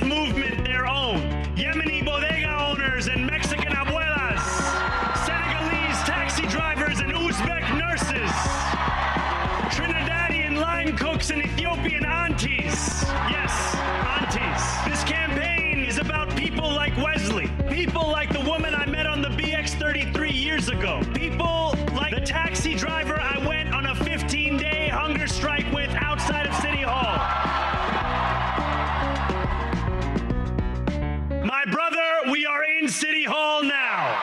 this movement their own. Yemeni bodega owners and Mexican abuelas, Senegalese taxi drivers and Uzbek nurses, Trinidadian line cooks and Ethiopian aunties. Yes, aunties. This campaign is about people like Wesley, people like the woman I met on the BX33 years ago, people like the taxi driver I went on a 15-day hunger strike with outside of City Hall. My brother, we are in City Hall now.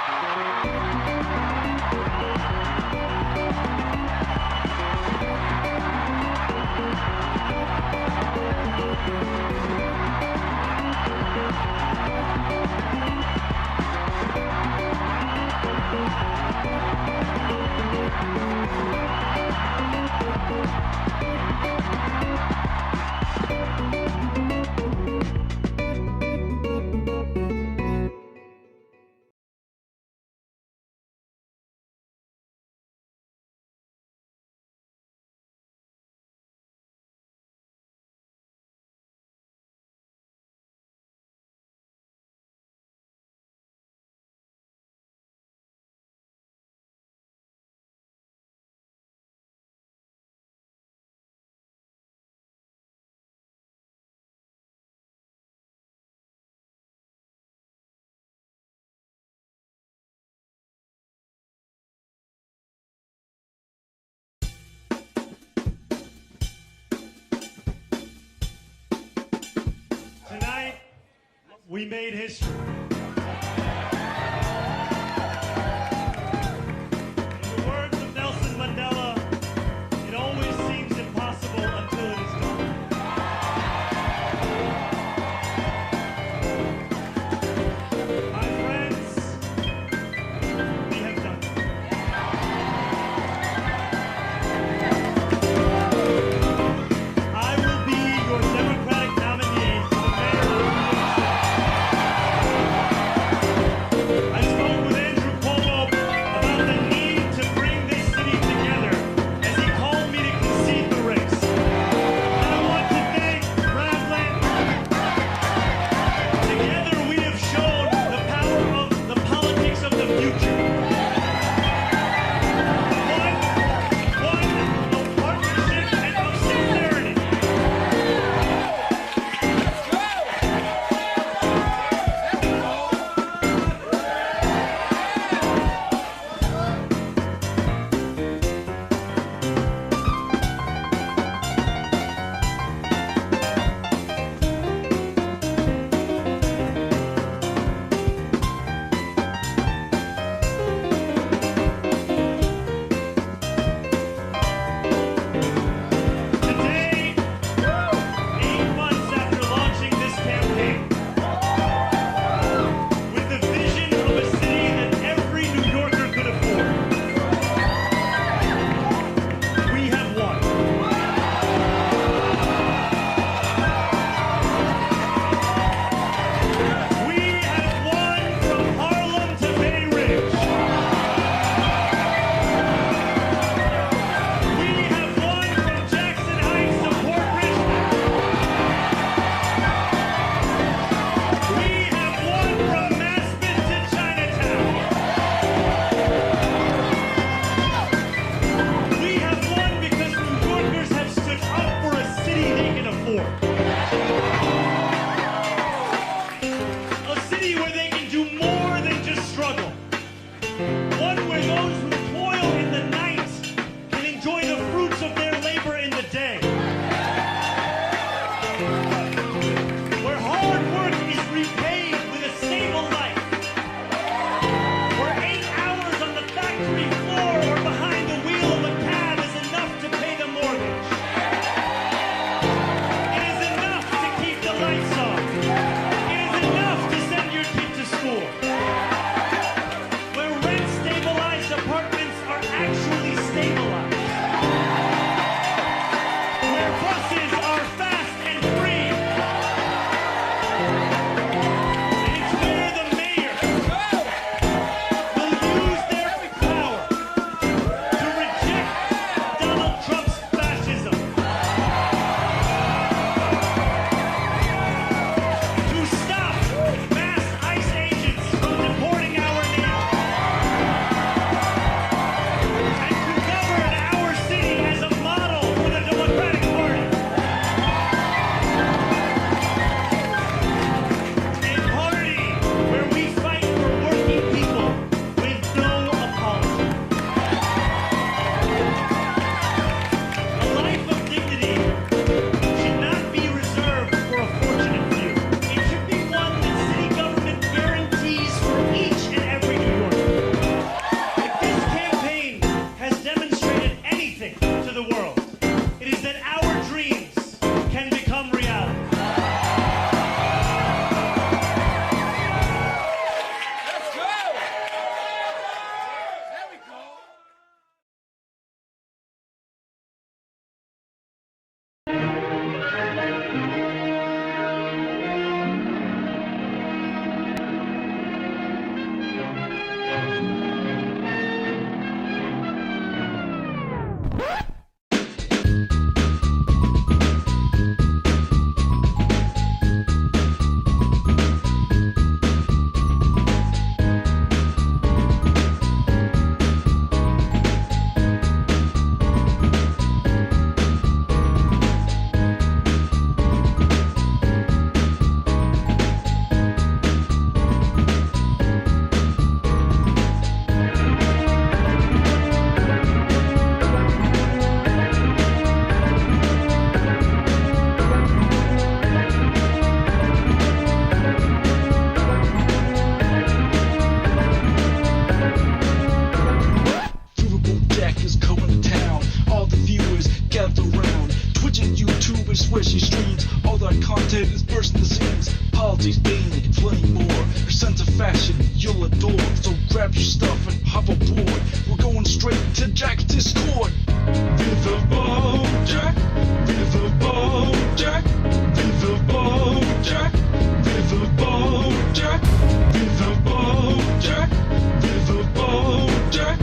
Tonight, we made history. In the words of Nelson Mandela, it always seems impossible until it is done. My friends, we have done it. I will be your Democratic nominee for the mayor of New York City. Twitch and YouTube is where she streams. All that content is bursting the seams. Politics, gaming, and plenty more. Her sense of fashion you'll adore. So grab your stuff and hop aboard. We're going straight to Jack's Discord. Riverboat Jack, Riverboat Jack, Riverboat Jack, Riverboat Jack, Riverboat Jack, Riverboat Jack,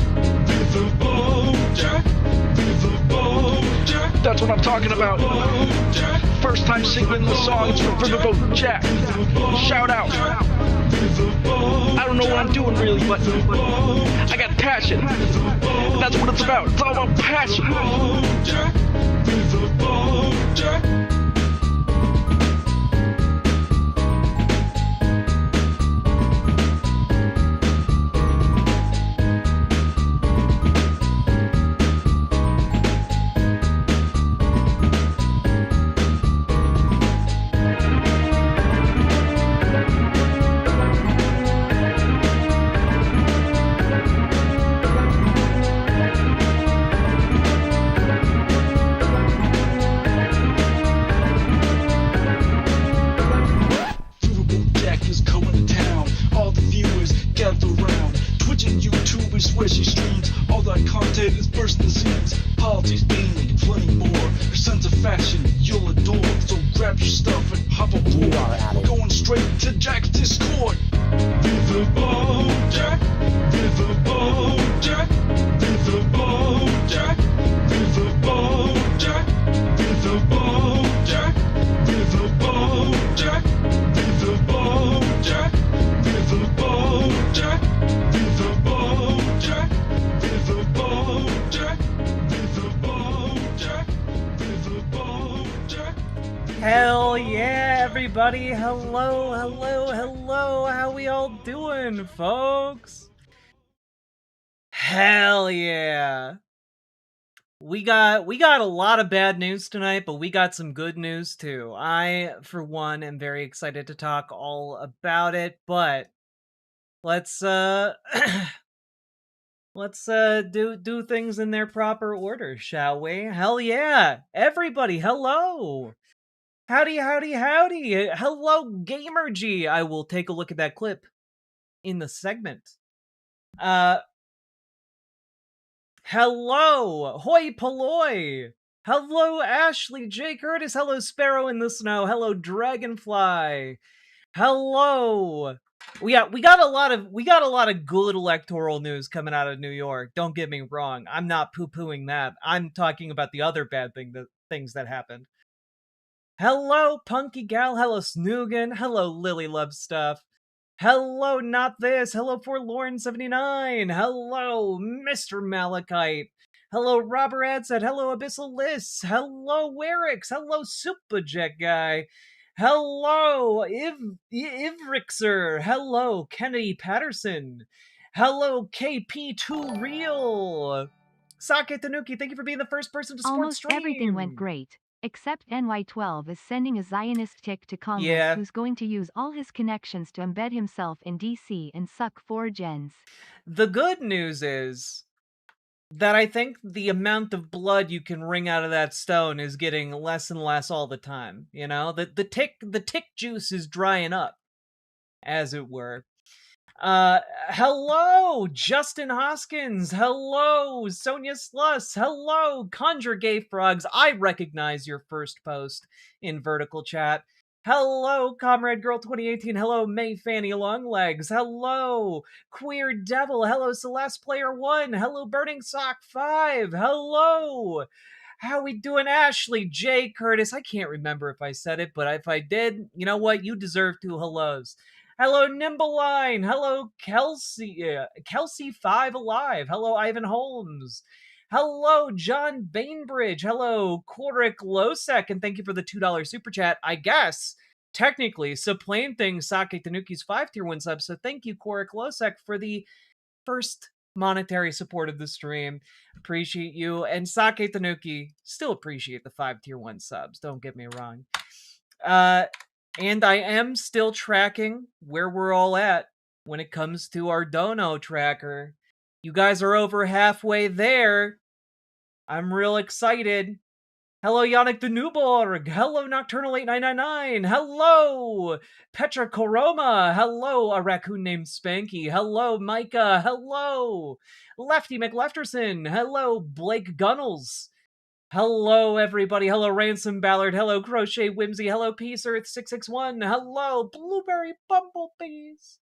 Riverboat Jack, Riverboat Jack. That's what I'm talking about. First time singing the songs for Riverboat Jack. Shout out. I don't know what I'm doing really, but I got passion. And that's what it's about. It's all about passion. Where she streams, all that content is bursting the seams. Politics, gaming, and plenty more. Her sense of fashion you'll adore. So grab your stuff and hop aboard. We're going straight to Jack's Discord. Riverboat Jack, Riverboat Jack, Riverboat Jack, Riverboat Jack, Riverboat Jack, Riverboat Jack, Riverboat Jack, Riverboat Jack, Riverboat Jack, Riverboat Jack, Riverboat Jack, Riverboat Jack. Hell yeah, everybody! Hello, hello, hello! How we all doing, folks? Hell yeah! We got a lot of bad news tonight, but we got some good news too. I, for one, am very excited to talk all about it, but let's let's do things in their proper order, shall we? Hell yeah! Everybody, hello! Howdy, howdy, howdy! Hello, Gamergy! I will take a look at that clip in the segment. Hello, Hoi Polloi! Hello, Ashley J. Curtis! Hello, Sparrow in the Snow! Hello, Dragonfly! Hello! We got a lot of good electoral news coming out of New York. Don't get me wrong. I'm not poo-pooing that. I'm talking about the other bad things that happened. Hello, Punky Gal. Hello, Snoogan. Hello, Lily Loves Stuff. Hello, Not This. Hello, Forlorn79. Hello, Mr. Malachite. Hello, Robert Adset. Hello, Abyssal Liss. Hello, Werix. Hello, Superjet Guy. Hello, Ivrixer. Hello, Kennedy Patterson. Hello, KP2 Real. Sake Tanuki, thank you for being the first person to support Almost stream. everything went great, except NY12 is sending a Zionist tick to Congress who's going to use all his connections to embed himself in DC and suck 4 gens. The good news is that I think the amount of blood you can wring out of that stone is getting less and less all the time. You know, the tick juice is drying up, as it were. Hello, Justin Hoskins. Hello, Sonia Sluss. Hello, Conjure Gay Frogs. I recognize your first post in vertical chat. Hello, Comrade Girl 2018. Hello, May Fanny Longlegs. Hello, Queer Devil. Hello, Celeste Player 1. Hello, Burning Sock 5. Hello. How we doing, Ashley J. Curtis? I can't remember if I said it, but if I did, you know what? You deserve 2 hellos. Hello, Nimbleline. Hello, Kelsey 5 Alive. Hello, Ivan Holmes. Hello, John Bainbridge. Hello, Korik Losek, and thank you for the $2 super chat. I guess, technically, supplanting Sake Tanuki's 5-tier 1 sub, so thank you, Korik Losek, for the first monetary support of the stream. Appreciate you. And Sake Tanuki, still appreciate the 5-tier 1 subs, don't get me wrong. And I am still tracking where we're all at when it comes to our dono tracker. You guys are over halfway there. I'm real excited. Hello, Yannick de Newborg. Hello, Nocturnal 8999. Hello, Petra Koroma. Hello, a raccoon named Spanky. Hello, Micah. Hello, Lefty McLefterson. Hello, Blake Gunnels. Hello, everybody. Hello, Ransom Ballard. Hello, Crochet Whimsy. Hello, Peace Earth 661. Hello, Blueberry Bumblebees.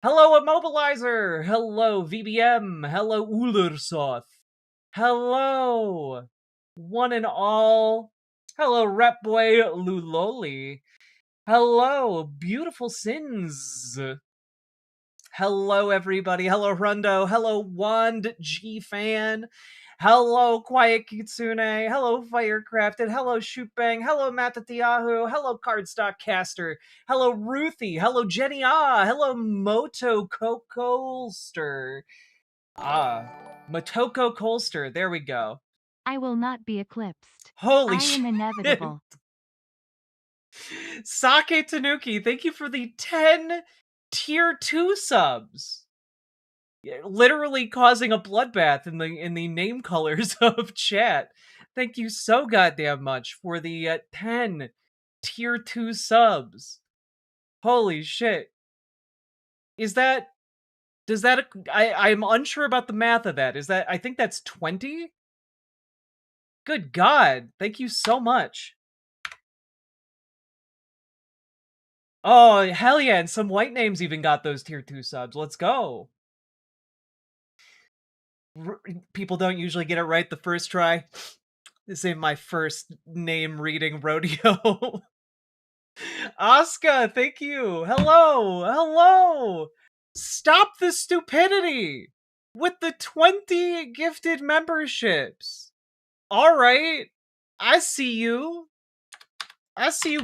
Hello, Immobilizer. Hello, VBM. Hello, Ullersoth. Hello, one and all. Hello, Rep Boy Luloli. Hello, Beautiful Sins. Hello, everybody. Hello, Rundo. Hello, Wand G Fan. Hello, Quiet Kitsune. Hello, Firecrafted. Hello, Shootbang. Hello, Matatiahu. Hello, Cardstock Caster. Hello, Ruthie. Hello, Jenny Ah. Hello, Moto Colster. Motoko Colster. There we go. I will not be eclipsed. Holy I shit. am inevitable. Sake Tanuki, thank you for the 10 tier 2 subs. Literally causing a bloodbath in the name colors of chat. Thank you so goddamn much for the 10 tier 2 subs. Holy shit. I'm unsure about the math of that. I think that's 20? Good God. Thank you so much. Oh, hell yeah, and some white names even got those tier 2 subs. Let's go. People don't usually get it right the first try. This ain't my first name reading rodeo. Asuka, thank you. Hello. Stop the stupidity with the 20 gifted memberships. All right. I see you.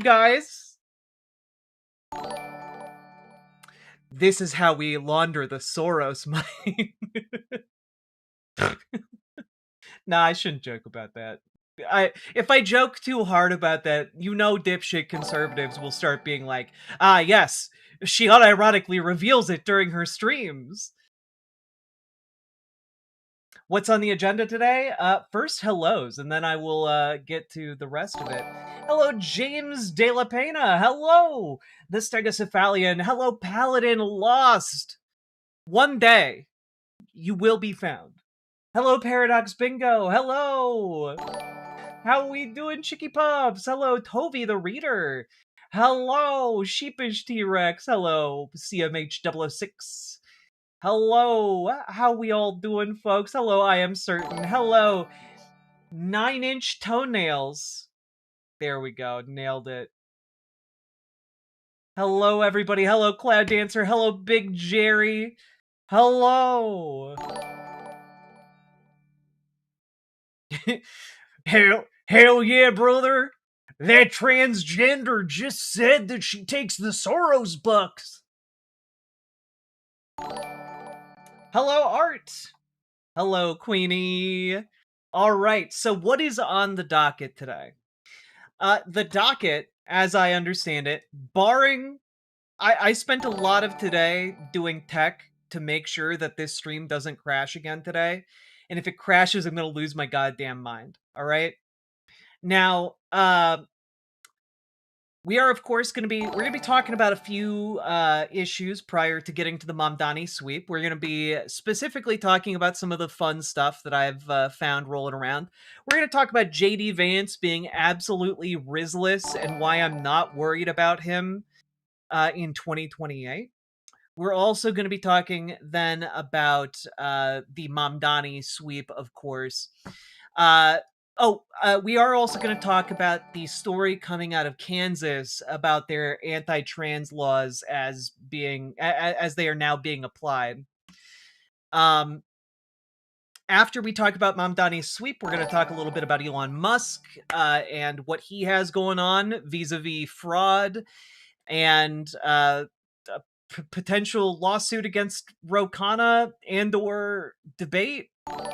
Guys. This is how we launder the Soros money. Nah, I shouldn't joke about that. If I joke too hard about that, dipshit conservatives will start being like, yes, she unironically reveals it during her streams. What's on the agenda today? First, hellos, and then I will get to the rest of it. Hello, James De La Pena. Hello, the Stegocephalian. Hello, Paladin Lost. One day, you will be found. Hello, Paradox Bingo. Hello. How we doing, Chicky Puffs? Hello, Toby the Reader. Hello, Sheepish T-Rex. Hello, CMH006. Hello, how we all doing, folks? Hello, I am certain. Hello, 9-inch toenails. There we go, nailed it. Hello, everybody. Hello, Cloud Dancer. Hello, Big Jerry. Hello. Hell yeah, brother. That transgender just said that she takes the Soros bucks. Hello, Art. Hello, Queenie. All right, so what is on the docket today? The docket, as I understand it, barring... I spent a lot of today doing tech to make sure that this stream doesn't crash again today. And if it crashes, I'm going to lose my goddamn mind. All right? Now, we are, of course, we're going to be talking about a few issues prior to getting to the Mamdani sweep. We're going to be specifically talking about some of the fun stuff that I've found rolling around. We're going to talk about JD Vance being absolutely risless and why I'm not worried about him in 2028. We're also going to be talking then about the Mamdani sweep, of course. We are also going to talk about the story coming out of Kansas about their anti-trans laws as they are now being applied. After we talk about Mamdani's sweep, we're going to talk a little bit about Elon Musk and what he has going on vis-a-vis fraud and potential lawsuit against Ro Khanna and/or debate.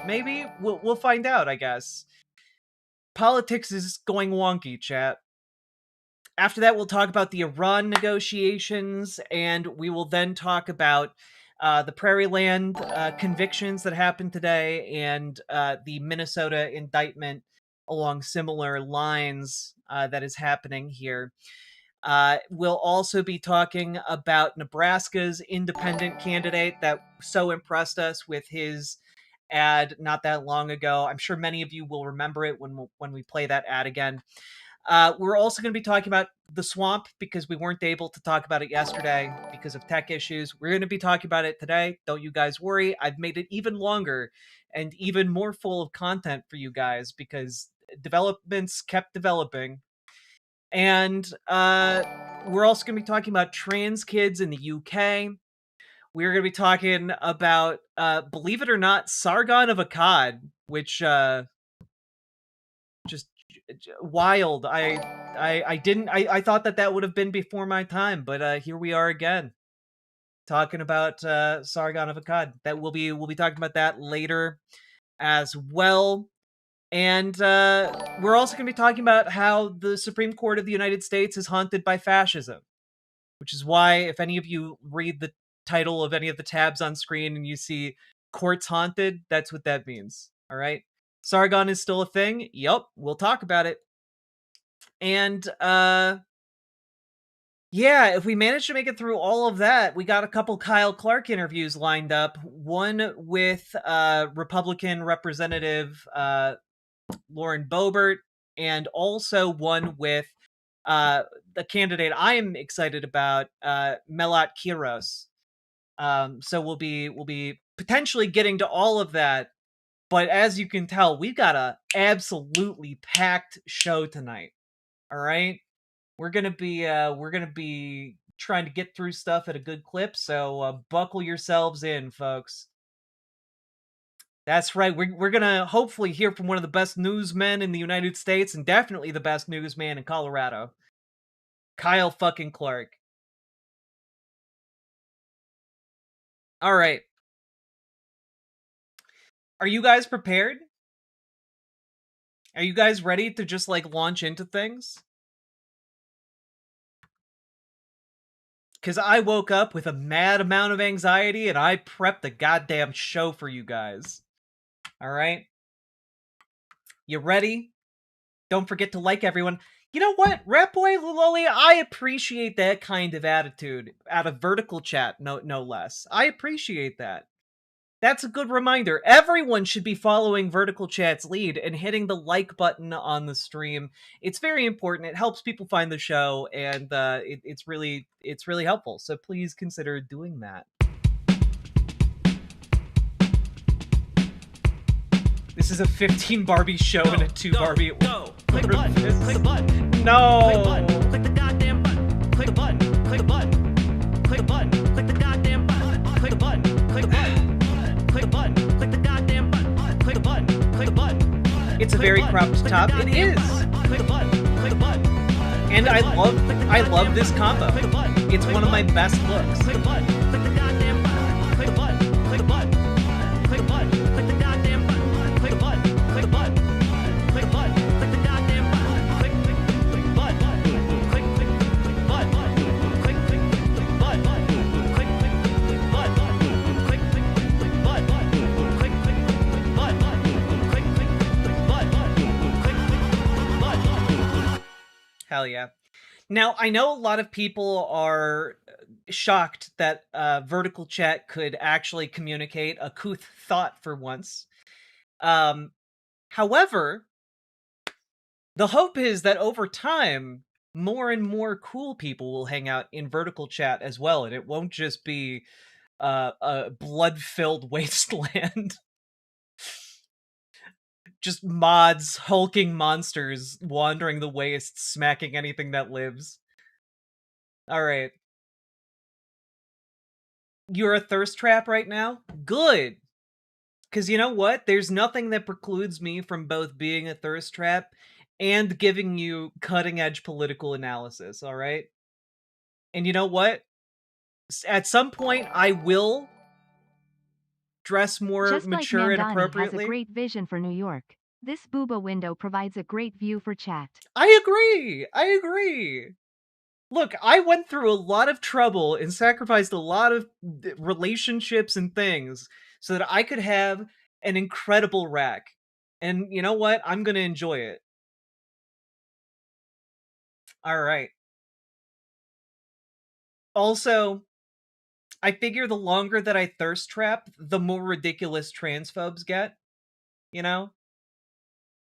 Maybe we'll find out, I guess. Politics is going wonky, chat. After that, we'll talk about the Iran negotiations, and we will then talk about the Prairie Land convictions that happened today and the Minnesota indictment along similar lines that is happening here. We'll also be talking about Nebraska's independent candidate that so impressed us with his ad not that long ago. I'm sure many of you will remember it when we play that ad again. We're also going to be talking about the swamp because we weren't able to talk about it yesterday because of tech issues. We're going to be talking about it today. Don't you guys worry. I've made it even longer and even more full of content for you guys because developments kept developing. And we're also going to be talking about trans kids in the UK. We're going to be talking about, believe it or not, Sargon of Akkad, which just wild. I thought that would have been before my time, but here we are again talking about Sargon of Akkad. That we'll be talking about that later as well. And we're also going to be talking about how the Supreme Court of the United States is haunted by fascism, which is why if any of you read the title of any of the tabs on screen and you see courts haunted, that's what that means. All right. Sargon is still a thing. Yup, we'll talk about it. And yeah, if we manage to make it through all of that, we got a couple Kyle Clark interviews lined up. One with Republican Representative Lauren Boebert, and also one with the candidate I am excited about, Melat Kiros. So we'll be potentially getting to all of that. But as you can tell, we've got a absolutely packed show tonight. All right, we're gonna be trying to get through stuff at a good clip. So buckle yourselves in, folks. That's right. We're gonna hopefully hear from one of the best newsmen in the United States, and definitely the best newsman in Colorado, Kyle fucking Clark. All right. Are you guys prepared? Are you guys ready to just like launch into things? Because I woke up with a mad amount of anxiety and I prepped a goddamn show for you guys. All right? You ready? Don't forget to like everyone. You know what? Rat Boy Luloli, I appreciate that kind of attitude out of Vertical Chat, no less. I appreciate that. That's a good reminder. Everyone should be following Vertical Chat's lead and hitting the like button on the stream. It's very important. It helps people find the show, and it's really helpful. So please consider doing that. This is a 15 Barbie show and a 2 Barbie. Go. Click the button. Click the button. No. Click the button. Click the goddamn button. Click the button. Click the button. Click the button. Click the goddamn button. Click the button. Click the button. Click the button. Click the goddamn button. Click the button. Click the button. It's a very cropped top. It is. Click the button. Click the button. And I love this combo. It's one of my best looks. Click the button. Click the goddamn button. Click the button. Click the button. Click the button. Click the goddamn button. Click the button. Click the button. Click the button. Click the goddamn button. Click the button. Click the button. Click the button. Click the button. Click the button. Click the button. Hell yeah. Now, I know a lot of people are shocked that Vertical Chat could actually communicate a couth thought for once. However, the hope is that over time, more and more cool people will hang out in Vertical Chat as well, and it won't just be a blood-filled wasteland. Just mods, hulking monsters wandering the wastes, smacking anything that lives. Alright. You're a thirst trap right now? Good! Because you know what? There's nothing that precludes me from both being a thirst trap and giving you cutting-edge political analysis, alright? And you know what? At some point, I will dress more Just mature like and Mamdani appropriately. has a great vision for New York. This booba window provides a great view for chat. I agree. Look, I went through a lot of trouble and sacrificed a lot of relationships and things so that I could have an incredible rack. And you know what? I'm gonna enjoy it. Alright. Also, I figure the longer that I thirst trap, the more ridiculous transphobes get, you know?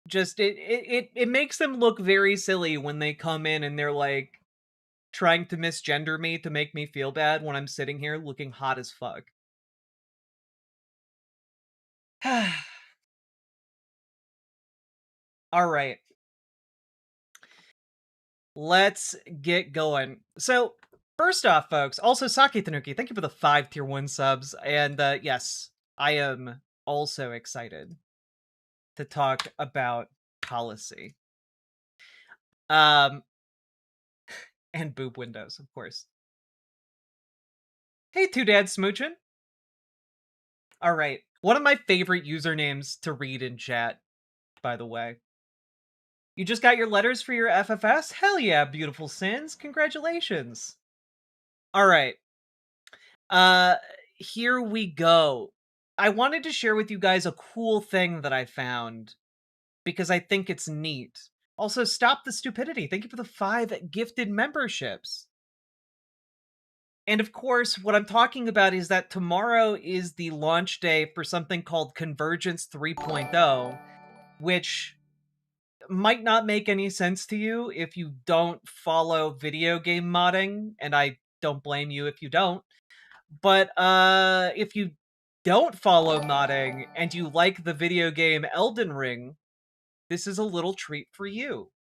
Just it makes them look very silly when they come in and they're like trying to misgender me to make me feel bad when I'm sitting here looking hot as fuck. All right. Let's get going. So, first off, folks, also Saki Tanuki, thank you for the 5 tier 1 subs. And yes, I am also excited to talk about policy. Um and boob windows, of course. Hey, Two Dads Smoochin'. All right. One of my favorite usernames to read in chat, by the way. You just got your letters for your FFS? Hell yeah, beautiful sins. Congratulations. All right. Uh here we go. I wanted to share with you guys a cool thing that I found because I think it's neat. Also, Stop the Stupidity. Thank you for the 5 gifted memberships. And of course, what I'm talking about is that tomorrow is the launch day for something called Convergence 3.0, which might not make any sense to you if you don't follow video game modding, and I don't blame you if you don't. But if you don't follow modding and you like the video game Elden Ring, this is a little treat for you.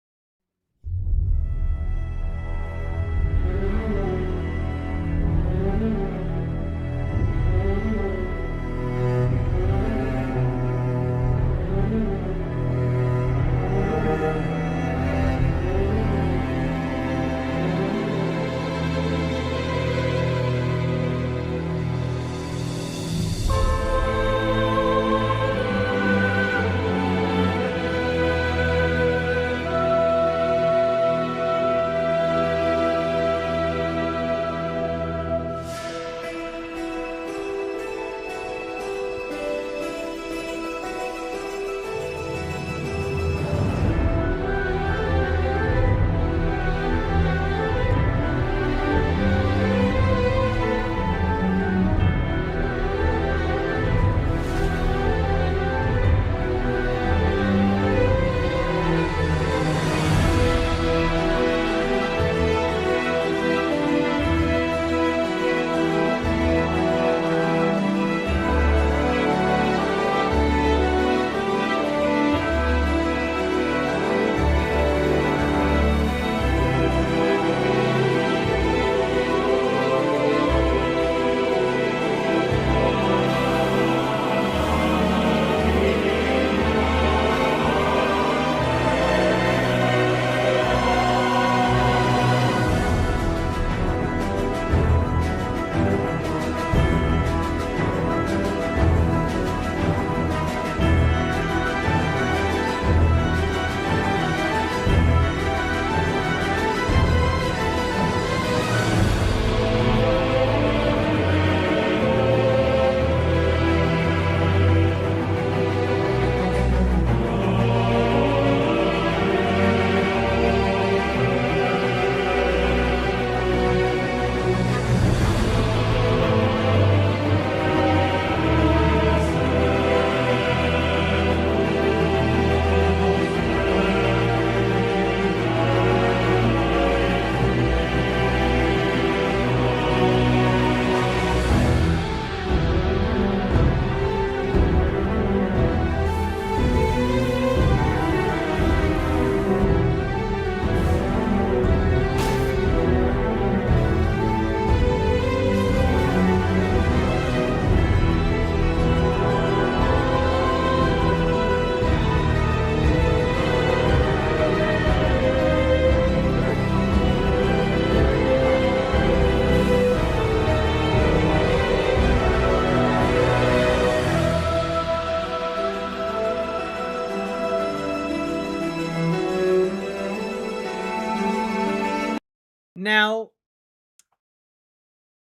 Now,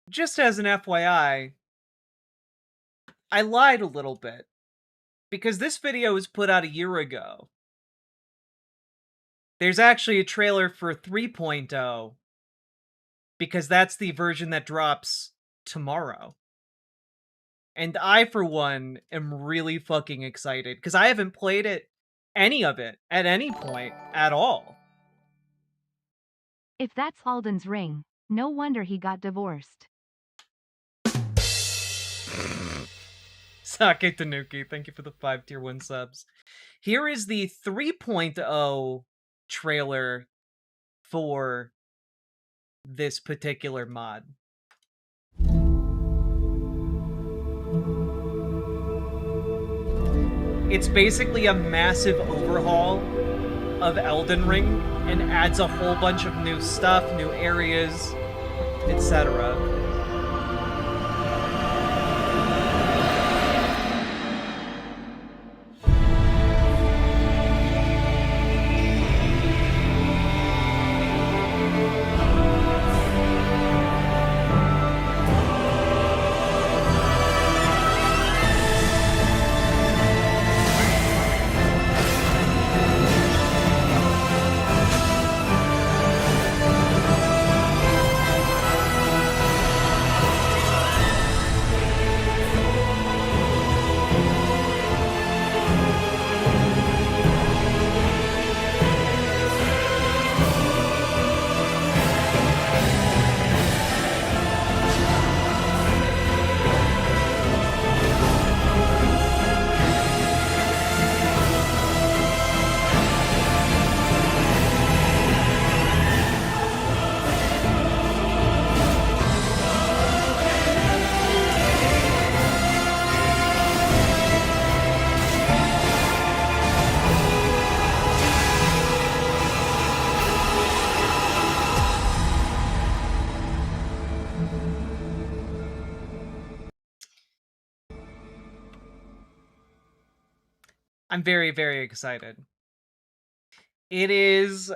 just as an FYI, I lied a little bit because this video was put out a year ago. There's actually a trailer for 3.0, because that's the version that drops tomorrow. And I, for one, am really fucking excited, because I haven't played any of it at any point at all. If that's Alden's ring, no wonder he got divorced. Sake Tanuki, thank you for the 5 tier 1 subs. Here is the 3.0 trailer for this particular mod. It's basically a massive overhaul of Elden Ring and adds a whole bunch of new stuff, new areas, etc. I'm very, very excited. It is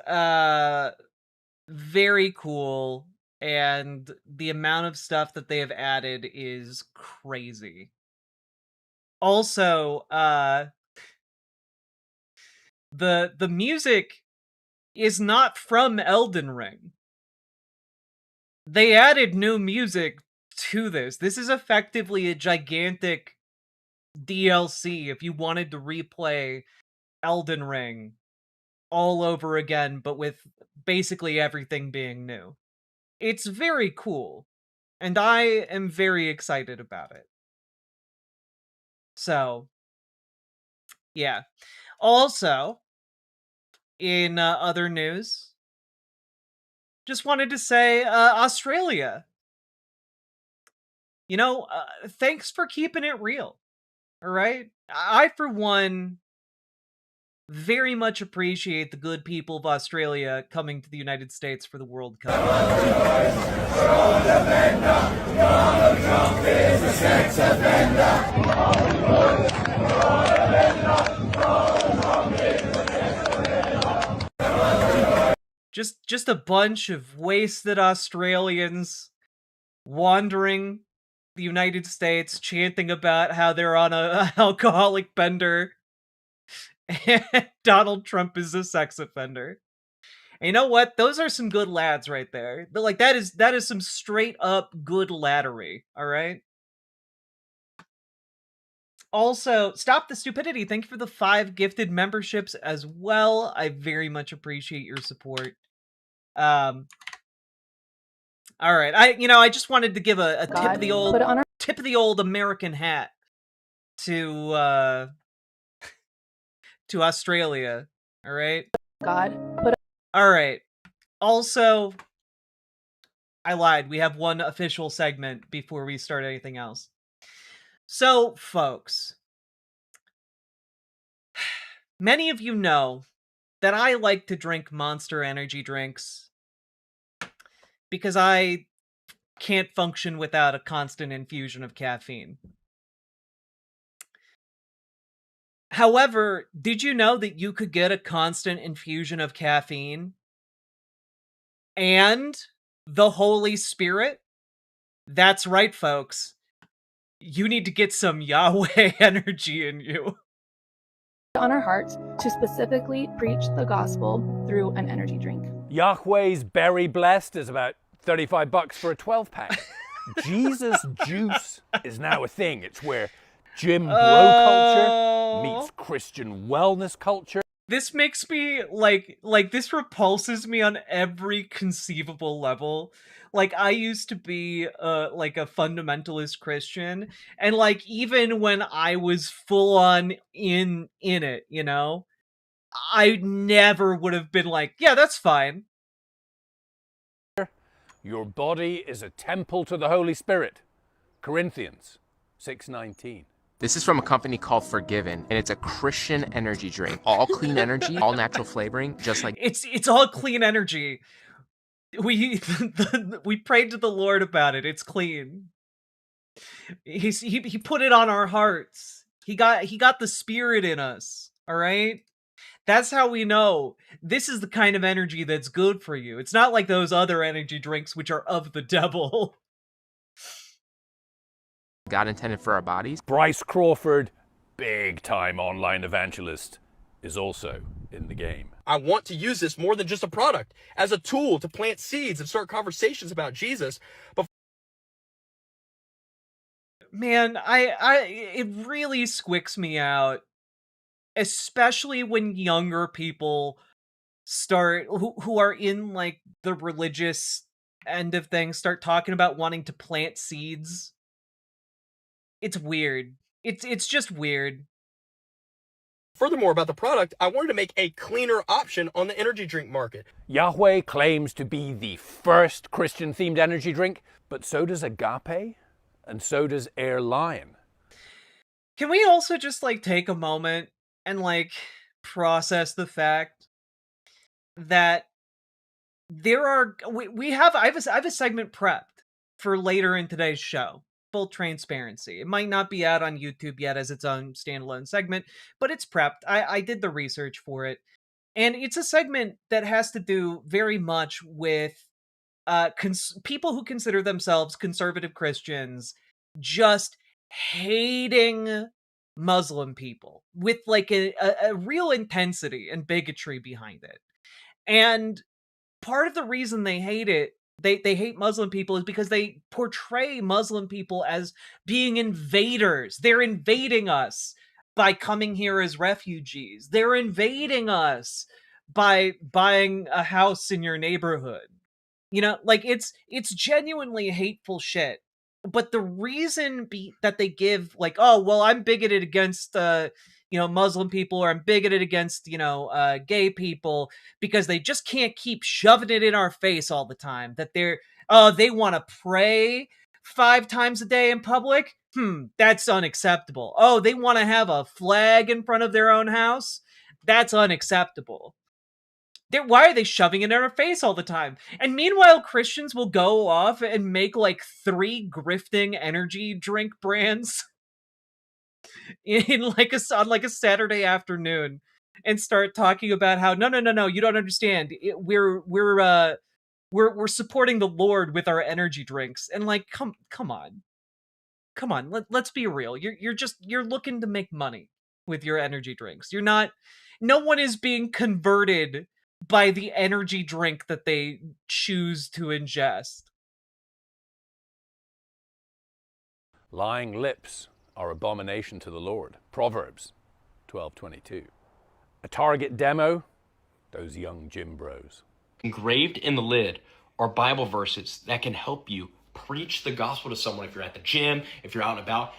very cool, and the amount of stuff that they have added is crazy. Also, the music is not from Elden Ring. They added new music to this. This is effectively a gigantic DLC if you wanted to replay Elden Ring all over again, but with basically everything being new. It's very cool, and I am very excited about it. So, yeah. Also, in other news, just wanted to say, Australia. You know, thanks for keeping it real. All right? I, for one, very much appreciate the good people of Australia coming to the United States for the World Cup. Just a bunch of wasted Australians wandering the United States, chanting about how they're on a alcoholic bender, and Donald Trump is a sex offender. And you know what? Those are some good lads right there. Like, that is some straight up good laddery, all right? Also, Stop the Stupidity, thank you for the 5 gifted memberships as well. I very much appreciate your support. All right, I just wanted to give a tip of the old American hat to Australia. All right. All right. Also, I lied. We have one official segment before we start anything else. So, folks, many of you know that I like to drink Monster energy drinks because I can't function without a constant infusion of caffeine. However, did you know that you could get a constant infusion of caffeine and the Holy Spirit? That's right, folks. You need to get some Yahweh energy in you. on our hearts to specifically preach the gospel through an energy drink. Yahweh's Berry Blessed is about $35 for a 12-pack. Jesus Juice is now a thing. It's where gym bro culture meets Christian wellness culture. This makes me like this repulses me on every conceivable level. Like, I used to be like a fundamentalist Christian, and like even when I was full on in it, you know, I never would have been like, yeah, that's fine. Your body is a temple to the Holy Spirit. Corinthians 6:19. This is from a company called Forgiven, and it's a Christian energy drink. All clean energy, all natural flavoring, just like... It's all clean energy. We we prayed to the Lord about it. It's clean. He put it on our hearts. He got the Spirit in us. All right? That's how we know this is the kind of energy that's good for you. It's not like those other energy drinks which are of the devil. God intended for our bodies. Bryce Crawford, big-time online evangelist, is also in the game. I want to use this more than just a product, as a tool to plant seeds and start conversations about Jesus. But man, it really squicks me out, especially when younger people start who are in like the religious end of things start talking about wanting to plant seeds. It's weird. It's just weird. Furthermore, about the product, I wanted to make a cleaner option on the energy drink market. Yahweh claims to be the first Christian-themed energy drink, but so does Agape, and so does Air Lion. Can we also just like take a moment and like process the fact that there are I have a segment prepped for later in today's show. Full transparency. It might not be out on YouTube yet as its own standalone segment, but it's prepped. I did the research for it. And it's a segment that has to do very much with people who consider themselves conservative Christians just hating Muslim people with like a real intensity and bigotry behind it. And part of the reason they hate it, they hate Muslim people, is because they portray Muslim people as being invaders. They're invading us by coming here as refugees. They're invading us by buying a house in your neighborhood. You know, like it's genuinely hateful shit. But the reason that they give, like, oh, well, I'm bigoted against Muslim people, or I'm bigoted against, gay people, because they just can't keep shoving it in our face all the time. That they want to pray 5 times a day in public. That's unacceptable. Oh, they want to have a flag in front of their own house. That's unacceptable. Why are they shoving it in our face all the time? And meanwhile, Christians will go off and make like 3 grifting energy drink brands on like a Saturday afternoon, and start talking about how no, you don't understand. We're supporting the Lord with our energy drinks, and like come on, let's be real. You're looking to make money with your energy drinks. You're not. No one is being converted by the energy drink that they choose to ingest. Lying lips are abomination to the Lord. Proverbs 12:22. A Target demo, those young gym bros. Engraved in the lid are Bible verses that can help you preach the gospel to someone if you're at the gym, if you're out and about.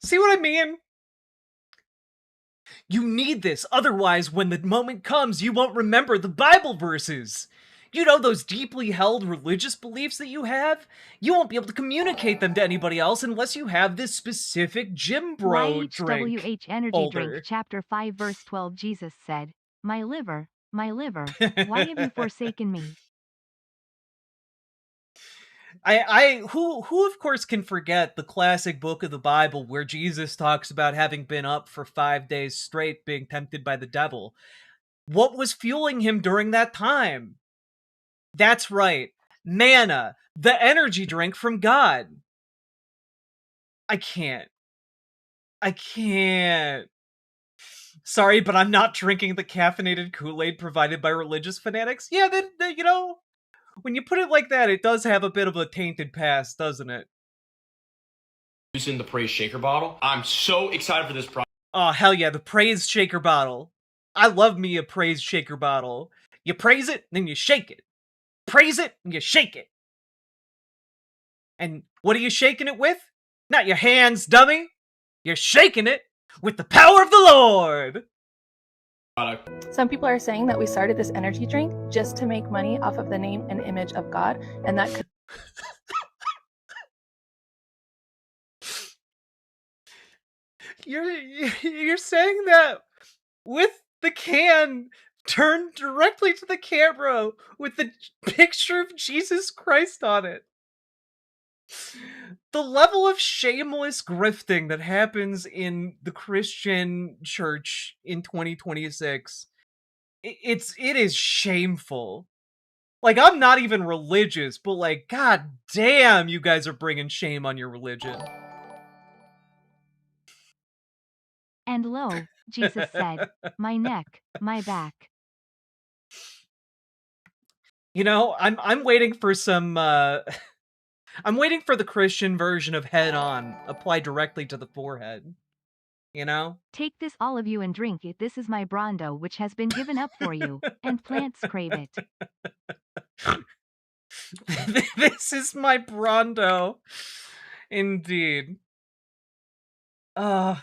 See what I mean? You need this, otherwise when the moment comes, you won't remember the Bible verses. You know, those deeply held religious beliefs that you have? You won't be able to communicate them to anybody else unless you have this specific gym bro drink. YHWH Energy Drink, chapter 5, verse 12, Jesus said, my liver, why have you forsaken me? Who of course can forget the classic book of the Bible where Jesus talks about having been up for 5 days straight being tempted by the devil. What was fueling him during that time? That's right, manna, the energy drink from God. I can't. I can't. Sorry, but I'm not drinking the caffeinated Kool-Aid provided by religious fanatics. Yeah, then, you know, when you put it like that, it does have a bit of a tainted past, doesn't it? Using the praise shaker bottle. I'm so excited for this product. Oh, hell yeah, the praise shaker bottle. I love me a praise shaker bottle. You praise it, then you shake it. Praise it, and you shake it. And what are you shaking it with? Not your hands, dummy. You're shaking it with the power of the Lord. Some people are saying that we started this energy drink just to make money off of the name and image of God, and that could... You're saying that with the can turned directly to the camera with the picture of Jesus Christ on it. The level of shameless grifting that happens in the Christian church in 2026, it is shameful. Like, I'm not even religious, but like, god damn, you guys are bringing shame on your religion. And lo, Jesus said, my neck, my back. You know, I'm waiting for some I'm waiting for the Christian version of head on applied directly to the forehead. You know? Take this all of you and drink it. This is my Brando which has been given up for you, and plants crave it. This is my Brando. Indeed. Couldn't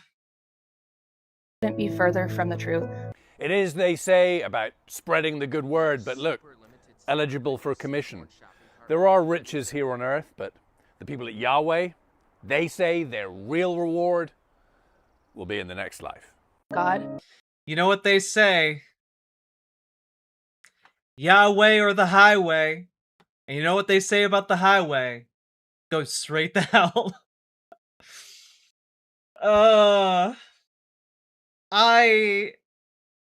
be further from the truth. It is, they say, about spreading the good word, but look, eligible for commission. There are riches here on earth, but the people at Yahweh, they say their real reward will be in the next life. God. You know what they say? Yahweh or the highway. And you know what they say about the highway? Go straight to hell.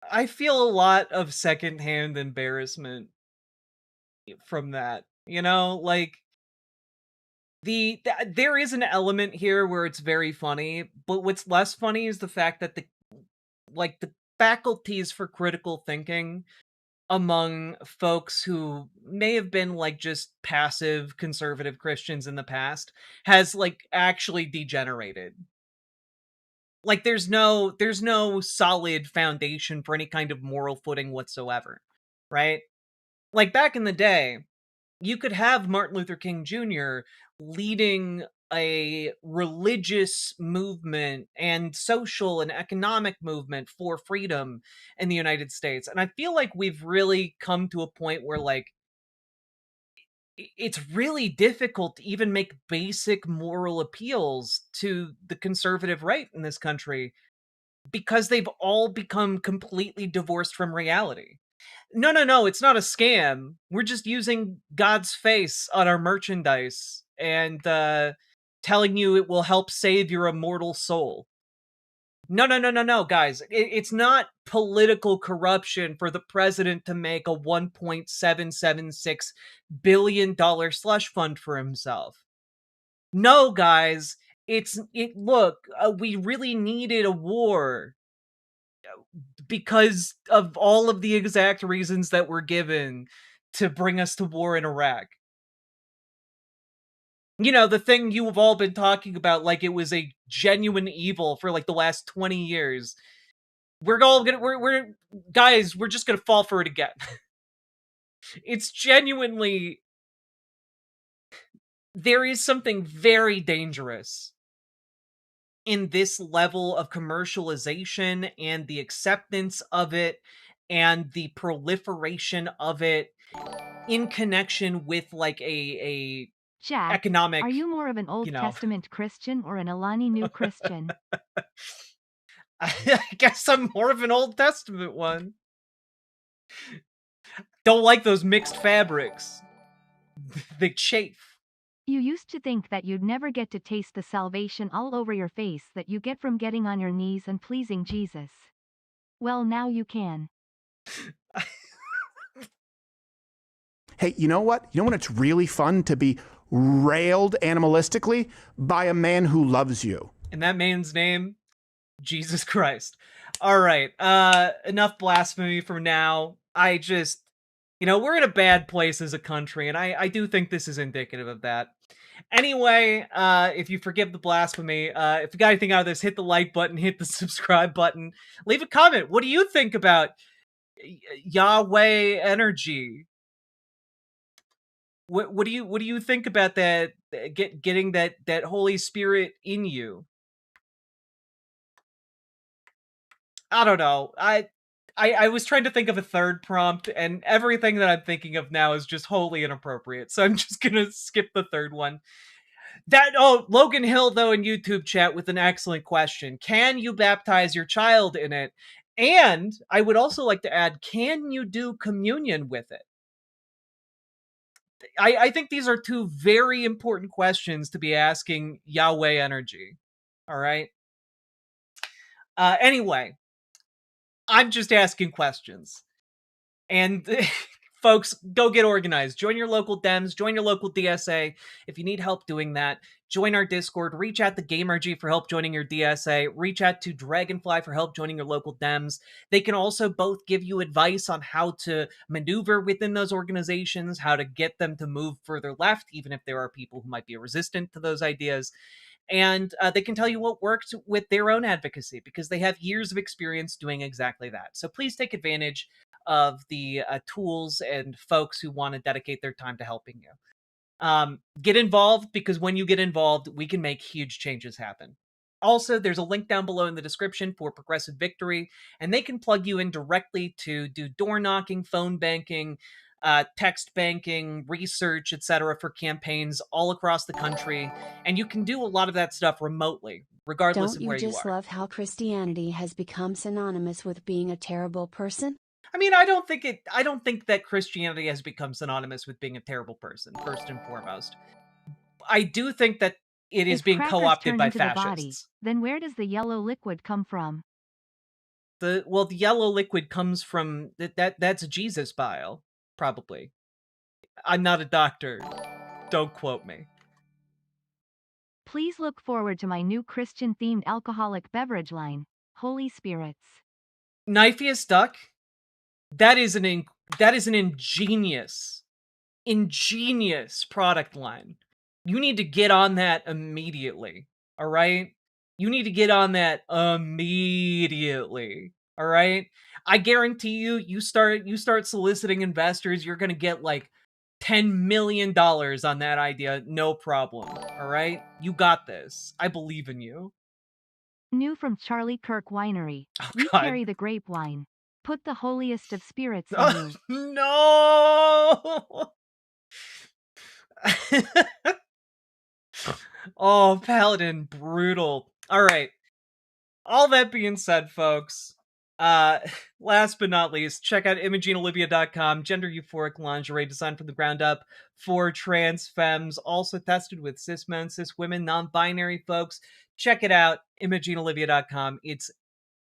I feel a lot of secondhand embarrassment from that. You know, like there is an element here where it's very funny, but what's less funny is the fact that the faculties for critical thinking among folks who may have been like just passive conservative Christians in the past has like actually degenerated. Like there's no solid foundation for any kind of moral footing whatsoever, right? Like back in the day, you could have Martin Luther King Jr. leading a religious movement and social and economic movement for freedom in the United States. And I feel like we've really come to a point where like it's really difficult to even make basic moral appeals to the conservative right in this country because they've all become completely divorced from reality. No, it's not a scam. We're just using God's face on our merchandise and telling you it will help save your immortal soul. No, guys. It's not political corruption for the president to make a $1.776 billion slush fund for himself. No, guys. Look, we really needed a war because of all of the exact reasons that were given to bring us to war in Iraq. You know, the thing you have all been talking about like it was a genuine evil for like the last 20 years. We're just gonna fall for it again. It's genuinely... There is something very dangerous in this level of commercialization and the acceptance of it and the proliferation of it in connection with like a Jack, economic... are you more of an Old Testament Christian or an Elani New Christian? I guess I'm more of an Old Testament one. Don't like those mixed fabrics. They chafe. You used to think that you'd never get to taste the salvation all over your face that you get from getting on your knees and pleasing Jesus. Well, now you can. Hey, you know what? You know when it's really fun to be railed animalistically by a man who loves you? And that man's name Jesus Christ. All right. Enough blasphemy for now. I just, we're in a bad place as a country, and I do think this is indicative of that. Anyway, if you forgive the blasphemy, if you got anything out of this, hit the like button, hit the subscribe button, leave a comment. What do you think about Yahweh energy? What do you think about that? Getting that Holy Spirit in you? I don't know. I was trying to think of a third prompt, and everything that I'm thinking of now is just wholly inappropriate. So I'm just gonna skip the third one. Logan Hill, though, in YouTube chat with an excellent question. Can you baptize your child in it? And I would also like to add, can you do communion with it? I think these are two very important questions to be asking Yahweh energy. All right. Anyway, I'm just asking questions. And folks, go get organized. Join your local Dems, join your local DSA. If you need help doing that, join our Discord. Reach out to GamerG for help joining your DSA. Reach out to Dragonfly for help joining your local Dems. They can also both give you advice on how to maneuver within those organizations, how to get them to move further left, even if there are people who might be resistant to those ideas. And they can tell you what worked with their own advocacy because they have years of experience doing exactly that. So please take advantage of the tools and folks who want to dedicate their time to helping you. Get involved, because when you get involved, we can make huge changes happen. Also, there's a link down below in the description for Progressive Victory, and they can plug you in directly to do door knocking, phone banking, text banking, research, etc. for campaigns all across the country. And you can do a lot of that stuff remotely, regardless of where you are. Don't you just love how Christianity has become synonymous with being a terrible person? I mean, I don't think that Christianity has become synonymous with being a terrible person, first and foremost. I do think that it is being co-opted by fascists. Then where does the yellow liquid come from? The yellow liquid comes from that's Jesus bile, probably. I'm not a doctor. Don't quote me. Please look forward to my new Christian-themed alcoholic beverage line, Holy Spirits. Knifeiest Duck? That is an ingenious product line. You need to get on that immediately. All right? You need to get on that immediately. All right? I guarantee you start soliciting investors, you're going to get like $10 million on that idea, no problem. All right? You got this. I believe in you. New from Charlie Kirk Winery. We carry the grape wine. Put the holiest of spirits in you. No! Oh, Paladin, brutal. All right. All that being said, folks, last but not least, check out ImogeneOlivia.com, gender euphoric lingerie designed from the ground up for trans femmes, also tested with cis men, cis women, non-binary folks. Check it out, ImogeneOlivia.com. It's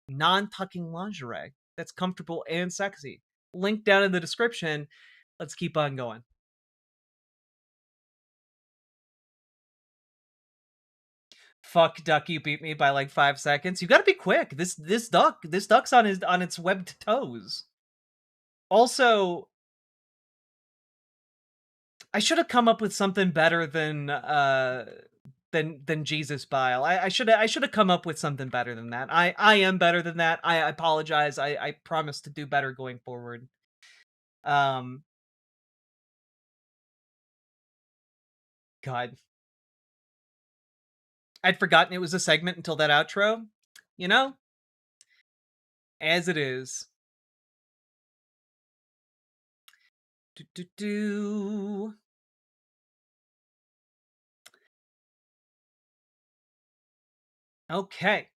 non-tucking lingerie that's comfortable and sexy. Link down in the description. Let's keep on going. Fuck, Duck, you beat me by like 5 seconds. You gotta be quick. This duck's on its webbed toes. Also, I should have come up with something better than Jesus bile. I should have come up with something better than that. I am better than that. I apologize. I promise to do better going forward. God. I'd forgotten it was a segment until that outro. You know? As it is. Okay.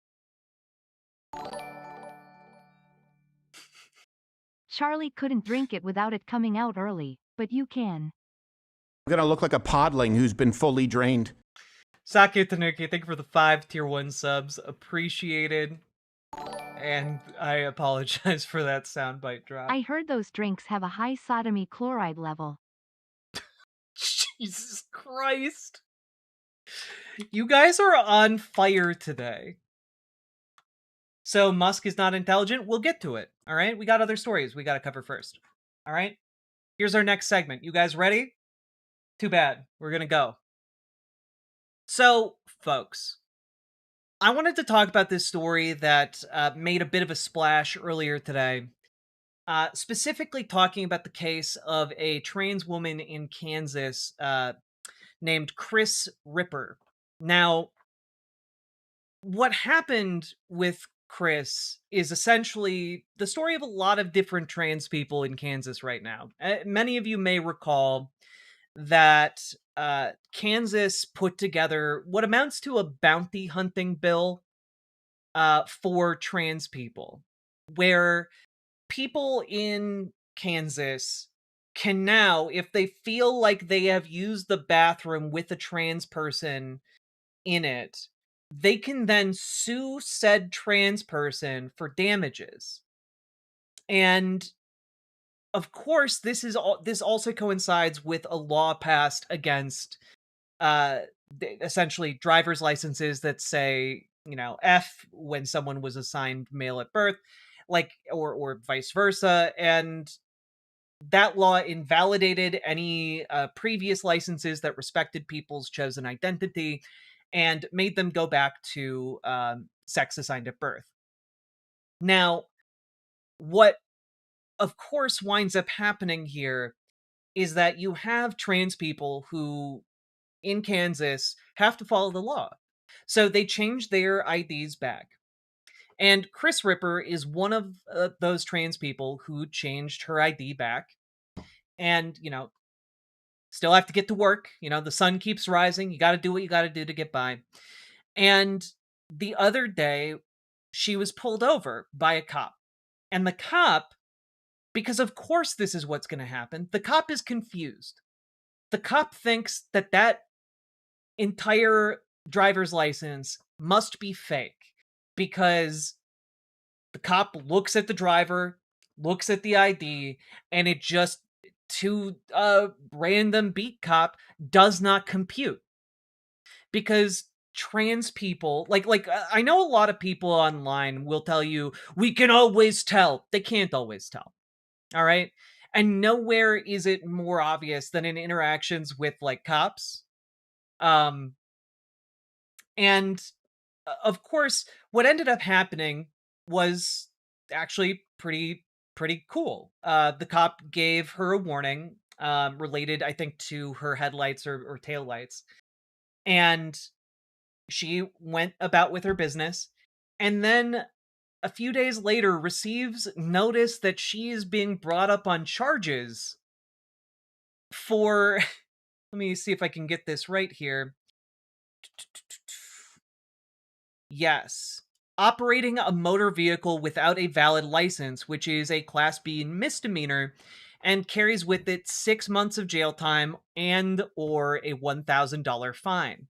Charlie couldn't drink it without it coming out early, but you can. I'm gonna look like a podling who's been fully drained. Sake Tanuki, thank you for the 5 tier 1 subs. Appreciated. And I apologize for that soundbite drop. I heard those drinks have a high sodomy chloride level. Jesus Christ. You guys are on fire today. So Musk is not intelligent. We'll get to it. All right. We got other stories we got to cover first. All right. Here's our next segment. You guys ready? Too bad. We're going to go. So, folks, I wanted to talk about this story that made a bit of a splash earlier today. Specifically talking about the case of a trans woman in Kansas named Chris Ripper. Now, what happened with Chris is essentially the story of a lot of different trans people in Kansas right now. Many of you may recall that Kansas put together what amounts to a bounty hunting bill for trans people, where people in Kansas can now, if they feel like they have used the bathroom with a trans person in it, they can then sue said trans person for damages. And of course, this also coincides with a law passed against essentially driver's licenses that say, F when someone was assigned male at birth, like or vice versa. And that law invalidated any previous licenses that respected people's chosen identity and made them go back to sex assigned at birth. Now, what of course winds up happening here is that you have trans people who in Kansas have to follow the law. So they changed their IDs back. And Chris Ripper is one of those trans people who changed her ID back. And, still have to get to work. The sun keeps rising. You got to do what you got to do to get by. And the other day, she was pulled over by a cop. And the cop, because of course this is what's going to happen, the cop is confused. The cop thinks that entire driver's license must be fake because the cop looks at the driver, looks at the ID, and it just, to a random beat cop, does not compute. Because trans people, like I know a lot of people online will tell you, we can always tell. They can't always tell. All right? And nowhere is it more obvious than in interactions with, like, cops. And of course, what ended up happening was actually pretty cool. The cop gave her a warning related, I think, to her headlights or taillights. And she went about with her business. And then a few days later receives notice that she is being brought up on charges for, let me see if I can get this right here. Yes. Operating a motor vehicle without a valid license, which is a Class B misdemeanor, and carries with it 6 months of jail time and or a $1,000 fine.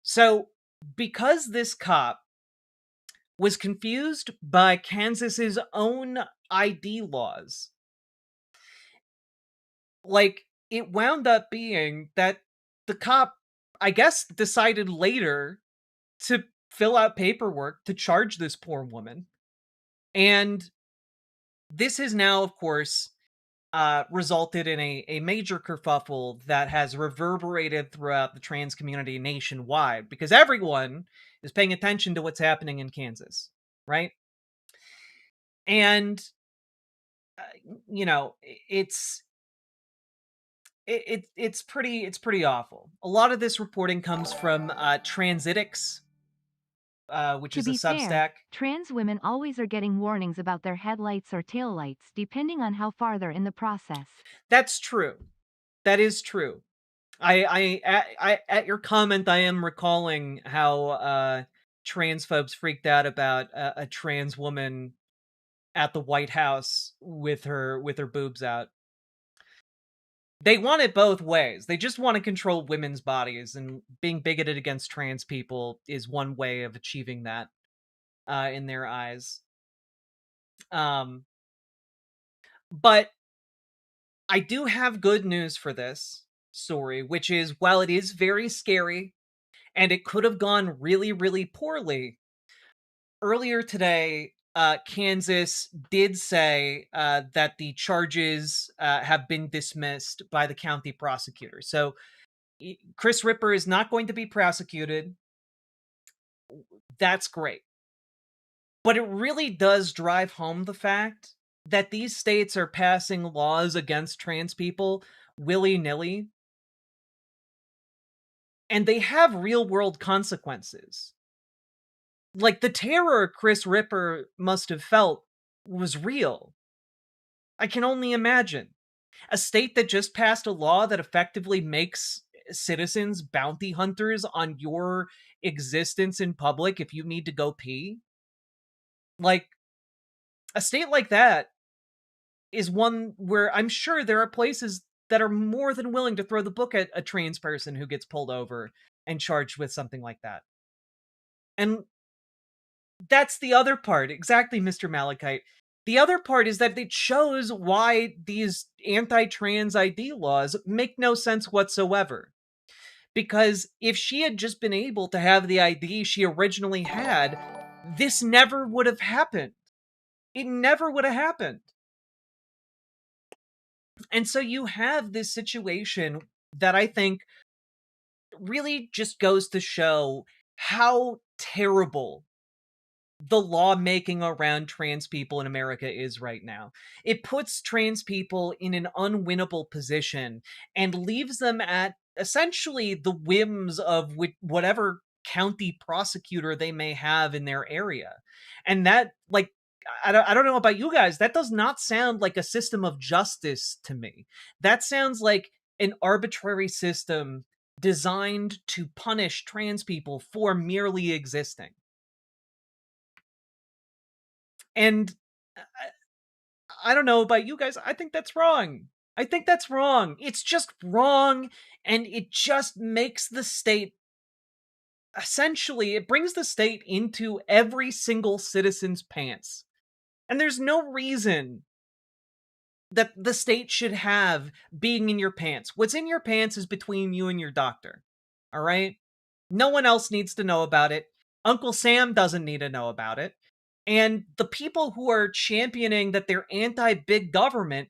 So, because this cop was confused by Kansas's own ID laws, like, it wound up being that the cop, I guess, decided later to fill out paperwork to charge this poor woman. And this has now, of course, resulted in a major kerfuffle that has reverberated throughout the trans community nationwide, because everyone is paying attention to what's happening in Kansas, right? And, it's pretty awful. A lot of this reporting comes from Transitics, which is a Substack. Fair, trans women always are getting warnings about their headlights or taillights, depending on how far they're in the process. That's true. That is true. At your comment, I am recalling how transphobes freaked out about a trans woman at the White House with her boobs out. They want it both ways. They just want to control women's bodies, and being bigoted against trans people is one way of achieving that in their eyes. But I do have good news for this story, which is, while it is very scary and it could have gone really, really poorly, earlier today, Kansas did say that the charges have been dismissed by the county prosecutor. So Chris Ripper is not going to be prosecuted. That's great. But it really does drive home the fact that these states are passing laws against trans people willy-nilly, and they have real-world consequences. Like, the terror Chris Ripper must have felt was real. I can only imagine. A state that just passed a law that effectively makes citizens bounty hunters on your existence in public if you need to go pee. Like, a state like that is one where I'm sure there are places that are more than willing to throw the book at a trans person who gets pulled over and charged with something like that. And that's the other part. Exactly, Mr. Malachite. The other part is that it shows why these anti-trans ID laws make no sense whatsoever. Because if she had just been able to have the ID she originally had, this never would have happened. It never would have happened. And so you have this situation that I think really just goes to show how terrible the lawmaking around trans people in America is right now. It puts trans people in an unwinnable position and leaves them at essentially the whims of whatever county prosecutor they may have in their area. And that, like, I don't know about you guys, that does not sound like a system of justice to me. That sounds like an arbitrary system designed to punish trans people for merely existing. And I don't know about you guys, I think that's wrong. I think that's wrong. It's just wrong, and it just makes the state, essentially, it brings the state into every single citizen's pants. And there's no reason that the state should have being in your pants. What's in your pants is between you and your doctor. All right? No one else needs to know about it. Uncle Sam doesn't need to know about it. And the people who are championing that they're anti-big government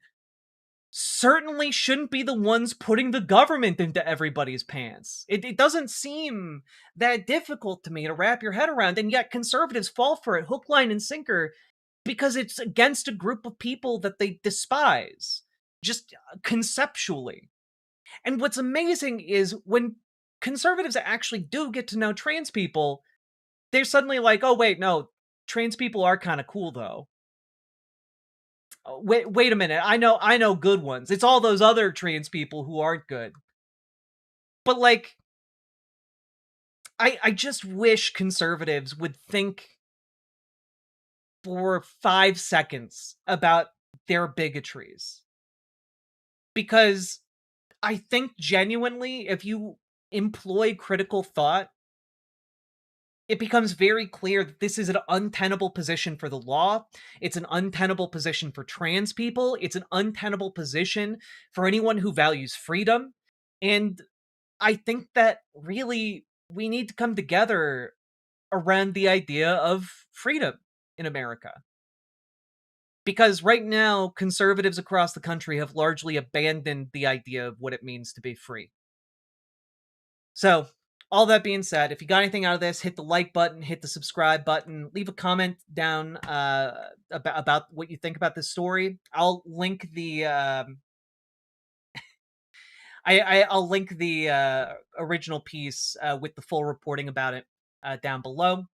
certainly shouldn't be the ones putting the government into everybody's pants. It doesn't seem that difficult to me to wrap your head around, and yet conservatives fall for it hook, line, and sinker because it's against a group of people that they despise, just conceptually. And what's amazing is when conservatives actually do get to know trans people, they're suddenly like, oh wait, no, trans people are kind of cool though. Wait a minute. I know good ones. It's all those other trans people who aren't good. But like, I just wish conservatives would think for 5 seconds about their bigotries. Because I think genuinely, if you employ critical thought, it becomes very clear that this is an untenable position for the law. It's an untenable position for trans people. It's an untenable position for anyone who values freedom. And I think that really we need to come together around the idea of freedom in America. Because right now, conservatives across the country have largely abandoned the idea of what it means to be free. So, all that being said, if you got anything out of this, hit the like button, hit the subscribe button, leave a comment down about what you think about this story. I'll link the I'll link the original piece with the full reporting about it down below.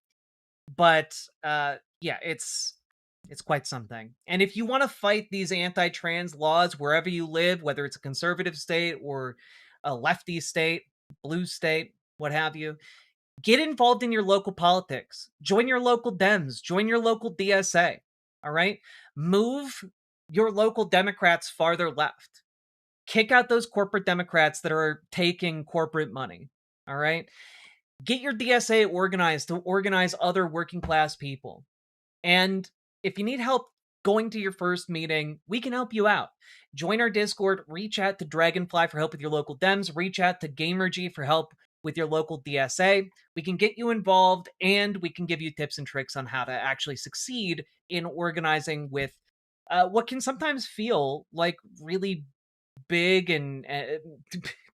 But yeah, it's quite something. And if you want to fight these anti-trans laws wherever you live, whether it's a conservative state or a lefty state, blue state, what have you, get involved in your local politics. Join your local Dems. Join your local DSA. All right? Move your local Democrats farther left. Kick out those corporate Democrats that are taking corporate money. All right? Get your DSA organized to organize other working class people. And if you need help going to your first meeting, we can help you out. Join our Discord. Reach out to Dragonfly for help with your local Dems. Reach out to GamerG for help with your local DSA. We can get you involved, and we can give you tips and tricks on how to actually succeed in organizing with what can sometimes feel like really big and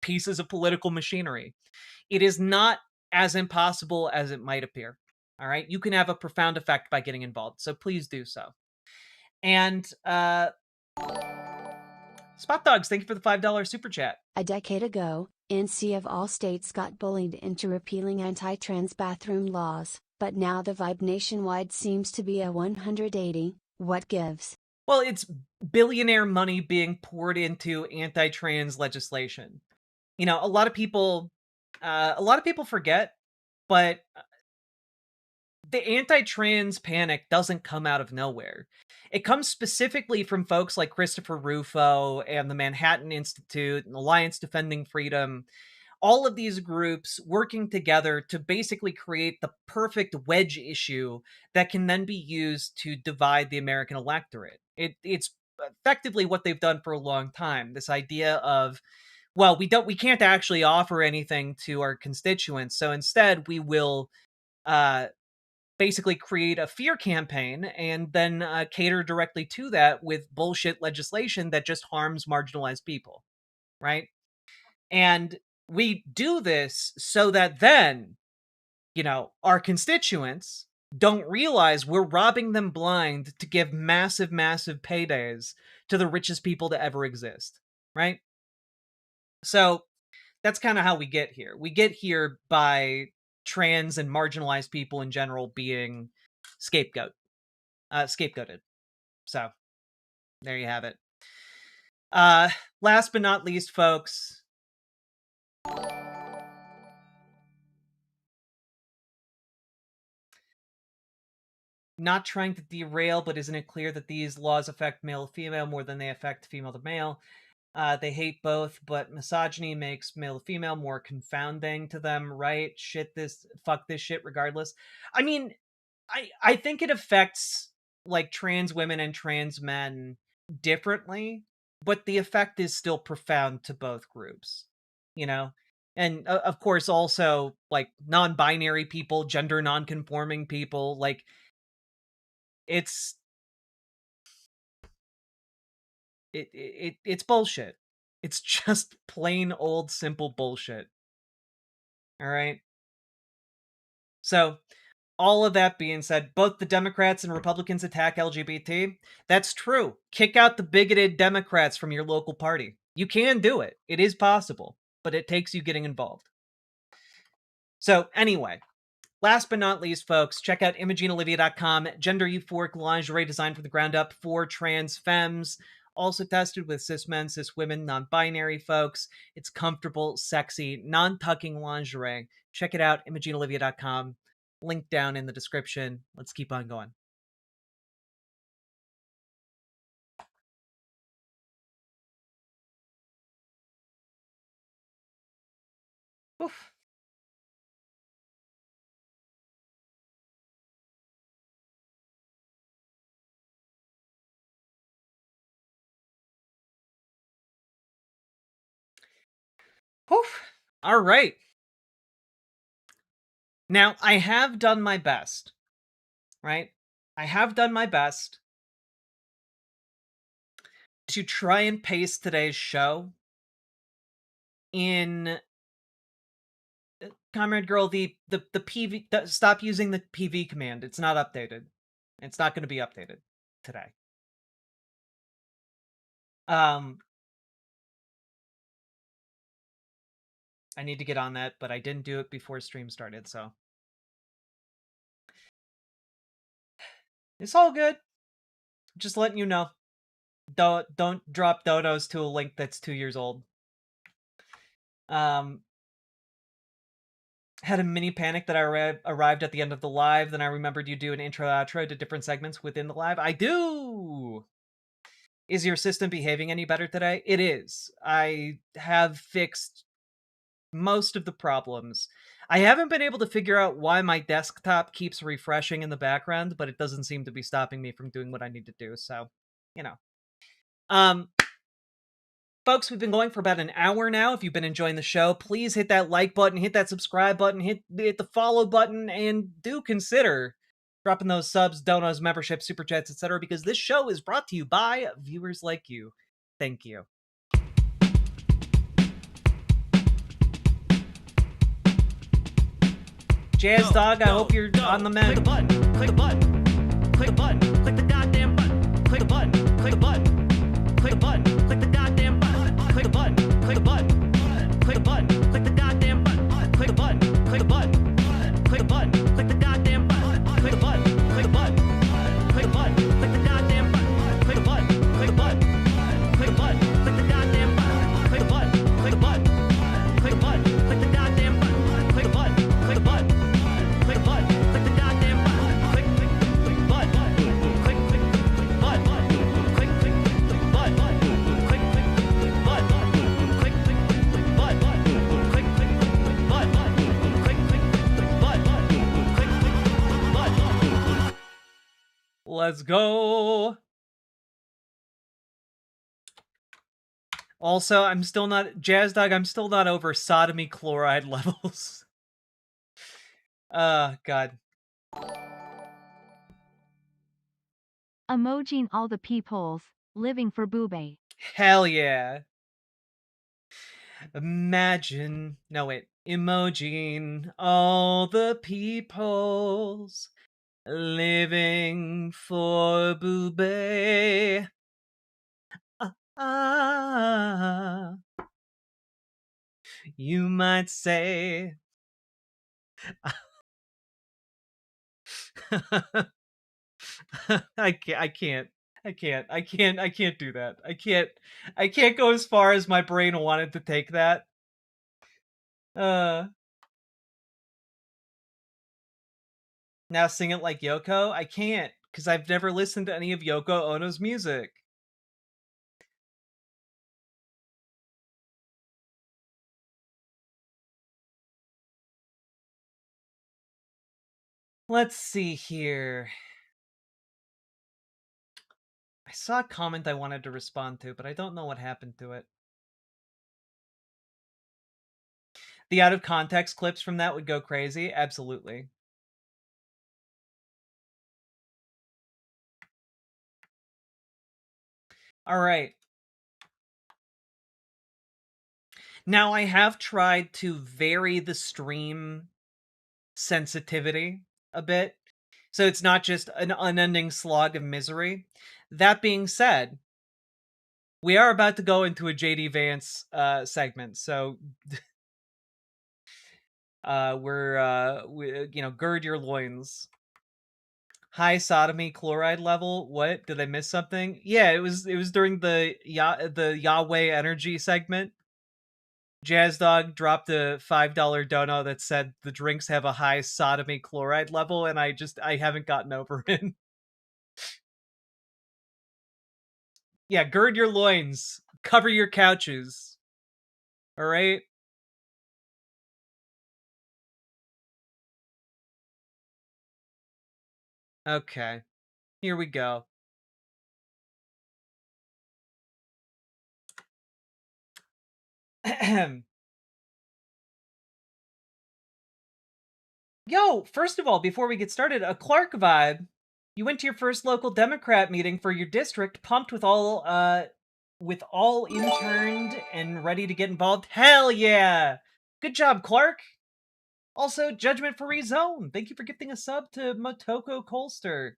pieces of political machinery. It is not as impossible as it might appear. All right. You can have a profound effect by getting involved. So please do so. And Spot Dogs, thank you for the $5 super chat. A decade ago, NC of all states got bullied into repealing anti-trans bathroom laws, but now the vibe nationwide seems to be a 180. What gives? Well, it's billionaire money being poured into anti-trans legislation. You know, a lot of people forget, but the anti-trans panic doesn't come out of nowhere. It comes specifically from folks like Christopher Rufo and the Manhattan Institute and Alliance Defending Freedom. All of these groups working together to basically create the perfect wedge issue that can then be used to divide the American electorate. It's effectively what they've done for a long time. This idea of, well, we can't actually offer anything to our constituents, so instead we will basically create a fear campaign and then cater directly to that with bullshit legislation that just harms marginalized people, right? And we do this so that then, you know, our constituents don't realize we're robbing them blind to give massive, massive paydays to the richest people to ever exist, right? So that's kind of how we get here. We get here by trans and marginalized people in general being scapegoated. So there you have it. Last but not least, folks, not trying to derail, but isn't it clear that these laws affect male to female more than they affect female to male? They hate both, but misogyny makes male to female more confounding to them, right? Fuck this shit regardless. I mean, I think it affects like trans women and trans men differently, but the effect is still profound to both groups, you know? And of course, also like non-binary people, gender non-conforming people, like it's bullshit. It's just plain old simple bullshit. All right. So, all of that being said, both the Democrats and Republicans attack LGBT. That's true. Kick out the bigoted Democrats from your local party. You can do it. It is possible, but it takes you getting involved. So, anyway, last but not least, folks, check out ImogeneOlivia.com. Gender euphoric lingerie designed from the ground up for trans femmes. Also tested with cis men, cis women, non-binary folks. It's comfortable, sexy, non-tucking lingerie. Check it out, ImogeneOlivia.com. Link down in the description. Let's keep on going. Oof. Oof. All right. Now, I have done my best, right? I have done my best to try and pace today's show in Comrade Girl, the PV, stop using the PV command. It's not updated. It's not going to be updated today. I need to get on that, but I didn't do it before stream started, so it's all good. Just letting you know. Don't drop dodos to a link that's 2 years old. Had a mini panic that I arrived at the end of the live. Then I remembered you do an intro outro to different segments within the live. I do! Is your system behaving any better today? It is. I have fixed most of the problems. I haven't been able to figure out why my desktop keeps refreshing in the background, but it doesn't seem to be stopping me from doing what I need to do, so, you know. Folks, we've been going for about an hour now. If you've been enjoying the show, please hit that like button, hit that subscribe button, hit the follow button, and do consider dropping those subs, donos, memberships, super chats, etc. because this show is brought to you by viewers like you. Thank you. Jazz Dog, I hope you're on the mend. Click a button, click a button, click a button, click the goddamn button, click a button, click a button, click a button, click the goddamn button, click a button, click a button, click a button, click the goddamn button, click a button, click a button, click a button, click the goddamn button, click a button, click a button, click a button, click the goddamn button, click a button, click a button, click a button, click the goddamn button, click a button, click a button, click a button, click the goddamn button, click a button, click a button. Click button, click the goddamn button, click button, click button, click button, click button, click button. Let's go. Also, I'm still not Jazz Dog. I'm still not over sodomy chloride levels. God. Emojing all the peepholes, living for boobay. Hell yeah. Imagine, no wait, emojing all the peepholes, living for boobay. You might say. I can't do that. I can't go as far as my brain wanted to take that. Now sing it like Yoko? I can't, because I've never listened to any of Yoko Ono's music. Let's see here. I saw a comment I wanted to respond to, but I don't know what happened to it. The out of context clips from that would go crazy. Absolutely. All right. Now, I have tried to vary the stream sensitivity a bit, so it's not just an unending slog of misery. That being said, we are about to go into a JD Vance segment, so we, gird your loins. High sodomy chloride level. What? Did I miss something? Yeah, it was during the Yahweh energy segment. Jazz Dog dropped a $5 dono that said the drinks have a high sodomy chloride level, and I haven't gotten over it. Yeah, gird your loins. Cover your couches. All right? Okay. Here we go. Yo, first of all, before we get started, a Clark vibe. You went to your first local Democrat meeting for your district, pumped with all interned and ready to get involved. Hell yeah! Good job, Clark. Also, Judgment for Rezone. Thank you for gifting a sub to Motoko Colster.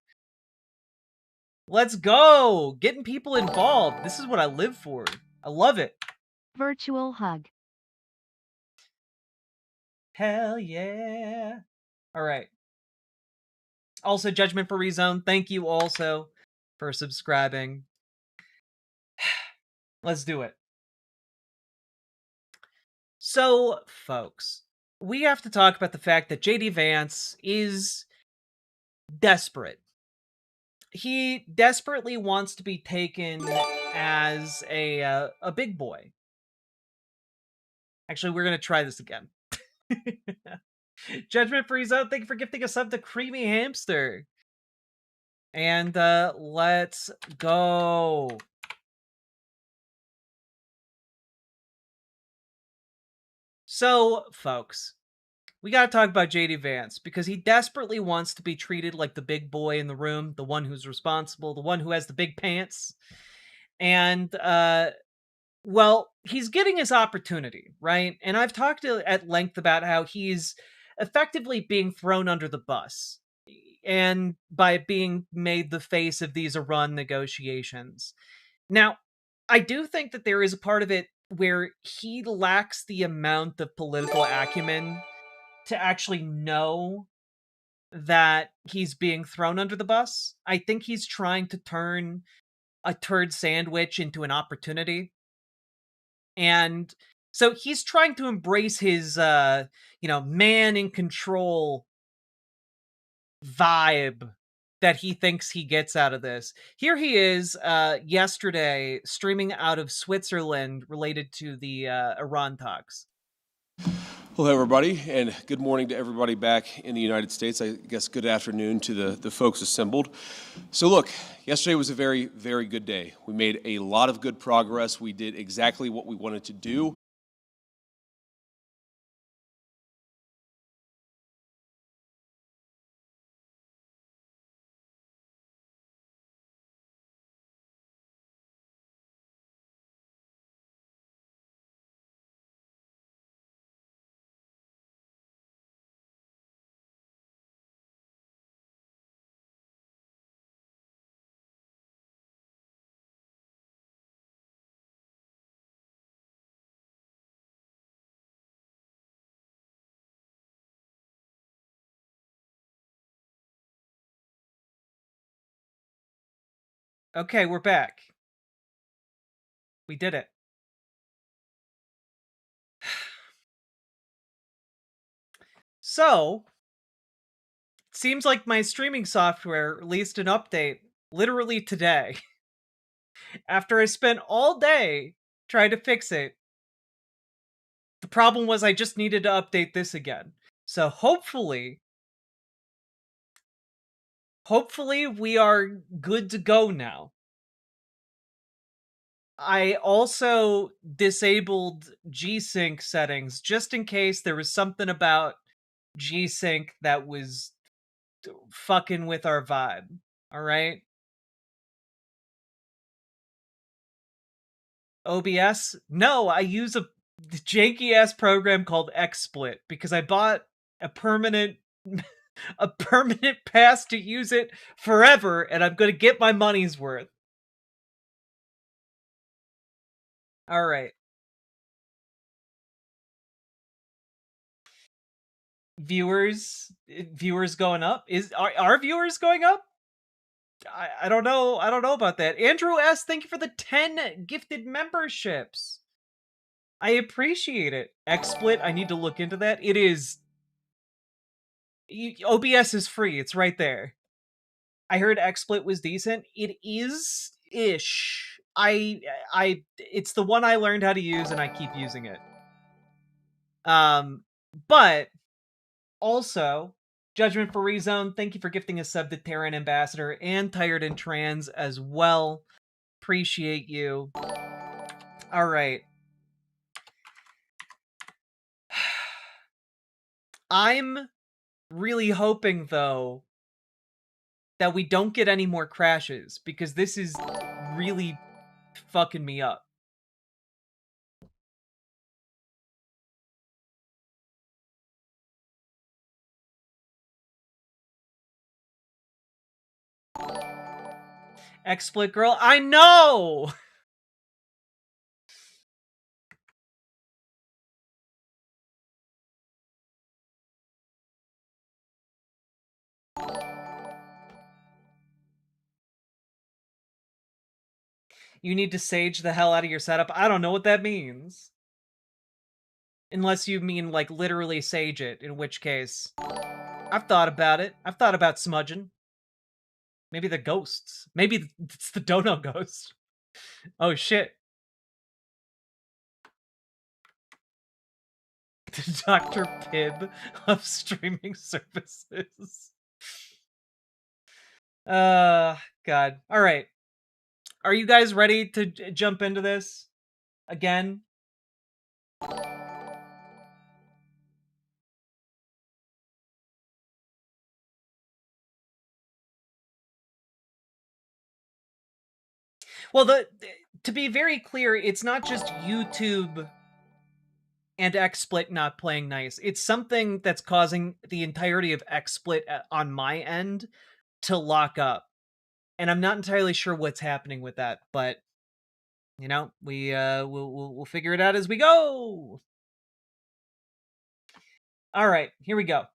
Let's go! Getting people involved. This is what I live for. I love it. Virtual hug. Hell yeah. All right. Also, Judgment for Rezone, thank you also for subscribing. Let's do it. So, folks, we have to talk about the fact that JD Vance is desperate. He desperately wants to be taken as a big boy. Actually, we're going to try this again. Judgment Free Zone, thank you for gifting a sub to Creamy Hamster. And let's go. So, folks, we gotta talk about JD Vance, because he desperately wants to be treated like the big boy in the room, the one who's responsible, the one who has the big pants. And, well, he's getting his opportunity, right? And I've talked at length about how he's effectively being thrown under the bus, and by being made the face of these Iran negotiations. Now, I do think that there is a part of it where he lacks the amount of political acumen to actually know that he's being thrown under the bus. I think he's trying to turn a turd sandwich into an opportunity. And so he's trying to embrace his man in control vibe that he thinks he gets out of this. Here he is yesterday streaming out of Switzerland related to the Iran talks. Hello, everybody, and good morning to everybody back in the United States. I guess good afternoon to the folks assembled. So look, yesterday was a very, very good day. We made a lot of good progress. We did exactly what we wanted to do. Okay, we're back. We did it. So, it seems like my streaming software released an update literally today. After I spent all day trying to fix it, the problem was I just needed to update this again. So hopefully we are good to go now. I also disabled G-Sync settings just in case there was something about G-Sync that was fucking with our vibe. All right? OBS? No, I use a janky-ass program called XSplit because I bought a permanent pass to use it forever, and I'm going to get my money's worth. All right. Viewers going up? Are viewers going up? I don't know. I don't know about that. Andrew S, thank you for the 10 gifted memberships. I appreciate it. XSplit, I need to look into that. It is OBS is free. It's right there. I heard XSplit was decent. It is ish. It's the one I learned how to use and I keep using it. But also, Judgment for Rezone, thank you for gifting a sub to Terran Ambassador and Tired and Trans as well. Appreciate you. All right. I'm really hoping, though, that we don't get any more crashes, because this is really fucking me up. XSplit girl, I know! You need to sage the hell out of your setup. I don't know what that means. Unless you mean, like, literally sage it, in which case... I've thought about it. I've thought about smudging. Maybe the ghosts. Maybe it's the dono ghost. Oh, shit. The Dr. Pibb of streaming services. God. Alright. Are you guys ready to jump into this? Again? Well, to be very clear, it's not just YouTube and XSplit not playing nice. It's something that's causing the entirety of XSplit on my end to lock up. And I'm not entirely sure what's happening with that, but you know, we'll figure it out as we go. All right, here we go.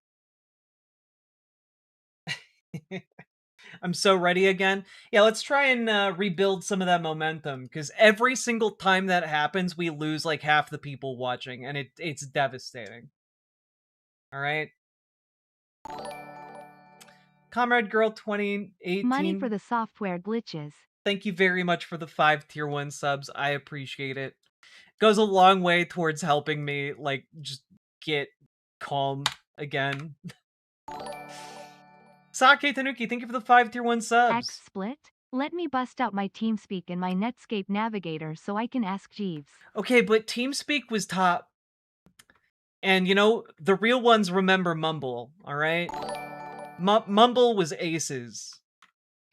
I'm so ready again. Yeah, let's try and rebuild some of that momentum, because every single time that happens, we lose like half the people watching, and it's devastating. All right. Comrade Girl 2018. Money for the software glitches. Thank you very much for the 5 tier 1 subs. I appreciate it. Goes a long way towards helping me, like, just get calm again. Sake Tanuki, thank you for the 5 tier 1 subs. XSplit? Let me bust out my TeamSpeak and my Netscape navigator so I can ask Jeeves. Okay, but TeamSpeak was top. And, you know, the real ones remember Mumble, alright? Mumble was aces.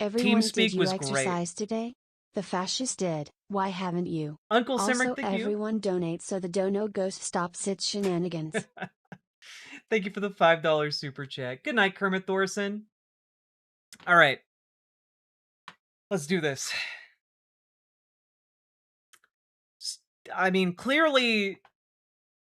Everyone, TeamSpeak did you was exercise great. today? The fascists did. Why haven't you? Uncle Simric, also, thank you. everyone donate so the dono ghost stops its shenanigans. Thank you for the $5 super chat. Good night, Kermit Thorson. All right. Let's do this. I mean, clearly,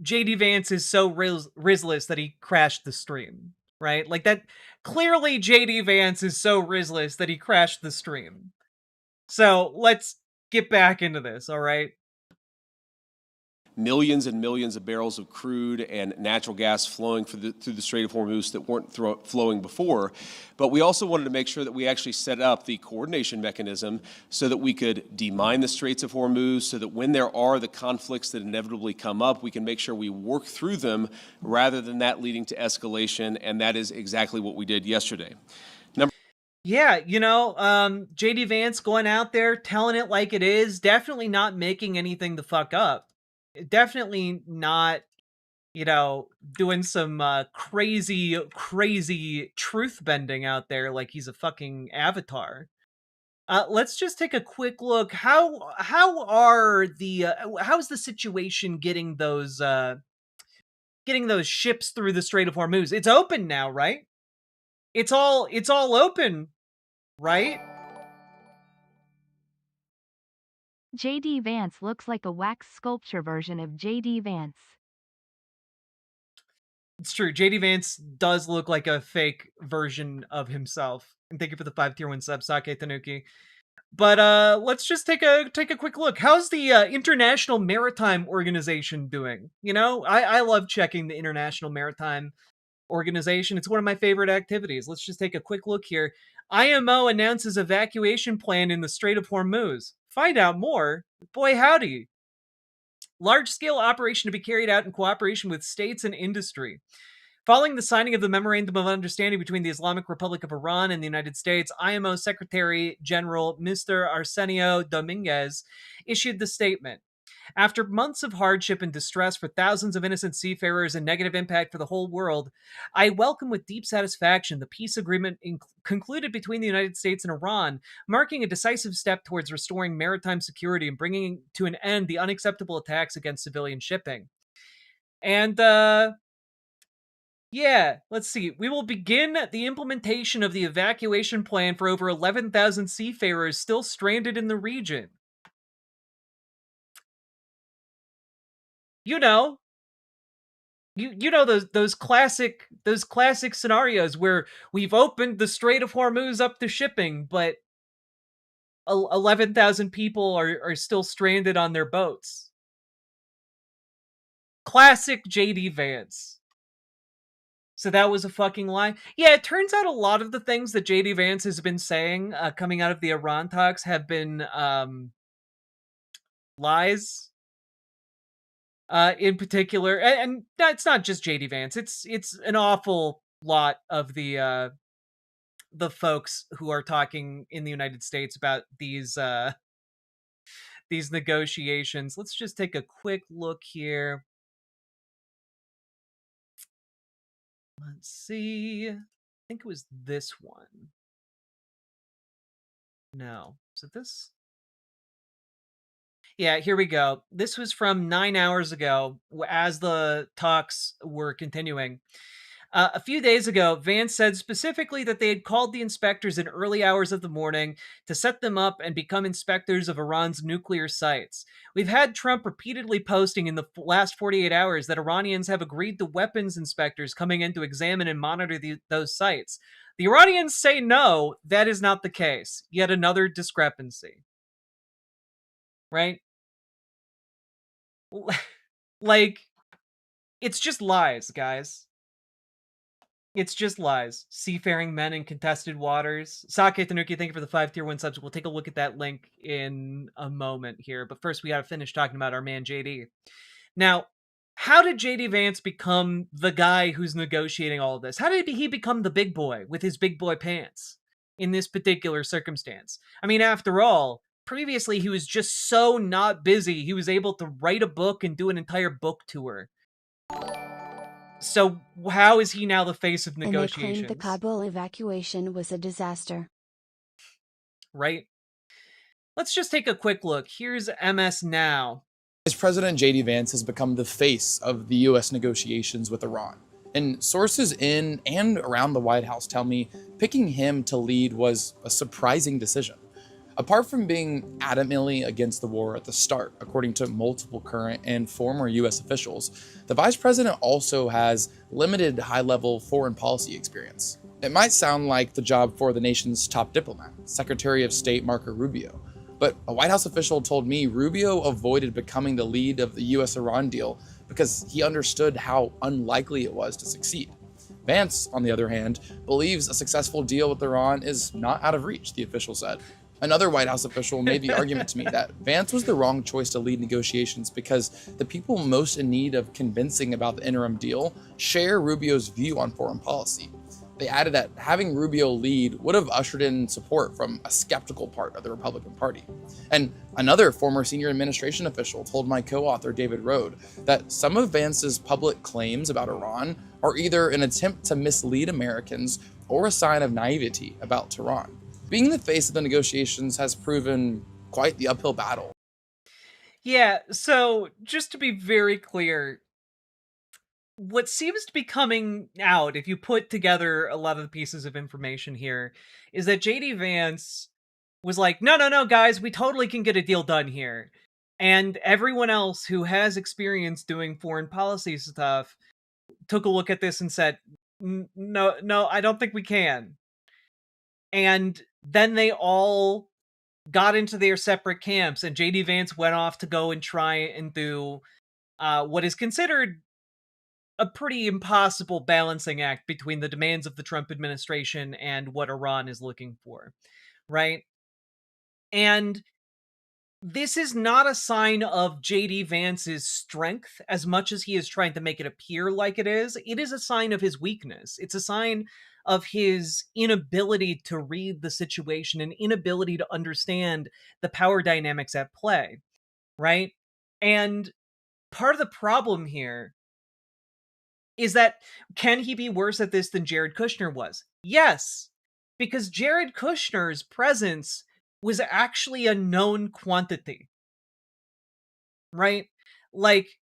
JD Vance is so risless that he crashed the stream, right? Like that. Clearly, JD Vance is so risless that he crashed the stream. So let's get back into this, all right? Millions and millions of barrels of crude and natural gas flowing through the Strait of Hormuz that weren't flowing before. But we also wanted to make sure that we actually set up the coordination mechanism so that we could demine the Straits of Hormuz, so that when there are the conflicts that inevitably come up, we can make sure we work through them rather than that leading to escalation. And that is exactly what we did yesterday. Yeah, you know, JD Vance going out there, telling it like it is, definitely not making anything the fuck up. Definitely not, you know, doing some crazy truth bending out there like he's a fucking avatar. Let's just take a quick look. How's the situation getting those ships through the Strait of Hormuz? It's open now, right? It's all open, right? JD Vance looks like a wax sculpture version of JD Vance. It's true. JD Vance does look like a fake version of himself. And thank you for the 5 tier 1 sub, Sake Tanuki. But let's just take a quick look. How's the International Maritime Organization doing? You know, I love checking the International Maritime Organization. It's one of my favorite activities. Let's just take a quick look here. IMO announces evacuation plan in the Strait of Hormuz. Find out more. Boy, howdy. Large-scale operation to be carried out in cooperation with states and industry. Following the signing of the Memorandum of Understanding between the Islamic Republic of Iran and the United States, IMO Secretary General Mr. Arsenio Dominguez issued the statement. After months of hardship and distress for thousands of innocent seafarers and negative impact for the whole world, I welcome with deep satisfaction the peace agreement concluded between the United States and Iran, marking a decisive step towards restoring maritime security and bringing to an end the unacceptable attacks against civilian shipping. And, yeah, let's see. We will begin the implementation of the evacuation plan for over 11,000 seafarers still stranded in the region. You know, you know those classic scenarios where we've opened the Strait of Hormuz up to shipping, but 11,000 people are still stranded on their boats. Classic JD Vance. So that was a fucking lie. Yeah, it turns out a lot of the things that JD Vance has been saying coming out of the Iran talks have been lies. In particular, and that's not just JD Vance. It's an awful lot of the folks who are talking in the United States about these negotiations. Let's just take a quick look here. Let's see. I think it was this one. No. Is it this? Yeah, here we go. This was from 9 hours ago as the talks were continuing. A few days ago, Vance said specifically that they had called the inspectors in early hours of the morning to set them up and become inspectors of Iran's nuclear sites. We've had Trump repeatedly posting in the last 48 hours that Iranians have agreed to weapons inspectors coming in to examine and monitor those sites. The Iranians say no, that is not the case. Yet another discrepancy. Right? Like, it's just lies, guys. It's just lies. Seafaring men in contested waters. Sake Tanuki, thank you for the 5 tier 1 subs. We'll take a look at that link in a moment here. But first, we got to finish talking about our man JD. Now, how did JD Vance become the guy who's negotiating all of this? How did he become the big boy with his big boy pants in this particular circumstance? I mean, after all, previously he was just so not busy, he was able to write a book and do an entire book tour. So how is he now the face of negotiations? And they claimed the Kabul evacuation was a disaster. Right? Let's just take a quick look. Here's MS Now. Vice President JD Vance has become the face of the U.S. negotiations with Iran. And sources in and around the White House tell me picking him to lead was a surprising decision. Apart from being adamantly against the war at the start, according to multiple current and former U.S. officials, the vice president also has limited high-level foreign policy experience. It might sound like the job for the nation's top diplomat, Secretary of State Marco Rubio, but a White House official told me Rubio avoided becoming the lead of the U.S.-Iran deal because he understood how unlikely it was to succeed. Vance, on the other hand, believes a successful deal with Iran is not out of reach, the official said. Another White House official made the argument to me that Vance was the wrong choice to lead negotiations because the people most in need of convincing about the interim deal share Rubio's view on foreign policy. They added that having Rubio lead would have ushered in support from a skeptical part of the Republican Party. And another former senior administration official told my co-author David Rode that some of Vance's public claims about Iran are either an attempt to mislead Americans or a sign of naivety about Tehran. Being the face of the negotiations has proven quite the uphill battle. Yeah, so just to be very clear, what seems to be coming out, if you put together a lot of the pieces of information here, is that JD Vance was like, no, guys, we totally can get a deal done here. And everyone else who has experience doing foreign policy stuff took a look at this and said, no, I don't think we can. And then they all got into their separate camps, and JD Vance went off to go and try and do what is considered a pretty impossible balancing act between the demands of the Trump administration and what Iran is looking for, right? And this is not a sign of JD Vance's strength as much as he is trying to make it appear like it is. It is a sign of his weakness. It's a sign of his inability to read the situation and inability to understand the power dynamics at play, right? And part of the problem here is that, can he be worse at this than Jared Kushner was? Yes, because Jared Kushner's presence was actually a known quantity, right? Like,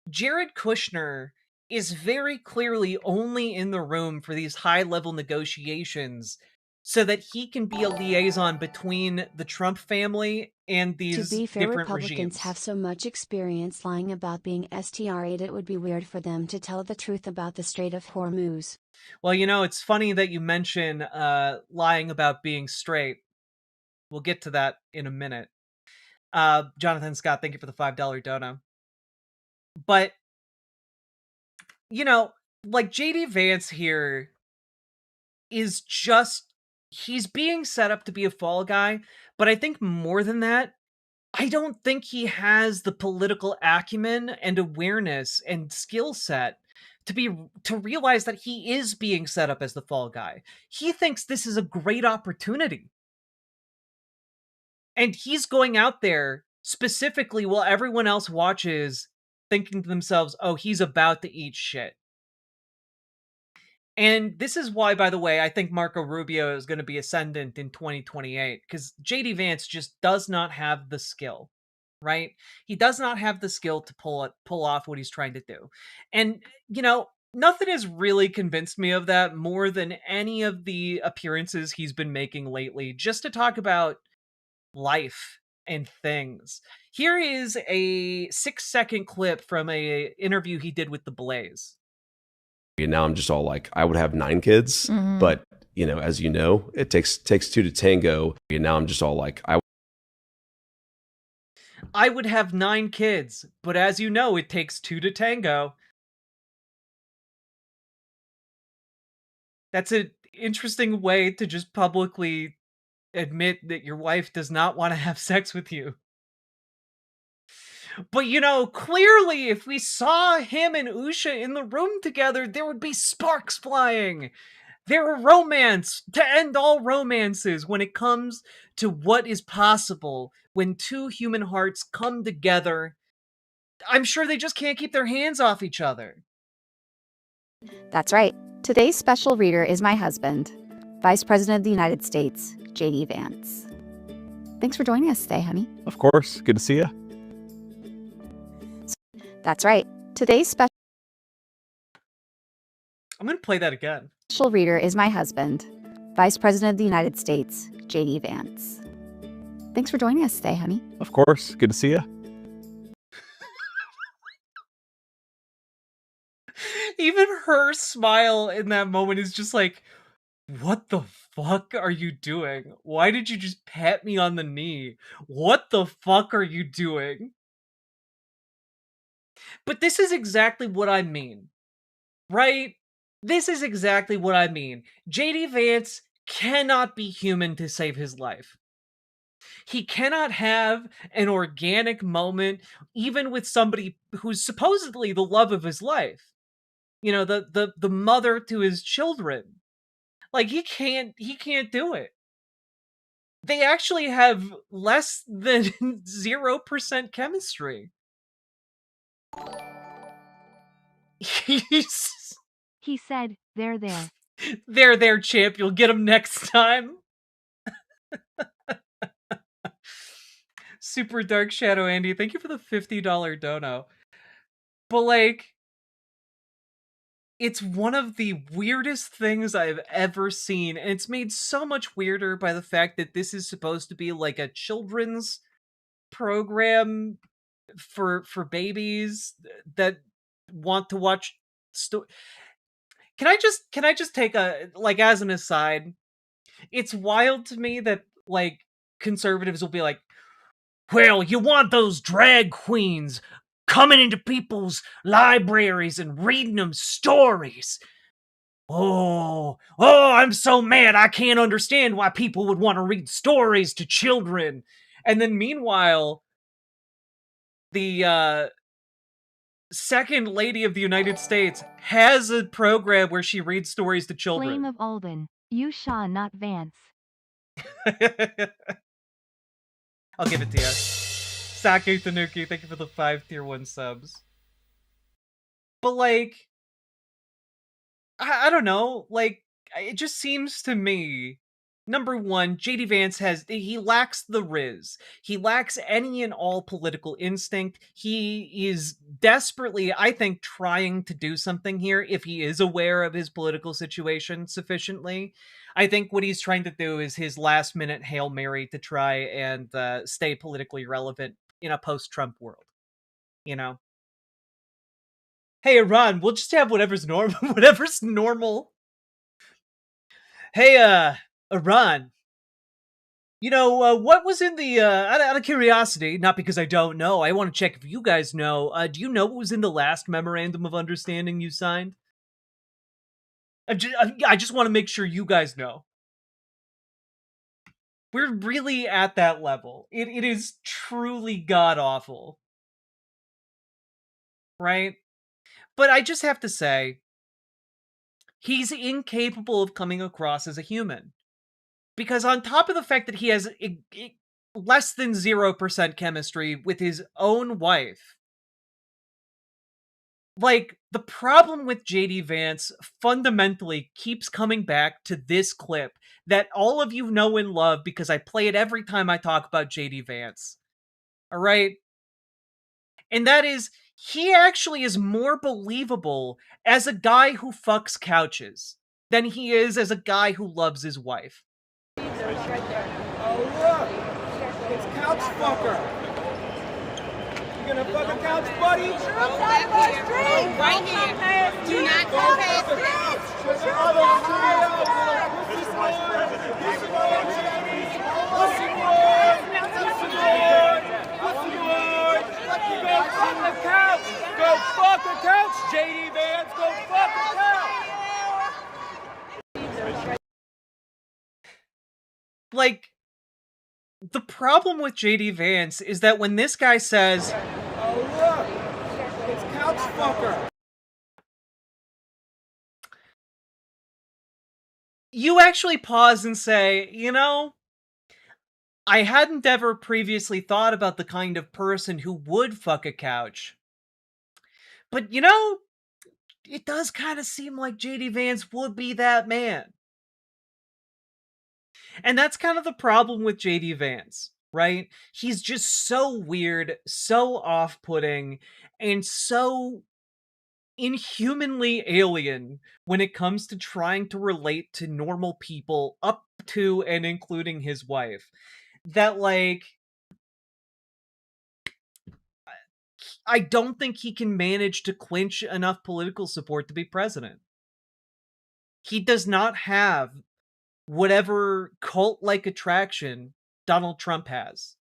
Jared Kushner is very clearly only in the room for these high-level negotiations so that he can be a liaison between the Trump family and these To be fair, different Republicans regimes. have so much experience lying about being STR-8, it would be weird for them to tell the truth about the Strait of Hormuz. Well, you know, it's funny that you mention lying about being straight. We'll get to that in a minute. Jonathan Scott, thank you for the $5 dono. But, you know, like, JD Vance here is just, he's being set up to be a fall guy, but I think more than that, I don't think he has the political acumen and awareness and skill set to realize that he is being set up as the fall guy. He thinks this is a great opportunity. And he's going out there specifically while everyone else watches, thinking to themselves, oh, he's about to eat shit. And this is why, by the way, I think Marco Rubio is going to be ascendant in 2028, because JD Vance just does not have the skill. right? He does not have the skill to pull off what he's trying to do. And, nothing has really convinced me of that more than any of the appearances he's been making lately, just to talk about life and things. Here is a 6-second clip from a interview he did with The Blaze. And now I'm just all like, I would have 9 kids, but as you know, it takes 2 to tango. And now I'm just all like, I would have 9 kids, but as you know, it takes 2 to tango. That's an interesting way to just publicly admit that your wife does not want to have sex with you. But, clearly, if we saw him and Usha in the room together, there would be sparks flying. There are romance to end all romances when it comes to what is possible when 2 human hearts come together. I'm sure they just can't keep their hands off each other. That's right. Today's special reader is my husband, Vice President of the United States, J.D. Vance. Thanks for joining us today, honey. Of course. Good to see you. That's right. Today's special I'm going to play that again. Special reader is my husband, Vice President of the United States, J.D. Vance. Thanks for joining us today, honey. Of course. Good to see you. Even her smile in that moment is just like, what the fuck are you doing? Why did you just pat me on the knee? What the fuck are you doing? But this is exactly what I mean, right? This is exactly what I mean. J.D. Vance cannot be human to save his life. He cannot have an organic moment, even with somebody who's supposedly the love of his life. The mother to his children. Like, he can't do it. They actually have less than 0% chemistry. He said, "They're there." They're there, champ. You'll get them next time. Super Dark Shadow Andy, thank you for the $50 dono. But, it's one of the weirdest things I've ever seen, and it's made so much weirder by the fact that this is supposed to be like a children's program for babies that want to watch Can I just take as an aside, it's wild to me that conservatives will be like, well, you want those drag queens coming into people's libraries and reading them stories. Oh, I'm so mad. I can't understand why people would want to read stories to children. And then meanwhile, the Second Lady of the United States has a program where she reads stories to children. Flame of Alden. You Shaw, not Vance. I'll give it to you. Sake Tanuki, thank you for the 5 tier 1 subs. But I don't know, it just seems to me, number one, J.D. Vance he lacks the riz. He lacks any and all political instinct. He is desperately, I think, trying to do something here if he is aware of his political situation sufficiently. I think what he's trying to do is his last minute Hail Mary to try and stay politically relevant in a post-Trump world. Hey, Iran, we'll just have whatever's normal. Whatever's normal. Hey, Iran. What was in the, out of curiosity, not because I don't know, I want to check if you guys know, do you know what was in the last Memorandum of Understanding you signed? I just want to make sure you guys know. We're really at that level. It is truly god-awful. Right? But I just have to say, he's incapable of coming across as a human. Because on top of the fact that he has less than 0% chemistry with his own wife, the problem with J.D. Vance fundamentally keeps coming back to this clip that all of you know and love because I play it every time I talk about J.D. Vance. All right? And that is, he actually is more believable as a guy who fucks couches than he is as a guy who loves his wife. Oh, look! It's Couch Fucker! You gonna fuck a couch, buddy? Right here. Do not go past this! Mr. Vice President, Go fuck a couch, JD Vance! Go fuck a couch! Like, the problem with JD Vance is that when this guy says, oh look, it's Couch Fucker. You actually pause and say, you know, I hadn't ever previously thought about the kind of person who would fuck a couch. But, you know, it does kind of seem like JD Vance would be that man. And that's kind of the problem with JD Vance, right? He's just so weird, so off-putting, and so inhumanly alien when it comes to trying to relate to normal people up to and including his wife. That, like, I don't think he can manage to clinch enough political support to be president. He does not have whatever cult-like attraction Donald Trump has.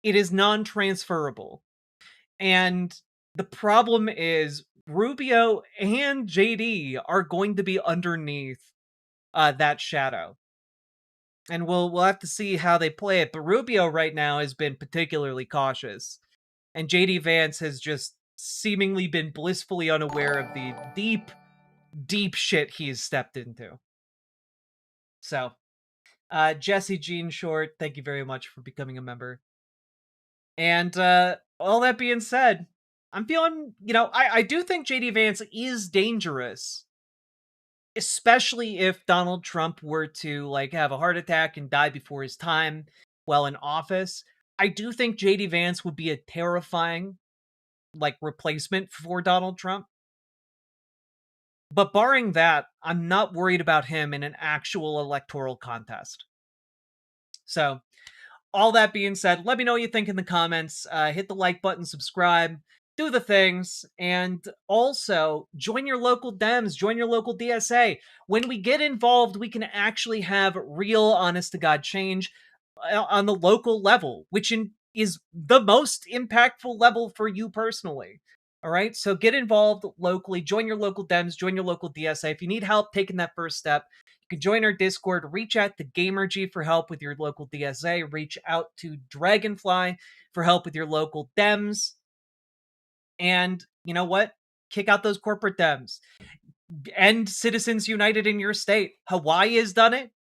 It is non-transferable. And the problem is Rubio and JD are going to be underneath that shadow. And we'll have to see how they play it. But Rubio right now has been particularly cautious. And JD Vance has just seemingly been blissfully unaware of the deep, deep shit he's stepped into. So, Jesse Jean Short, thank you very much for becoming a member. And all that being said, I'm feeling, you know, I do think JD Vance is dangerous. Especially if Donald Trump were to, like, have a heart attack and die before his time while in office. I do think JD Vance would be a terrifying, like, replacement for Donald Trump. But barring that, I'm not worried about him in an actual electoral contest. So, all that being said, let me know what you think in the comments. Hit the like button, subscribe, do the things, and also join your local Dems, join your local DSA. When we get involved, we can actually have real, honest-to-God change on the local level, which is the most impactful level for you personally. All right, so get involved locally, join your local Dems, join your local DSA. If you need help taking that first step, you can join our Discord, reach out to Gamergy for help with your local DSA, reach out to Dragonfly for help with your local Dems. And you know what? Kick out those corporate Dems. End Citizens United in your state. Hawaii has done it.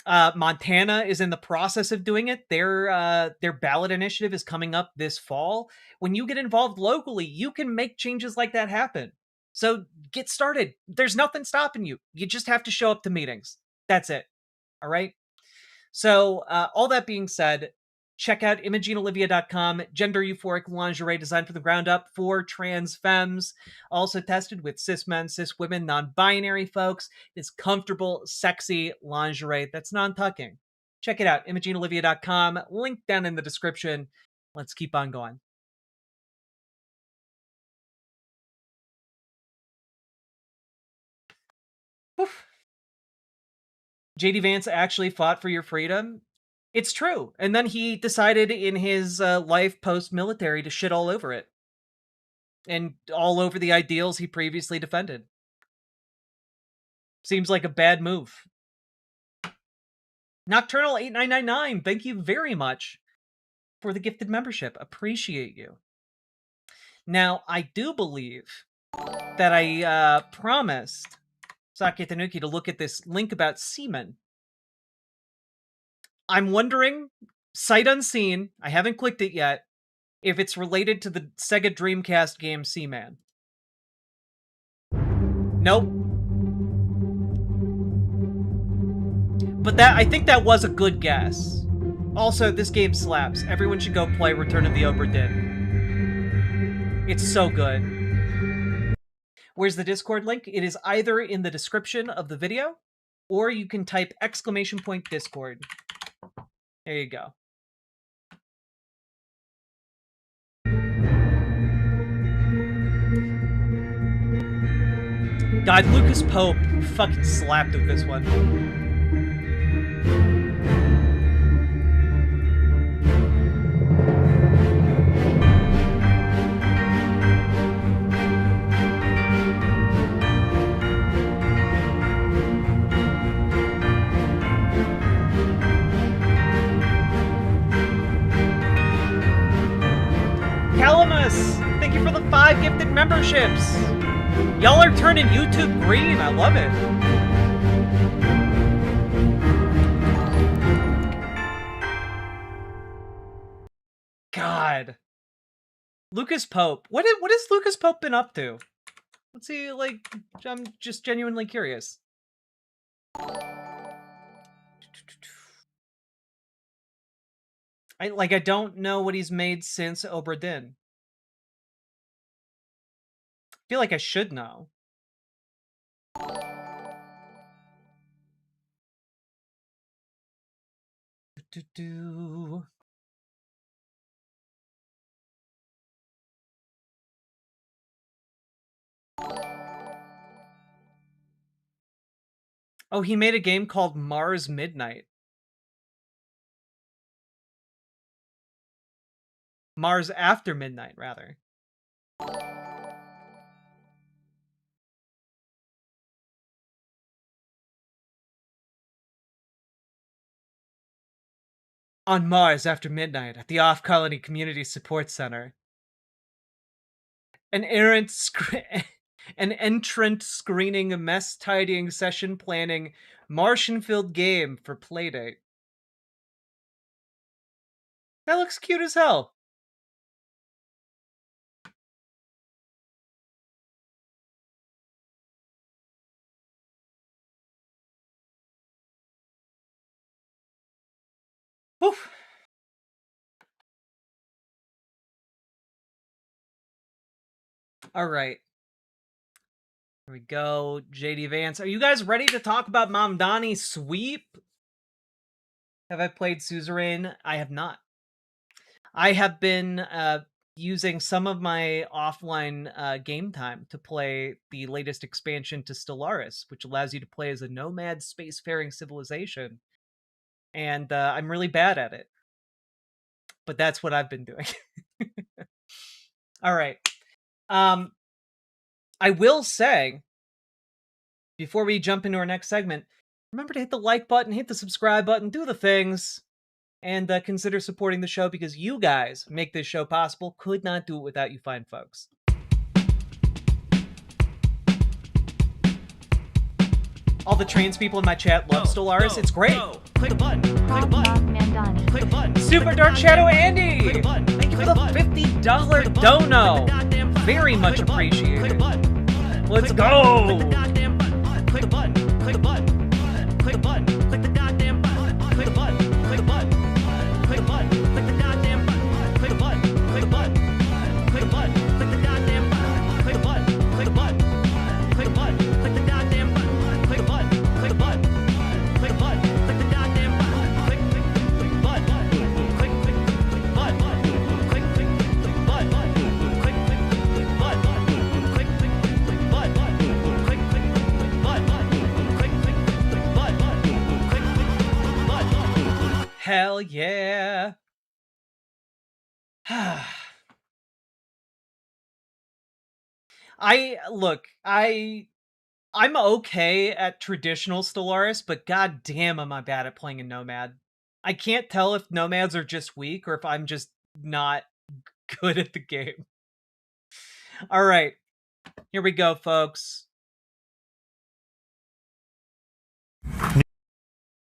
Montana is in the process of doing it. Their ballot initiative is coming up this fall. When you get involved locally, you can make changes like that happen. So get started. There's nothing stopping you. You just have to show up to meetings. That's it. All right? So all that being said, check out ImogeneOlivia.com, gender euphoric lingerie designed from the ground up for trans femmes. Also tested with cis men, cis women, non-binary folks. It's comfortable, sexy lingerie that's non-tucking. Check it out, ImogeneOlivia.com. Link down in the description. Let's keep on going. Oof. JD Vance actually fought for your freedom. It's true. And then he decided in his life post-military to shit all over it. And all over the ideals he previously defended. Seems like a bad move. Nocturnal8999, thank you very much for the gifted membership. Appreciate you. Now, I do believe that I promised Saki Tanuki to look at this link about semen. I'm wondering, sight unseen, I haven't clicked it yet, if it's related to the Sega Dreamcast game Seaman. Nope. But I think that was a good guess. Also, this game slaps. Everyone should go play Return of the Obra Dinn. It's so good. Where's the Discord link? It is either in the description of the video, or you can type !Discord. There you go. God, Lucas Pope fucking slapped with this one. Calamus, thank you for the 5 gifted memberships. Y'all are turning YouTube green. I love it. God. Lucas Pope. What has Lucas Pope been up to? Let's see, like, I'm just genuinely curious. I don't know what he's made since Obra Dinn. I feel like I should know. Oh, he made a game called Mars Midnight. Mars After Midnight, rather. On Mars After Midnight at the Off-Colony Community Support Center. An entrant screening, a mess tidying, session planning, Martian-filled game for Playdate. That looks cute as hell. Oof. All right. Here we go. JD Vance. Are you guys ready to talk about Mamdani Sweep? Have I played Suzerain? I have not. I have been using some of my offline game time to play the latest expansion to Stellaris, which allows you to play as a nomad spacefaring civilization. And I'm really bad at it. But that's what I've been doing. All right. I will say, before we jump into our next segment, remember to hit the like button, hit the subscribe button, do the things, and consider supporting the show because you guys make this show possible. Could not do it without you fine folks. All the trans people in my chat love Stellaris. It's great. Click a button. Click a button. Mamdani. Click a button. Super Dark Shadow Andy! Thank you for the $50 dono. Very much appreciated. Let's go! Click a button. Click a button. Click a button. Click the goddamn button. Click a button. Click a button. Click a button. Click the goddamn button. Click a button. Click a button. Click a button. Click the goddamn button. Click a button. Click a button. Click a button. Click the goddamn button. Click a button. Click a button. Click a button. Click the goddamn button. Click button. Click button. Click button. Click Hell yeah. I'm okay at traditional Stellaris, but god damn am I bad at playing a Nomad. I can't tell if Nomads are just weak or if I'm just not good at the game. All right. Here we go, folks.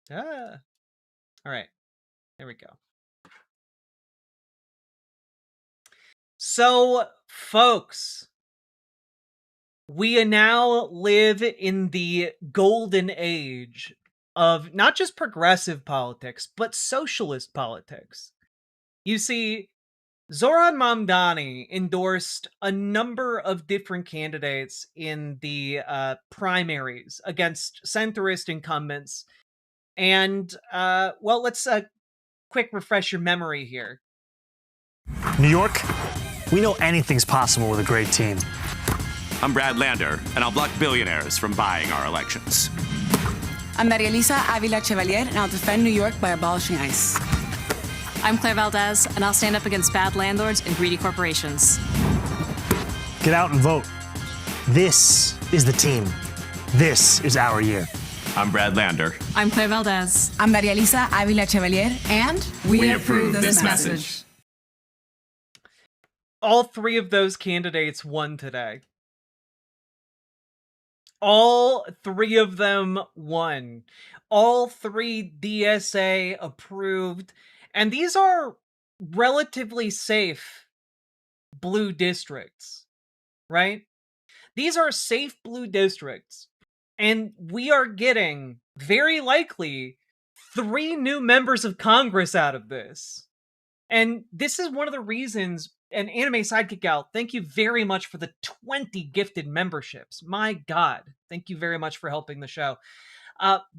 All right. There we go. So, folks, we now live in the golden age of not just progressive politics, but socialist politics. You see, Zoran Mamdani endorsed a number of different candidates in the primaries against centrist incumbents. And, well, let's quick refresh your memory here. New York, we know anything's possible with a great team. I'm Brad Lander, and I'll block billionaires from buying our elections. I'm Maria Elisa Avila Chevalier, and I'll defend New York by abolishing ICE. I'm Claire Valdez, and I'll stand up against bad landlords and greedy corporations. Get out and vote. This is the team. This is our year. I'm Brad Lander. I'm Claire Valdez. I'm Maria Elisa Avila Chevalier, and we approve this message. All three of those candidates won today. All three of them won. All three DSA approved. And these are relatively safe blue districts, right? These are safe blue districts. And we are getting, very likely, 3 new members of Congress out of this. And this is one of the reasons, and Anime Sidekick Gal, thank you very much for the 20 gifted memberships. My God, thank you very much for helping the show.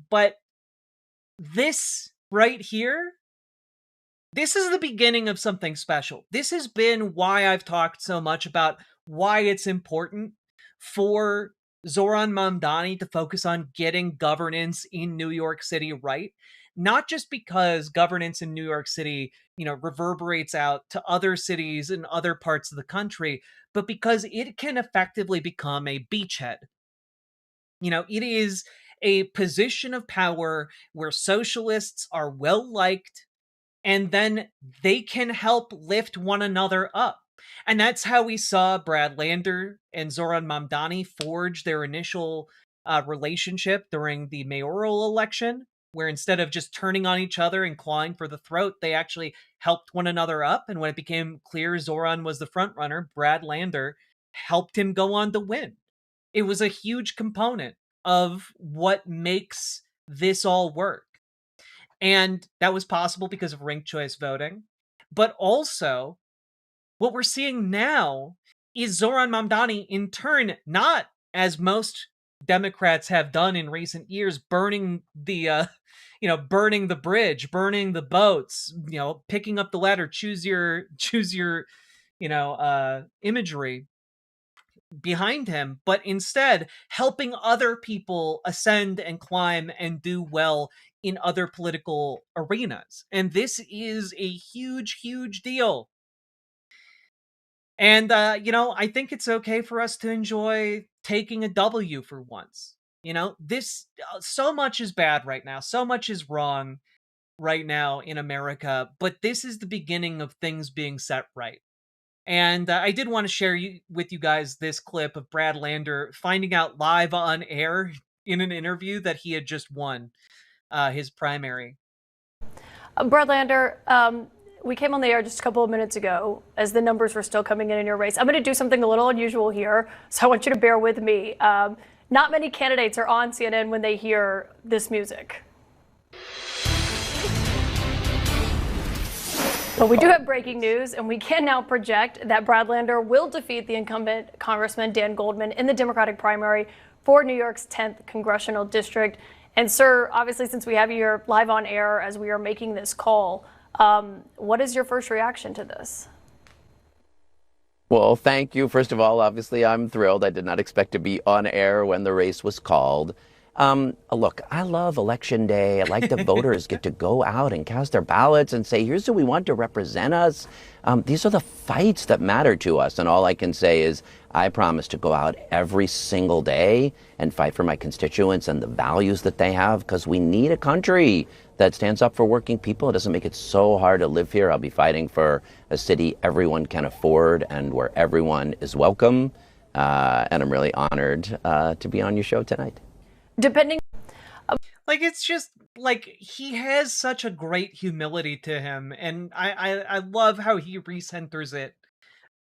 But this right here, this is the beginning of something special. This has been why I've talked so much about why it's important for Zoran Mamdani to focus on getting governance in New York City right. Not just because governance in New York City, reverberates out to other cities and other parts of the country, but because it can effectively become a beachhead. It is a position of power where socialists are well liked, and then they can help lift one another up. And that's how we saw Brad Lander and Zoran Mamdani forge their initial relationship during the mayoral election, where instead of just turning on each other and clawing for the throat, they actually helped one another up. And when it became clear Zoran was the front runner, Brad Lander helped him go on to win. It was a huge component of what makes this all work. And that was possible because of ranked choice voting. But also, what we're seeing now is Zoran Mamdani, in turn, not as most Democrats have done in recent years, burning the bridge, burning the boats, picking up the ladder, choose your imagery behind him, but instead helping other people ascend and climb and do well in other political arenas. And this is a huge, huge deal. And, I think it's okay for us to enjoy taking a W for once. This, so much is bad right now. So much is wrong right now in America, but this is the beginning of things being set right. And I did want to share with you guys this clip of Brad Lander finding out live on air in an interview that he had just won his primary. Brad Lander, we came on the air just a couple of minutes ago as the numbers were still coming in your race. I'm going to do something a little unusual here, so I want you to bear with me. Not many candidates are on CNN when they hear this music. But we do have breaking news, and we can now project that Brad Lander will defeat the incumbent Congressman Dan Goldman in the Democratic primary for New York's 10th congressional district. And sir, obviously, since we have you here live on air as we are making this call, what is your first reaction to this? Well, thank you. First of all, obviously, I'm thrilled. I did not expect to be on air when the race was called. Look, I love Election Day. I like that voters get to go out and cast their ballots and say, here's who we want to represent us. These are the fights that matter to us. And all I can say is I promise to go out every single day and fight for my constituents and the values that they have, because we need a country that stands up for working people. It doesn't make it so hard to live here. I'll be fighting for a city everyone can afford and where everyone is welcome. And I'm really honored to be on your show tonight. Depending, it's just he has such a great humility to him, and I love how he recenters it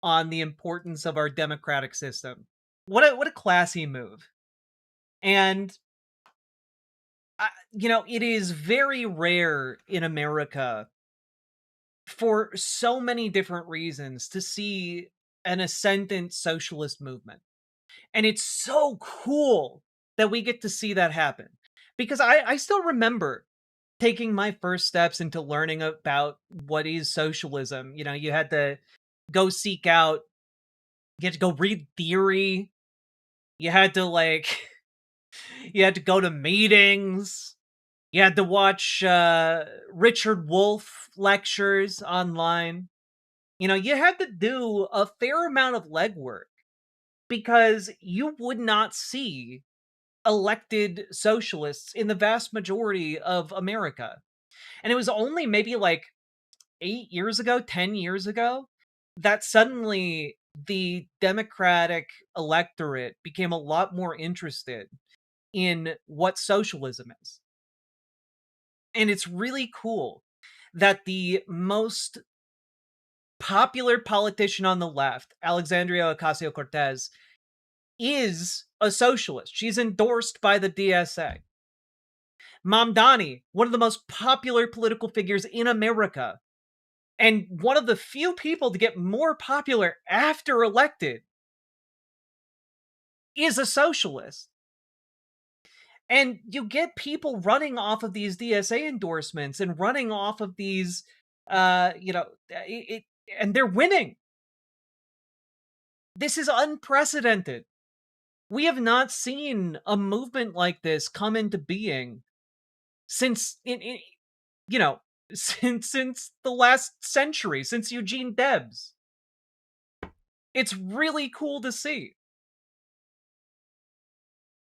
on the importance of our democratic system. What a classy move. And it is very rare in America for so many different reasons to see an ascendant socialist movement. And it's so cool that we get to see that happen. Because I still remember taking my first steps into learning about what is socialism. You know, you had to go seek out, you had to go read theory. You had to you had to go to meetings. You had to watch Richard Wolff lectures online. You know, you had to do a fair amount of legwork because you would not see elected socialists in the vast majority of America. And it was only maybe like 8 years ago, 10 years ago, that suddenly the Democratic electorate became a lot more interested in what socialism is. And it's really cool that the most popular politician on the left, Alexandria Ocasio-Cortez, is a socialist. She's endorsed by the DSA. Mamdani, one of the most popular political figures in America, and one of the few people to get more popular after elected, is a socialist. And you get people running off of these DSA endorsements and running off of these, and they're winning. This is unprecedented. We have not seen a movement like this come into being since, since the last century, since Eugene Debs. It's really cool to see.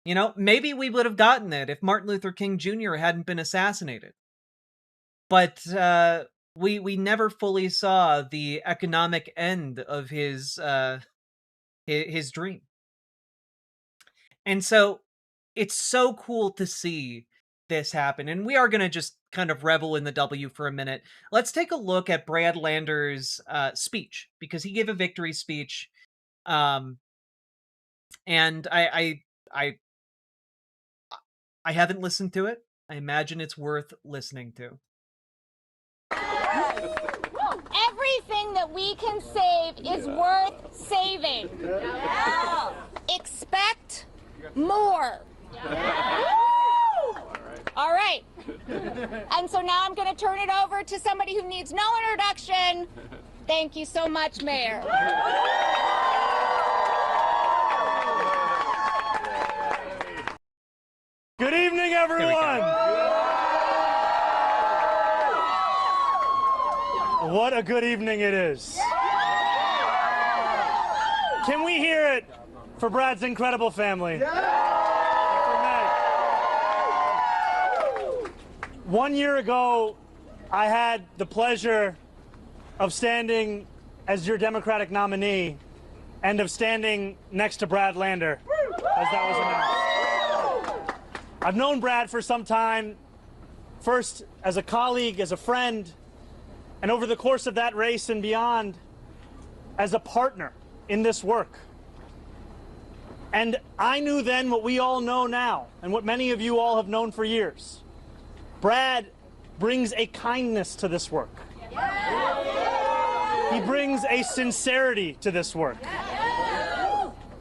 You know, maybe we would have gotten it if Martin Luther King Jr. hadn't been assassinated. But we never fully saw the economic end of his dream. And so it's so cool to see this happen. And we are going to just kind of revel in the W for a minute. Let's take a look at Brad Lander's speech, because he gave a victory speech. And I haven't listened to it. I imagine it's worth listening to. Everything that we can save is worth saving. Yeah. Expect more. Yeah. All right. And so now I'm going to turn it over to somebody who needs no introduction. Thank you so much, Mayor. Good evening, everyone. What a good evening it is. Can we hear it for Brad's incredible family? For Meg. 1 year ago, I had the pleasure of standing as your Democratic nominee and of standing next to Brad Lander as that was announced. I've known Brad for some time, first as a colleague, as a friend, and over the course of that race and beyond, as a partner in this work. And I knew then what we all know now, and what many of you all have known for years. Brad brings a kindness to this work. He brings a sincerity to this work.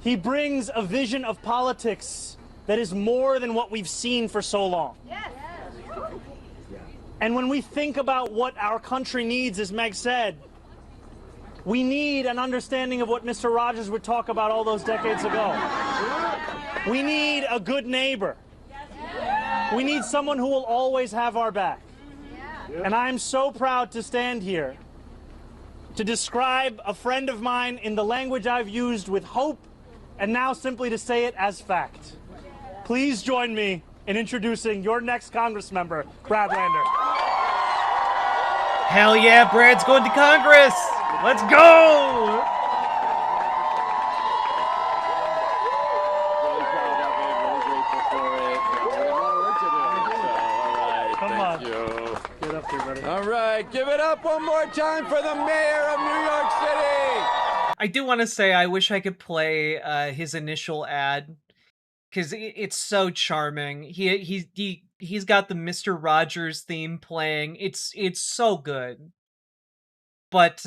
He brings a vision of politics that is more than what we've seen for so long. And when we think about what our country needs, as Meg said, we need an understanding of what Mr. Rogers would talk about all those decades ago. We need a good neighbor. We need someone who will always have our back. And I'm so proud to stand here to describe a friend of mine in the language I've used with hope, and now simply to say it as fact. Please join me in introducing your next Congress member, Brad Lander. Hell yeah, Brad's going to Congress! Let's go! Come on. Get up here, buddy. All right, give it up one more time for the mayor of New York City. I do want to say I wish I could play his initial ad, because it's so charming. He's got the Mr. Rogers theme playing. It's so good. but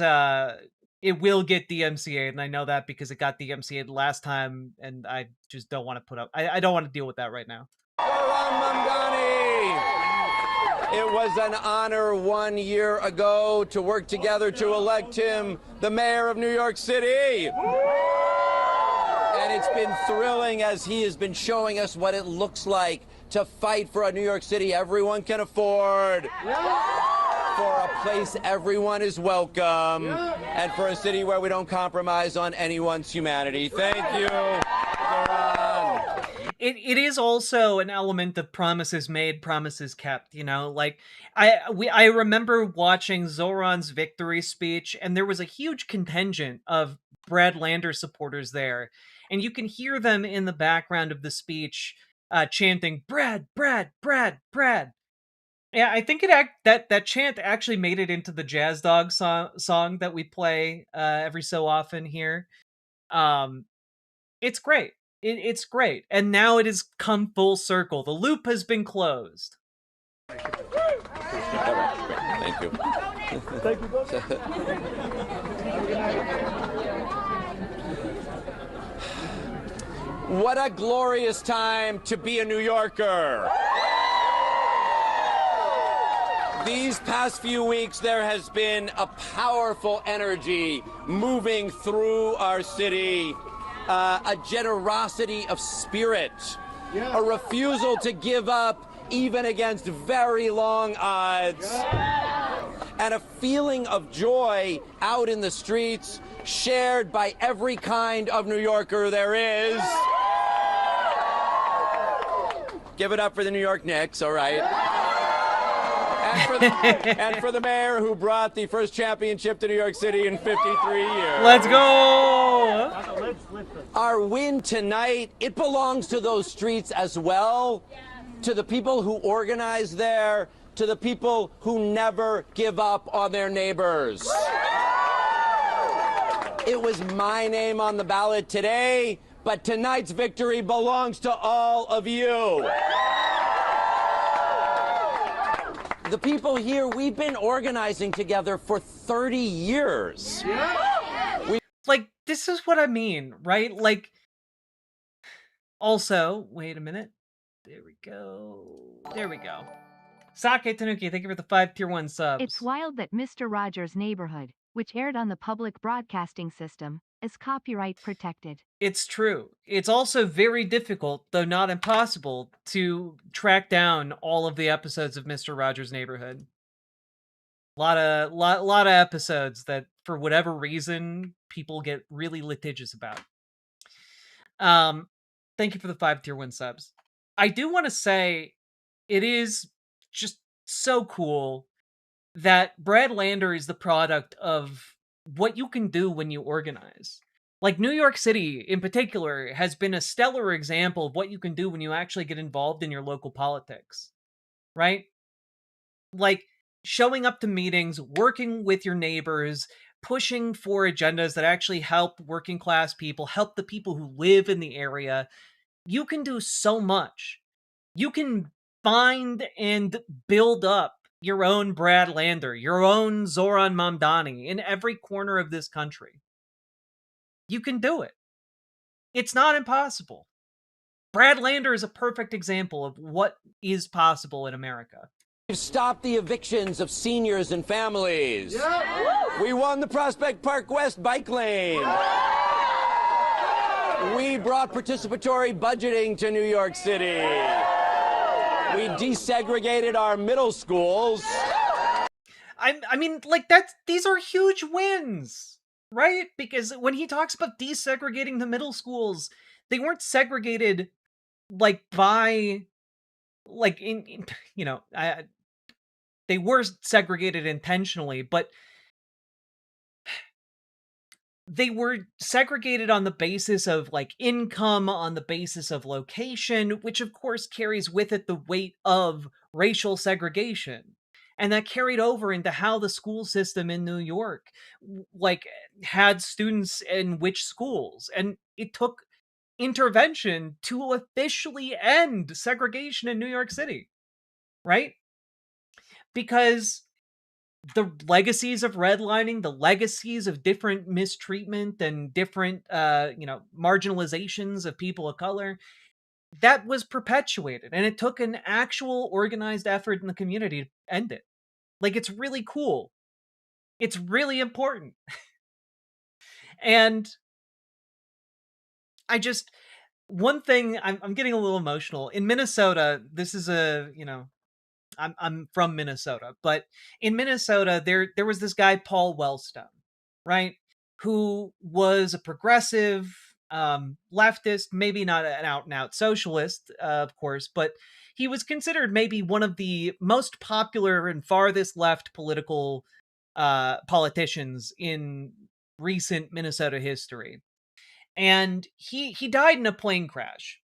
it will get DMCA'd, and I know that because it got DMCA'd last time, and I just don't want to put up. I don't want to deal with that right now. Mamdani. It was an honor 1 year ago to work together to elect him the mayor of New York City. And it's been thrilling as he has been showing us what it looks like to fight for a New York City everyone can afford. For a place everyone is welcome. And for a city where we don't compromise on anyone's humanity. Thank you. It is also an element of promises made, promises kept, you know, like I remember watching Zoran's victory speech, and there was a huge contingent of Brad Lander supporters there, and you can hear them in the background of the speech chanting Brad, Brad, Brad, Brad. Yeah, I think that chant actually made it into the Jazz Dog song that we play every so often here. It's great. It's great. And now it has come full circle. The loop has been closed. Thank you. Thank you both. What a glorious time to be a New Yorker. These past few weeks, there has been a powerful energy moving through our city. A generosity of spirit, a refusal to give up even against very long odds, and a feeling of joy out in the streets shared by every kind of New Yorker there is. Give it up for the New York Knicks, all right? And for the mayor who brought the first championship to New York City in 53 years. Let's go! Our win tonight, it belongs to those streets as well, to the people who organize there, to the people who never give up on their neighbors. It was my name on the ballot today, but tonight's victory belongs to all of you. The people here, we've been organizing together for 30 years. Like, this is what I mean, right? Like, also, wait a minute. There we go. There we go. Sake Tanuki, thank you for the 5 tier 1 subs. It's wild that Mr. Rogers' Neighborhood, which aired on the public broadcasting system, is copyright protected. It's true. It's also very difficult, though not impossible, to track down all of the episodes of Mr. Rogers' Neighborhood. A lot of episodes that, for whatever reason, people get really litigious about. Thank you for the 5 tier 1 subs. I do want to say it is just so cool that Brad Lander is the product of what you can do when you organize. Like, New York City, in particular, has been a stellar example of what you can do when you actually get involved in your local politics. Right? Like, showing up to meetings, working with your neighbors, pushing for agendas that actually help working class people, help the people who live in the area. You can do so much. You can find and build up your own Brad Lander, your own Zoran Mamdani in every corner of this country. You can do it. It's not impossible. Brad Lander is a perfect example of what is possible in America. We've stopped the evictions of seniors and families. Yeah. We won the Prospect Park West bike lane. We brought participatory budgeting to New York City. We desegregated our middle schools. I mean, like, these are huge wins, right? Because when he talks about desegregating the middle schools, they weren't segregated, like, by, like, you know, they were segregated intentionally, but they were segregated on the basis of, like, income, on the basis of location, which of course carries with it the weight of racial segregation. And that carried over into how the school system in New York, like, had students in which schools. And it took intervention to officially end segregation in New York City, right? Because the legacies of redlining, the legacies of different mistreatment and different, marginalizations of people of color, that was perpetuated. And it took an actual organized effort in the community to end it. Like, it's really cool. It's really important. And one thing, I'm getting a little emotional. In Minnesota, this is I'm from Minnesota, but in Minnesota, there was this guy, Paul Wellstone, right? Who was a progressive, leftist, maybe not an out-and-out socialist, of course, but he was considered maybe one of the most popular and farthest left political politicians in recent Minnesota history. And he died in a plane crash.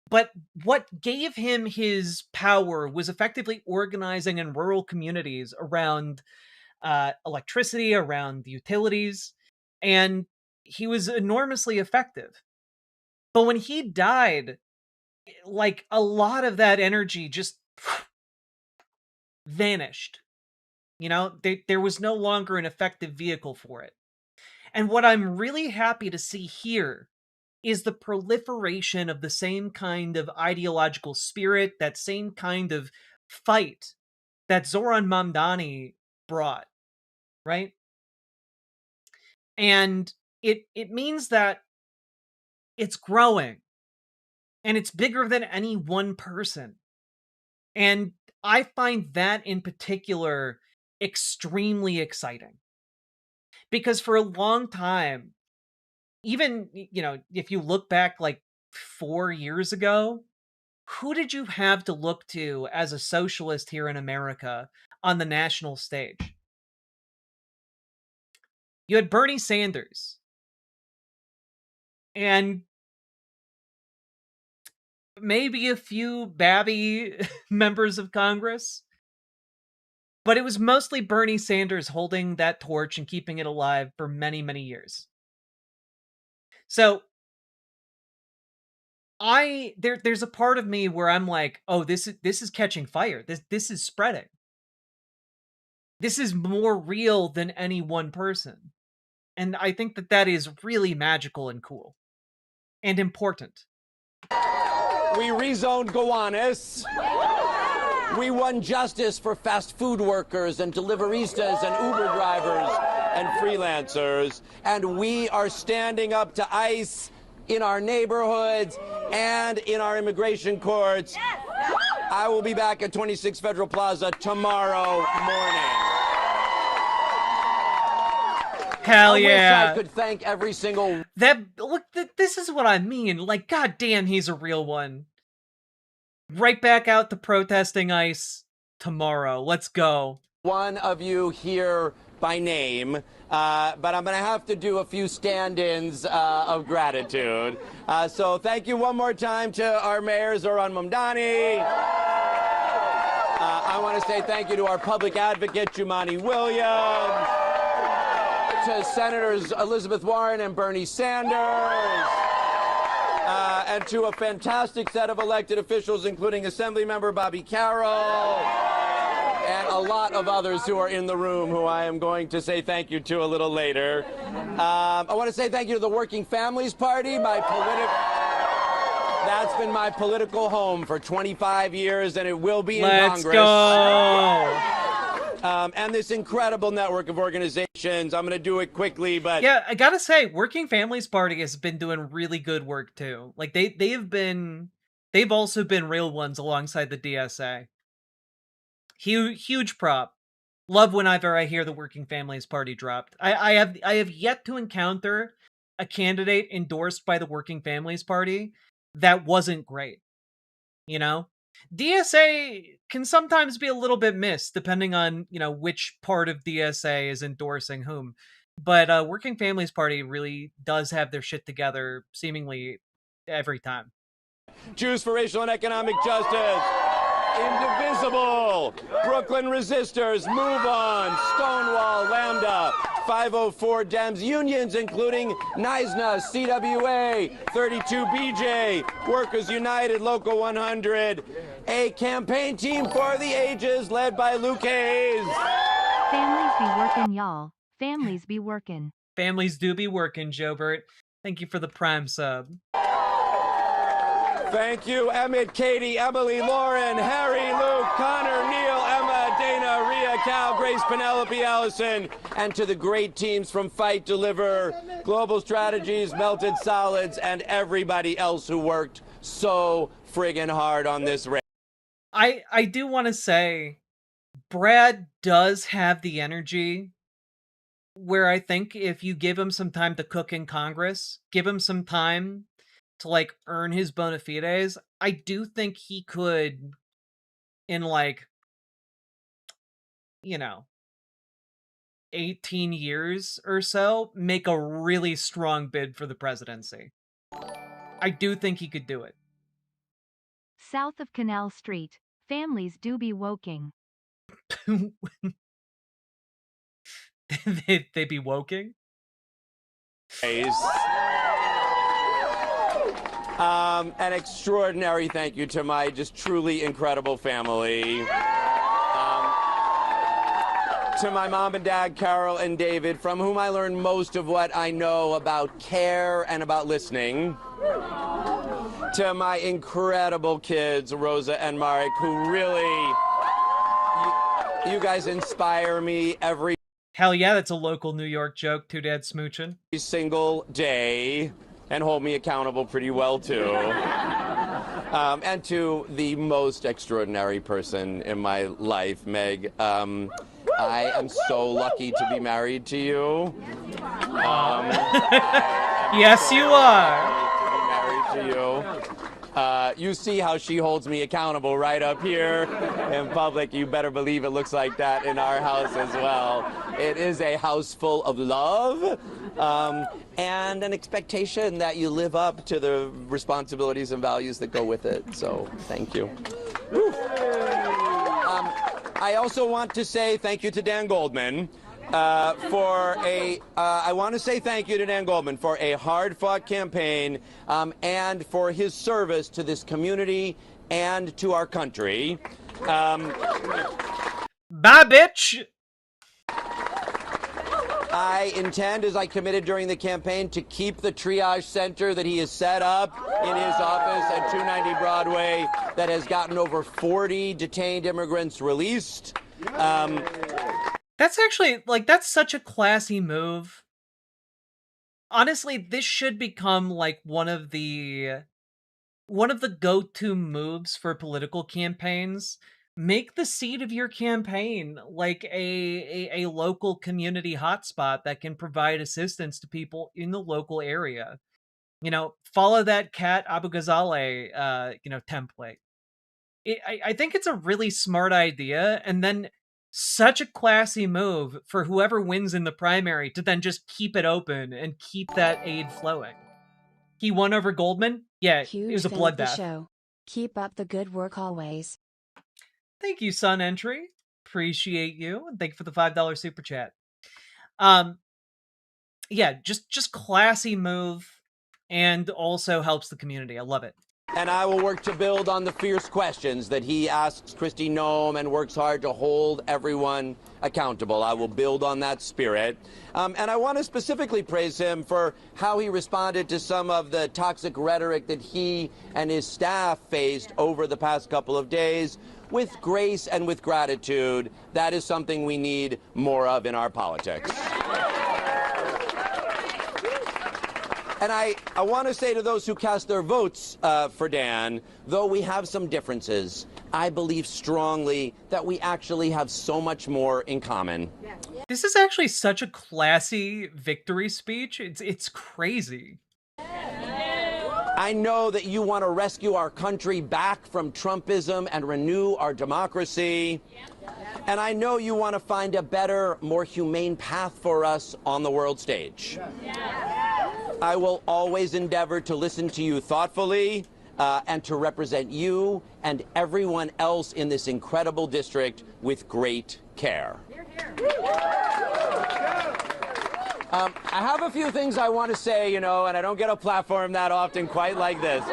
But what gave him his power was effectively organizing in rural communities around electricity, around the utilities, and he was enormously effective. But when he died, like, a lot of that energy just vanished. There was no longer an effective vehicle for it. And what I'm really happy to see here is the proliferation of the same kind of ideological spirit, that same kind of fight that Zoran Mamdani brought, right? And it means that it's growing, and it's bigger than any one person. And I find that in particular extremely exciting. Because for a long time, even, if you look back like 4 years ago, who did you have to look to as a socialist here in America on the national stage? You had Bernie Sanders. And maybe a few babby members of Congress. But it was mostly Bernie Sanders holding that torch and keeping it alive for many, many years. So there's a part of me where I'm like, oh, this is catching fire. This is spreading. This is more real than any one person. And I think that is really magical and cool. And important. We rezoned Gowanus. We won justice for fast food workers and deliveristas and Uber drivers and freelancers. And we are standing up to ICE in our neighborhoods and in our immigration courts. I will be back at 26 Federal Plaza tomorrow morning. Hell yeah. I wish I could thank every single... This is what I mean. Like, goddamn, he's a real one. Right back out to protesting ICE tomorrow. Let's go. One of you here by name, but I'm going to have to do a few stand-ins of gratitude. So thank you one more time to our mayor, Zoran Mamdani. I want to say thank you to our public advocate, Jumaane Williams, to Senators Elizabeth Warren and Bernie Sanders, and to a fantastic set of elected officials, including Assemblymember Bobby Carroll, and a lot of others who are in the room who I am going to say thank you to a little later. I want to say thank you to the Working Families Party, that's been my political home for 25 years, and it will be in Congress. Let's go! And this incredible network of organizations. I'm going to do it quickly, but... Yeah, I gotta say, Working Families Party has been doing really good work, too. Like, they've also been real ones alongside the DSA. Huge prop. Love whenever I hear the Working Families Party dropped. I have yet to encounter a candidate endorsed by the Working Families Party that wasn't great. You know? DSA can sometimes be a little bit missed, depending on, which part of DSA is endorsing whom. But Working Families Party really does have their shit together, seemingly every time. Jews for Racial and Economic Justice, Indivisible, Brooklyn Resistors, Move On, Stonewall, Lambda, 504 Dems, unions including NISNA, CWA, 32BJ, Workers United, Local 100, a campaign team for the ages led by Luke Hayes, Families be workin', y'all. Families be workin'. Families do be working, Joe Bert. Thank you for the Prime sub. Thank you, Emmett, Katie, Emily, Lauren, Harry, Luke, Connor, Neil, Emma, Dana, Rhea, Cal, Grace, Penelope, Allison, and to the great teams from Fight, Deliver, Global Strategies, Melted Solids, and everybody else who worked so friggin' hard on this race. I do want to say, Brad does have the energy where I think if you give him some time to cook in Congress, give him some time to like earn his bona fides, I do think he could, in like, 18 years or so, make a really strong bid for the presidency. I do think he could do it. South of Canal Street, families do be woking. they be woking? An extraordinary thank you to my just truly incredible family. To my mom and dad, Carol and David, from whom I learned most of what I know about care and about listening. To my incredible kids, Rosa and Marek, who really, you guys inspire me every Hell yeah, that's a local New York joke, two dads smooching. single day, and hold me accountable pretty well, too. And to the most extraordinary person in my life, Meg. I am so lucky to be married to you. Yes, you are. To be married to you. You see how she holds me accountable right up here in public. You better believe it looks like that in our house as well. It is a house full of love and an expectation that you live up to the responsibilities and values that go with it. So thank you. I also want to say thank you to Dan Goldman I want to say thank you to Dan Goldman for a hard-fought campaign and for his service to this community and to our country. Bye, bitch! I intend, as I committed during the campaign, to keep the triage center that he has set up in his office at 290 Broadway that has gotten over 40 detained immigrants released. That's actually, like, that's such a classy move. Honestly, this should become, like, one of the go-to moves for political campaigns. Make the seat of your campaign like a local community hotspot that can provide assistance to people in the local area. You know, follow that Kat Abu Ghazaleh, template. I think it's a really smart idea, and then such a classy move for whoever wins in the primary to then just keep it open and keep that aid flowing. He won over Goldman? Yeah, it was a bloodbath. Show. Keep up the good work always. Thank you, Sun Entry. Appreciate you. And thank you for the $5 super chat. Yeah, just classy move and also helps the community. I love it. And I will work to build on the fierce questions that he asks Kristi Noem and works hard to hold everyone accountable. I will build on that spirit. And I want to specifically praise him for how he responded to some of the toxic rhetoric that he and his staff faced over the past couple of days with grace and with gratitude. That is something we need more of in our politics. And I want to say to those who cast their votes for Dan, though we have some differences, I believe strongly that we actually have so much more in common. This is actually such a classy victory speech. It's crazy. I know that you want to rescue our country back from Trumpism and renew our democracy. And I know you want to find a better, more humane path for us on the world stage. I will always endeavor to listen to you thoughtfully and to represent you and everyone else in this incredible district with great care. I have a few things I want to say, and I don't get a platform that often quite like this.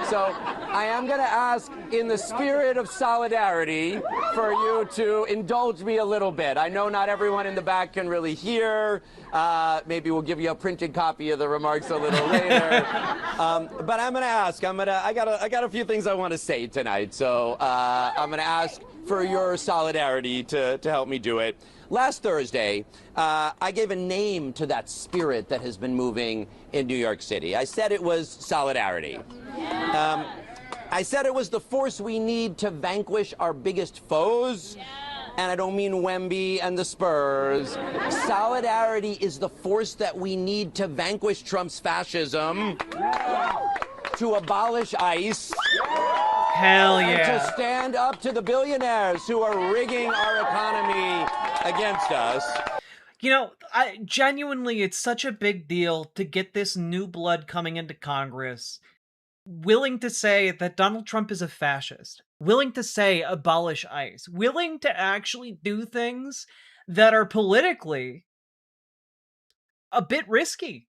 So I am going to ask, in the spirit of solidarity, for you to indulge me a little bit. I know not everyone in the back can really hear. Maybe we'll give you a printed copy of the remarks a little later. But I'm going to ask. I got a few things I want to say tonight. So I'm going to ask for your solidarity to help me do it. Last Thursday, I gave a name to that spirit that has been moving in New York City. I said it was solidarity. I said it was the force we need to vanquish our biggest foes. And I don't mean Wemby and the Spurs. Solidarity is the force that we need to vanquish Trump's fascism, to abolish ICE. Hell yeah. And to stand up to the billionaires who are rigging our economy against us. Genuinely, it's such a big deal to get this new blood coming into Congress, willing to say that Donald Trump is a fascist, willing to say abolish ICE, willing to actually do things that are politically a bit risky.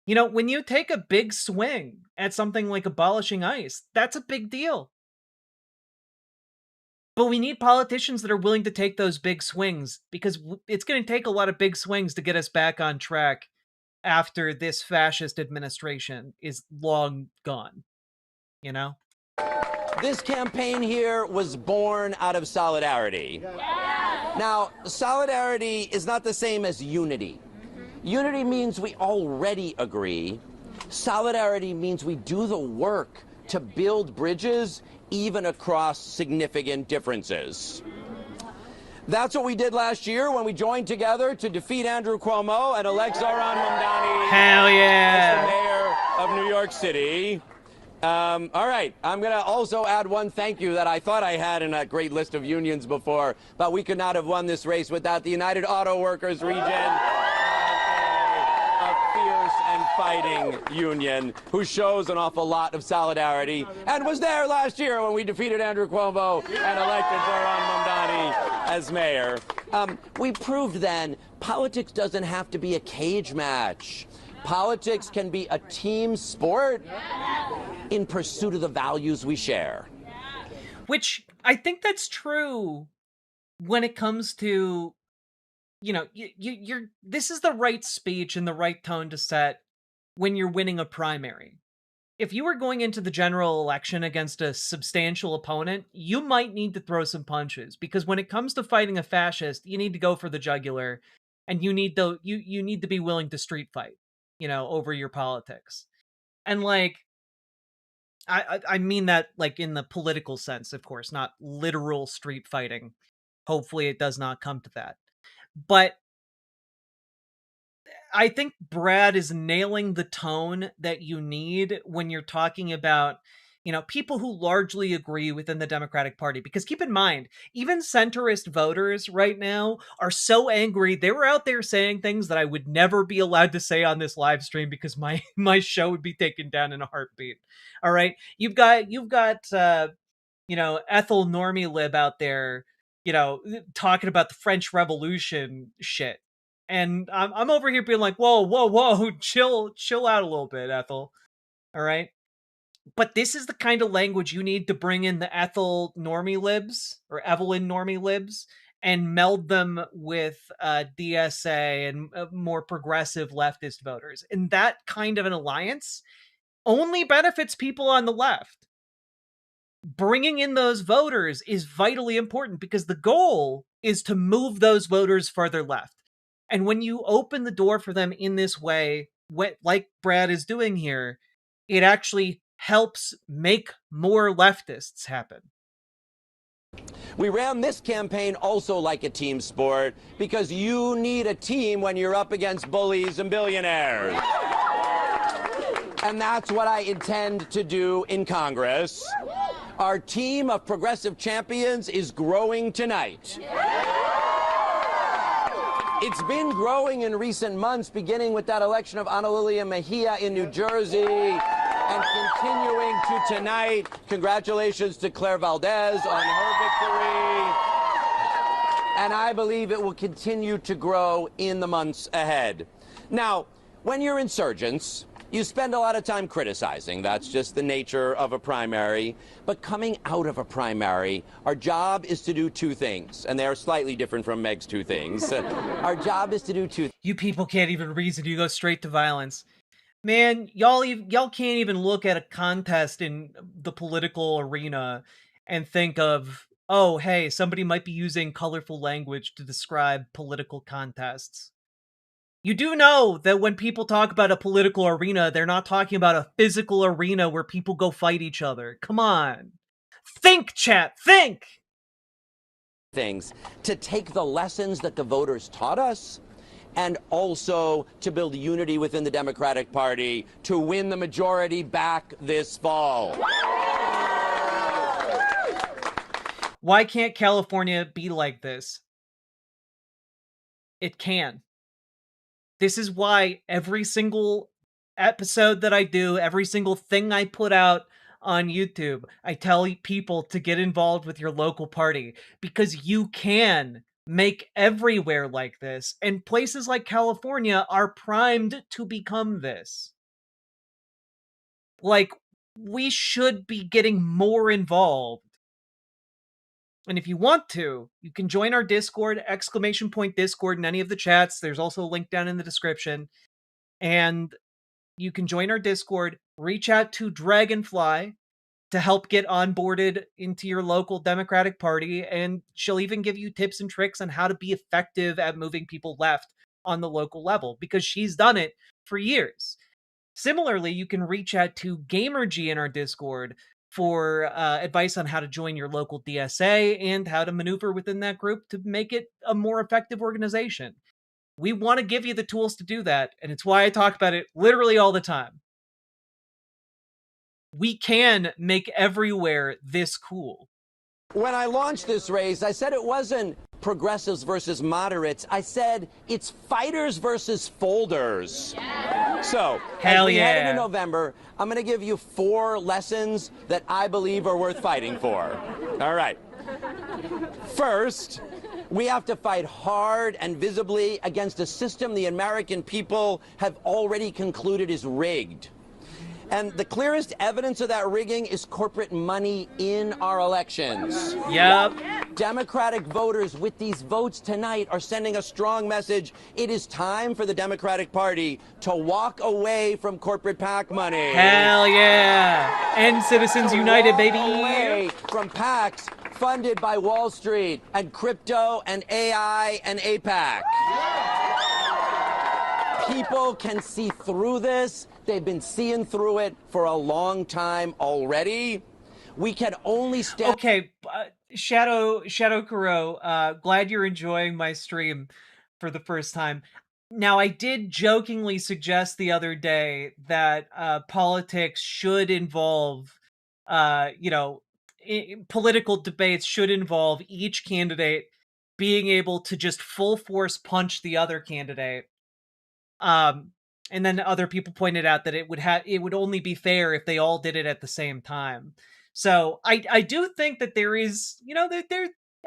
When you take a big swing at something like abolishing ICE, that's a big deal. But we need politicians that are willing to take those big swings, because it's going to take a lot of big swings to get us back on track after this fascist administration is long gone. This campaign here was born out of solidarity. Now, solidarity is not the same as unity. Unity means we already agree. Solidarity means we do the work to build bridges even across significant differences. That's what we did last year when we joined together to defeat Andrew Cuomo and elect Zohran Mamdani Hell yeah. as the mayor of New York City. All right, I'm going to also add one thank you that I thought I had in a great list of unions before, but we could not have won this race without the United Auto Workers region. Fighting union who shows an awful lot of solidarity and was there last year when we defeated Andrew Cuomo and elected Zohran Mamdani as mayor. We proved then politics doesn't have to be a cage match. Politics can be a team sport in pursuit of the values we share. Which I think that's true when it comes to, this is the right speech and the right tone to set when you're winning a primary. If you were going into the general election against a substantial opponent, you might need to throw some punches, because when it comes to fighting a fascist, you need to go for the jugular, and you need to be willing to street fight, over your politics. And I mean that in the political sense, of course, not literal street fighting. Hopefully it does not come to that. But I think Brad is nailing the tone that you need when you're talking about, people who largely agree within the Democratic Party. Because keep in mind, even centrist voters right now are so angry. They were out there saying things that I would never be allowed to say on this live stream because my show would be taken down in a heartbeat. All right. You've got Ethel Normie Lib out there, talking about the French Revolution shit. And I'm over here being like, whoa, chill out a little bit, Ethel. All right? But this is the kind of language you need to bring in the Ethel Normie Libs, or Evelyn Normie Libs, and meld them with DSA and more progressive leftist voters. And that kind of an alliance only benefits people on the left. Bringing in those voters is vitally important, because the goal is to move those voters further left. And when you open the door for them in this way, like Brad is doing here, it actually helps make more leftists happen. We ran this campaign also like a team sport, because you need a team when you're up against bullies and billionaires. And that's what I intend to do in Congress. Our team of progressive champions is growing tonight. It's been growing in recent months, beginning with that election of Ana Lilia Mejia in New Jersey and continuing to tonight. Congratulations to Claire Valdez on her victory. And I believe it will continue to grow in the months ahead. Now, when you're insurgents, you spend a lot of time criticizing. That's just the nature of a primary. But coming out of a primary, our job is to do two things, and they're slightly different from Meg's two things. Our job is to do two. You people can't even reason. You go straight to violence. Man, y'all can't even look at a contest in the political arena and think of, oh, hey, somebody might be using colorful language to describe political contests. You do know that when people talk about a political arena, they're not talking about a physical arena where people go fight each other. Come on. Think, chat, think! Things to take the lessons that the voters taught us and also to build unity within the Democratic Party to win the majority back this fall. Why can't California be like this? It can. This is why every single episode that I do, every single thing I put out on YouTube, I tell people to get involved with your local party, because you can make everywhere like this, and places like California are primed to become this. Like, we should be getting more involved. And if you want to, you can join our Discord, !Discord in any of the chats. There's also a link down in the description. And you can join our Discord, reach out to Dragonfly to help get onboarded into your local Democratic Party, and she'll even give you tips and tricks on how to be effective at moving people left on the local level, because she's done it for years. Similarly, you can reach out to GamerG in our Discord for advice on how to join your local DSA and how to maneuver within that group to make it a more effective organization. We want to give you the tools to do that, and it's why I talk about it literally all the time. We can make everywhere this cool. When I launched this race, I said it wasn't progressives versus moderates. I said it's fighters versus folders. Yeah. So, as we head into November, I'm going to give you 4 lessons that I believe are worth fighting for. All right. First, we have to fight hard and visibly against a system the American people have already concluded is rigged. And the clearest evidence of that rigging is corporate money in our elections. Yep. Democratic voters with these votes tonight are sending a strong message. It is time for the Democratic Party to walk away from corporate PAC money. Hell yeah. End Citizens United, baby. Away from PACs funded by Wall Street and crypto and AI and APAC. People can see through this. They've been seeing through it for a long time already. We can only stand. Okay, Shadow Kuro, glad you're enjoying my stream for the first time. Now, I did jokingly suggest the other day that politics should involve, political debates should involve each candidate being able to just full force punch the other candidate. And then other people pointed out that it would only be fair if they all did it at the same time. So I do think that there is,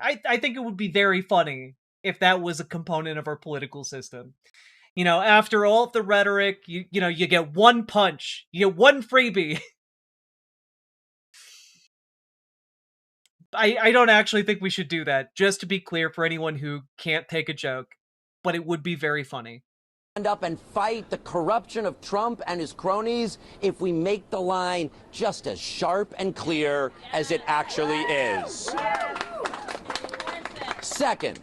I think it would be very funny if that was a component of our political system. After all of the rhetoric, you get one punch, you get one freebie. I don't actually think we should do that, just to be clear for anyone who can't take a joke, but it would be very funny. Up and fight the corruption of Trump and his cronies if we make the line just as sharp and clear as it actually is. Second,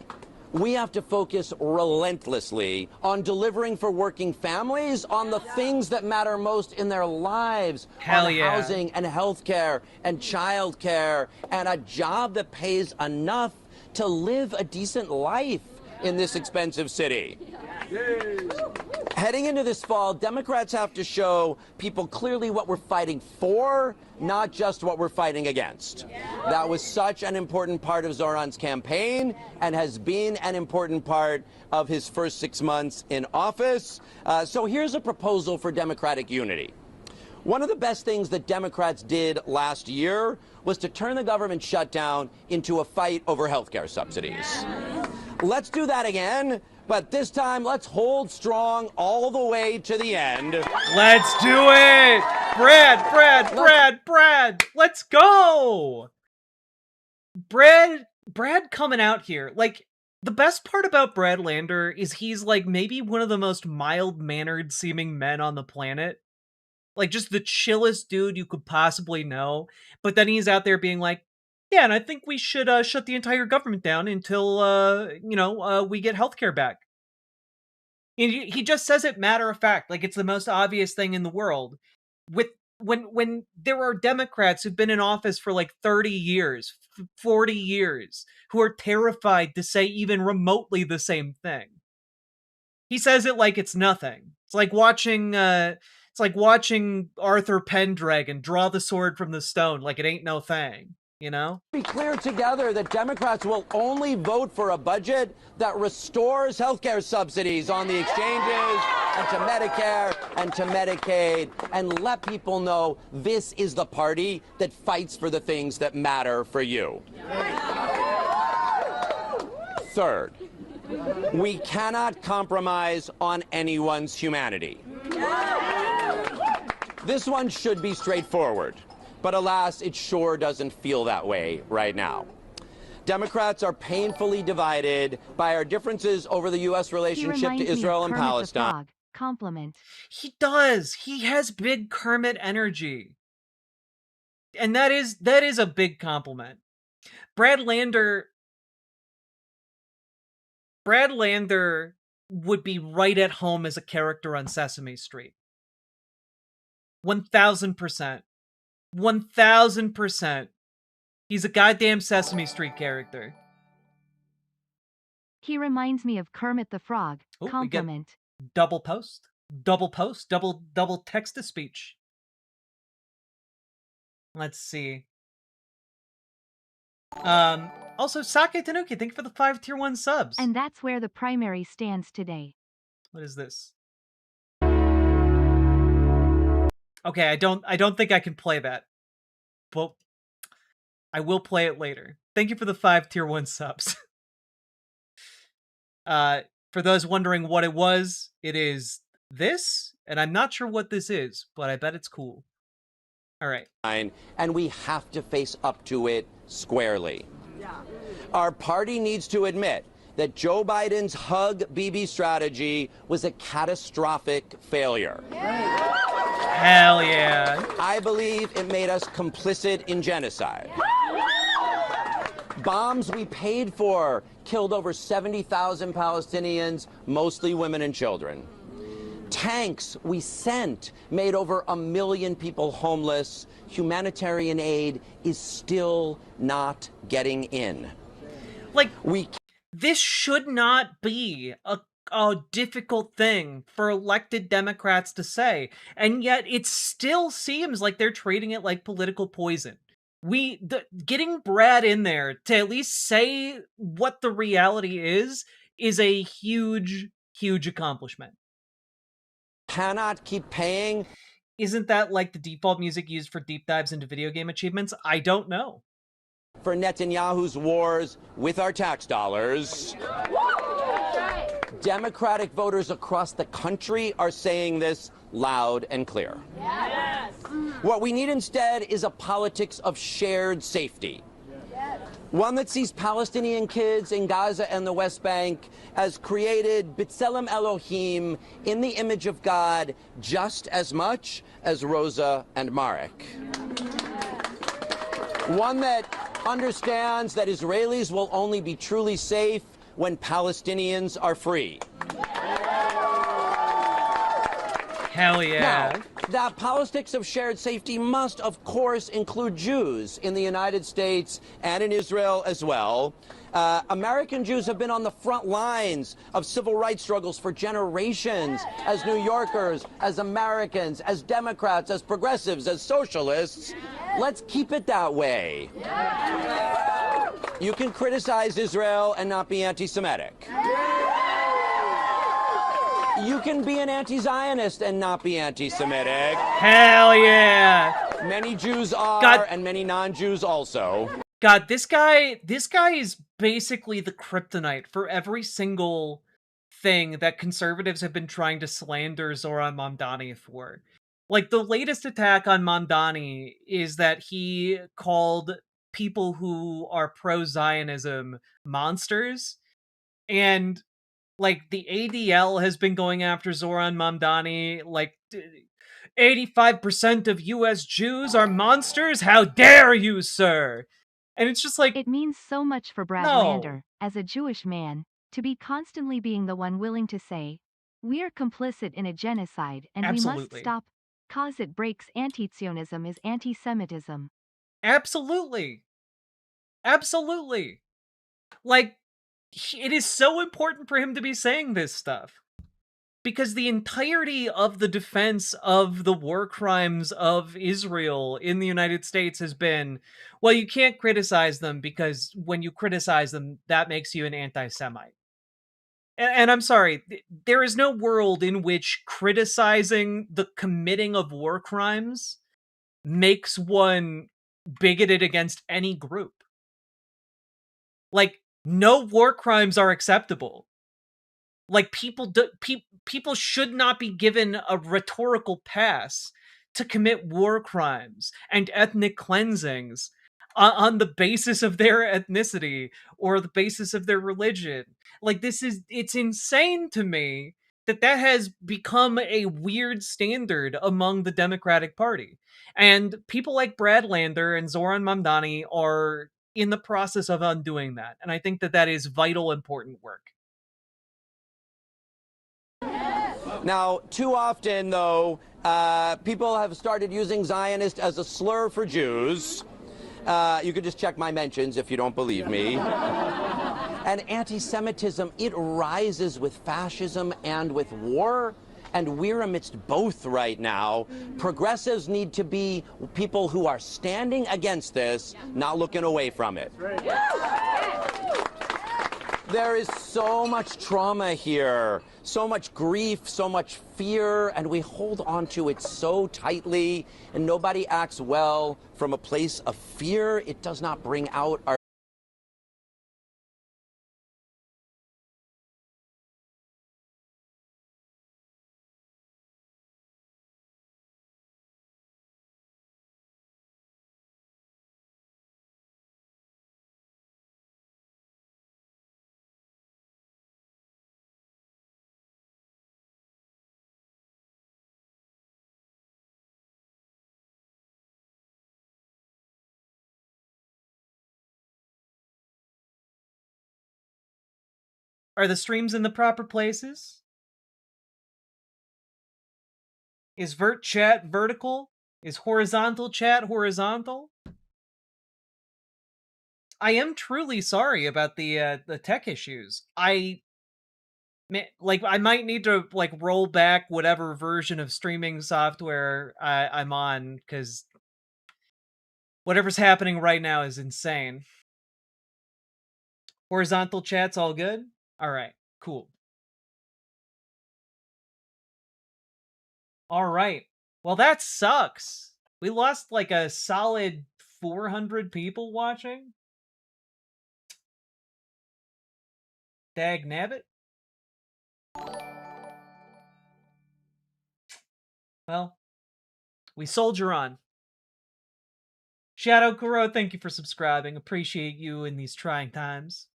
we have to focus relentlessly on delivering for working families on the things that matter most in their lives. Hell yeah. Housing and health care and child care and a job that pays enough to live a decent life in this expensive city. Heading into this fall, Democrats have to show people clearly what we're fighting for, not just what we're fighting against. That was such an important part of Zoran's campaign and has been an important part of his first 6 months in office. So here's a proposal for Democratic unity. One of the best things that Democrats did last year was to turn the government shutdown into a fight over health care subsidies. Let's do that again, But this time, let's hold strong all the way to the end. Let's do it! Brad! Let's go! Brad coming out here. Like, the best part about Brad Lander is he's, like, maybe one of the most mild-mannered seeming men on the planet. Like, just the chillest dude you could possibly know. But then he's out there being like, yeah, and I think we should shut the entire government down until, we get healthcare back. He just says it matter of fact, like it's the most obvious thing in the world. When there are Democrats who've been in office for like 30 years, 40 years, who are terrified to say even remotely the same thing. He says it like it's nothing. It's like watching Arthur Pendragon draw the sword from the stone like it ain't no thing. You know? Be clear together that Democrats will only vote for a budget that restores healthcare subsidies on the exchanges and to Medicare and to Medicaid, and let people know this is the party that fights for the things that matter for you. Third, we cannot compromise on anyone's humanity. This one should be straightforward. But alas, it sure doesn't feel that way right now. Democrats are painfully divided by our differences over the U.S. relationship to Israel and Palestine. Compliment. He does. He has big Kermit energy. And that is a big compliment. Brad Lander would be right at home as a character on Sesame Street. 1000%. 1000%. He's a goddamn Sesame Street character. He reminds me of Kermit the Frog. Ooh, compliment. Double post, double text-to-speech. Let's see. Also, Sake Tanuki, thank you for the 5 tier 1 subs. And that's where the primary stands today. What is this? Okay, I don't think I can play that. But I will play it later. Thank you for the 5 tier 1 subs. For those wondering what it is this, and I'm not sure what this is, but I bet it's cool. All right. And we have to face up to it squarely. Yeah. Our party needs to admit that Joe Biden's Hug Bibi strategy was a catastrophic failure. Yeah. Hell yeah. I believe it made us complicit in genocide. Bombs we paid for killed over 70,000 Palestinians, mostly women and children. Tanks we sent made over 1 million people homeless. Humanitarian aid is still not getting in. Like, this should not be a difficult thing for elected Democrats to say, and yet it still seems like they're treating it like political poison. Getting Brad in there to at least say what the reality is a huge, huge accomplishment. Cannot keep paying. Isn't that like the default music used for deep dives into video game achievements? I don't know. For Netanyahu's wars with our tax dollars. Democratic voters across the country are saying this loud and clear. Yes. What we need instead is a politics of shared safety. Yes. One that sees Palestinian kids in Gaza and the West Bank as created B'Tselem Elohim in the image of God just as much as Rosa and Marek. One that understands that Israelis will only be truly safe when Palestinians are free. Hell yeah. Now, that politics of shared safety must, of course, include Jews in the United States and in Israel as well. American Jews have been on the front lines of civil rights struggles for generations as New Yorkers, as Americans, as Democrats, as progressives, as socialists. Let's keep it that way. You can criticize Israel and not be anti-Semitic. You can be an anti-Zionist and not be anti-Semitic. Hell yeah. Many Jews are, and many non-Jews also. God, this guy is basically the kryptonite for every single thing that conservatives have been trying to slander Zoran Mamdani for. Like, the latest attack on Mamdani is that he called people who are pro-Zionism monsters, and like the ADL has been going after Zoran Mamdani, like 85% of US Jews are monsters? How dare you, sir? And it's just like, it means so much for Brad no. Lander, as a Jewish man, to be constantly being the one willing to say, we're complicit in a genocide and we must Absolutely. stop, cause it breaks. Anti-Zionism is anti-Semitism. Absolutely. Absolutely. Like, it is so important for him to be saying this stuff. Because the entirety of the defense of the war crimes of Israel in the United States has been, well, you can't criticize them because when you criticize them, that makes you an anti-Semite. And I'm sorry, there is no world in which criticizing the committing of war crimes makes one bigoted against any group. Like, no war crimes are acceptable. Like, people should not be given a rhetorical pass to commit war crimes and ethnic cleansings on the basis of their ethnicity or the basis of their religion. Like, it's insane to me that has become a weird standard among the Democratic Party. And people like Brad Lander and Zoran Mamdani are in the process of undoing that. And I think that is vital, important work. Now, too often, though, people have started using Zionist as a slur for Jews. You could just check my mentions if you don't believe me. And anti-Semitism, it rises with fascism and with war. And we're amidst both right now. Progressives need to be people who are standing against this, not looking away from it. There is so much trauma here, so much grief, so much fear, and we hold on to it so tightly, and nobody acts well from a place of fear. It does not bring out our Are the streams in the proper places? Is Vert chat vertical? Is horizontal chat horizontal? I am truly sorry about the tech issues. I might need to roll back whatever version of streaming software I'm on, because whatever's happening right now is insane. Horizontal chat's all good? All right, cool. All right. Well, that sucks. We lost like a solid 400 people watching. Dag nabbit. Well, we soldier on. Shadow Kuro, thank you for subscribing. Appreciate you in these trying times.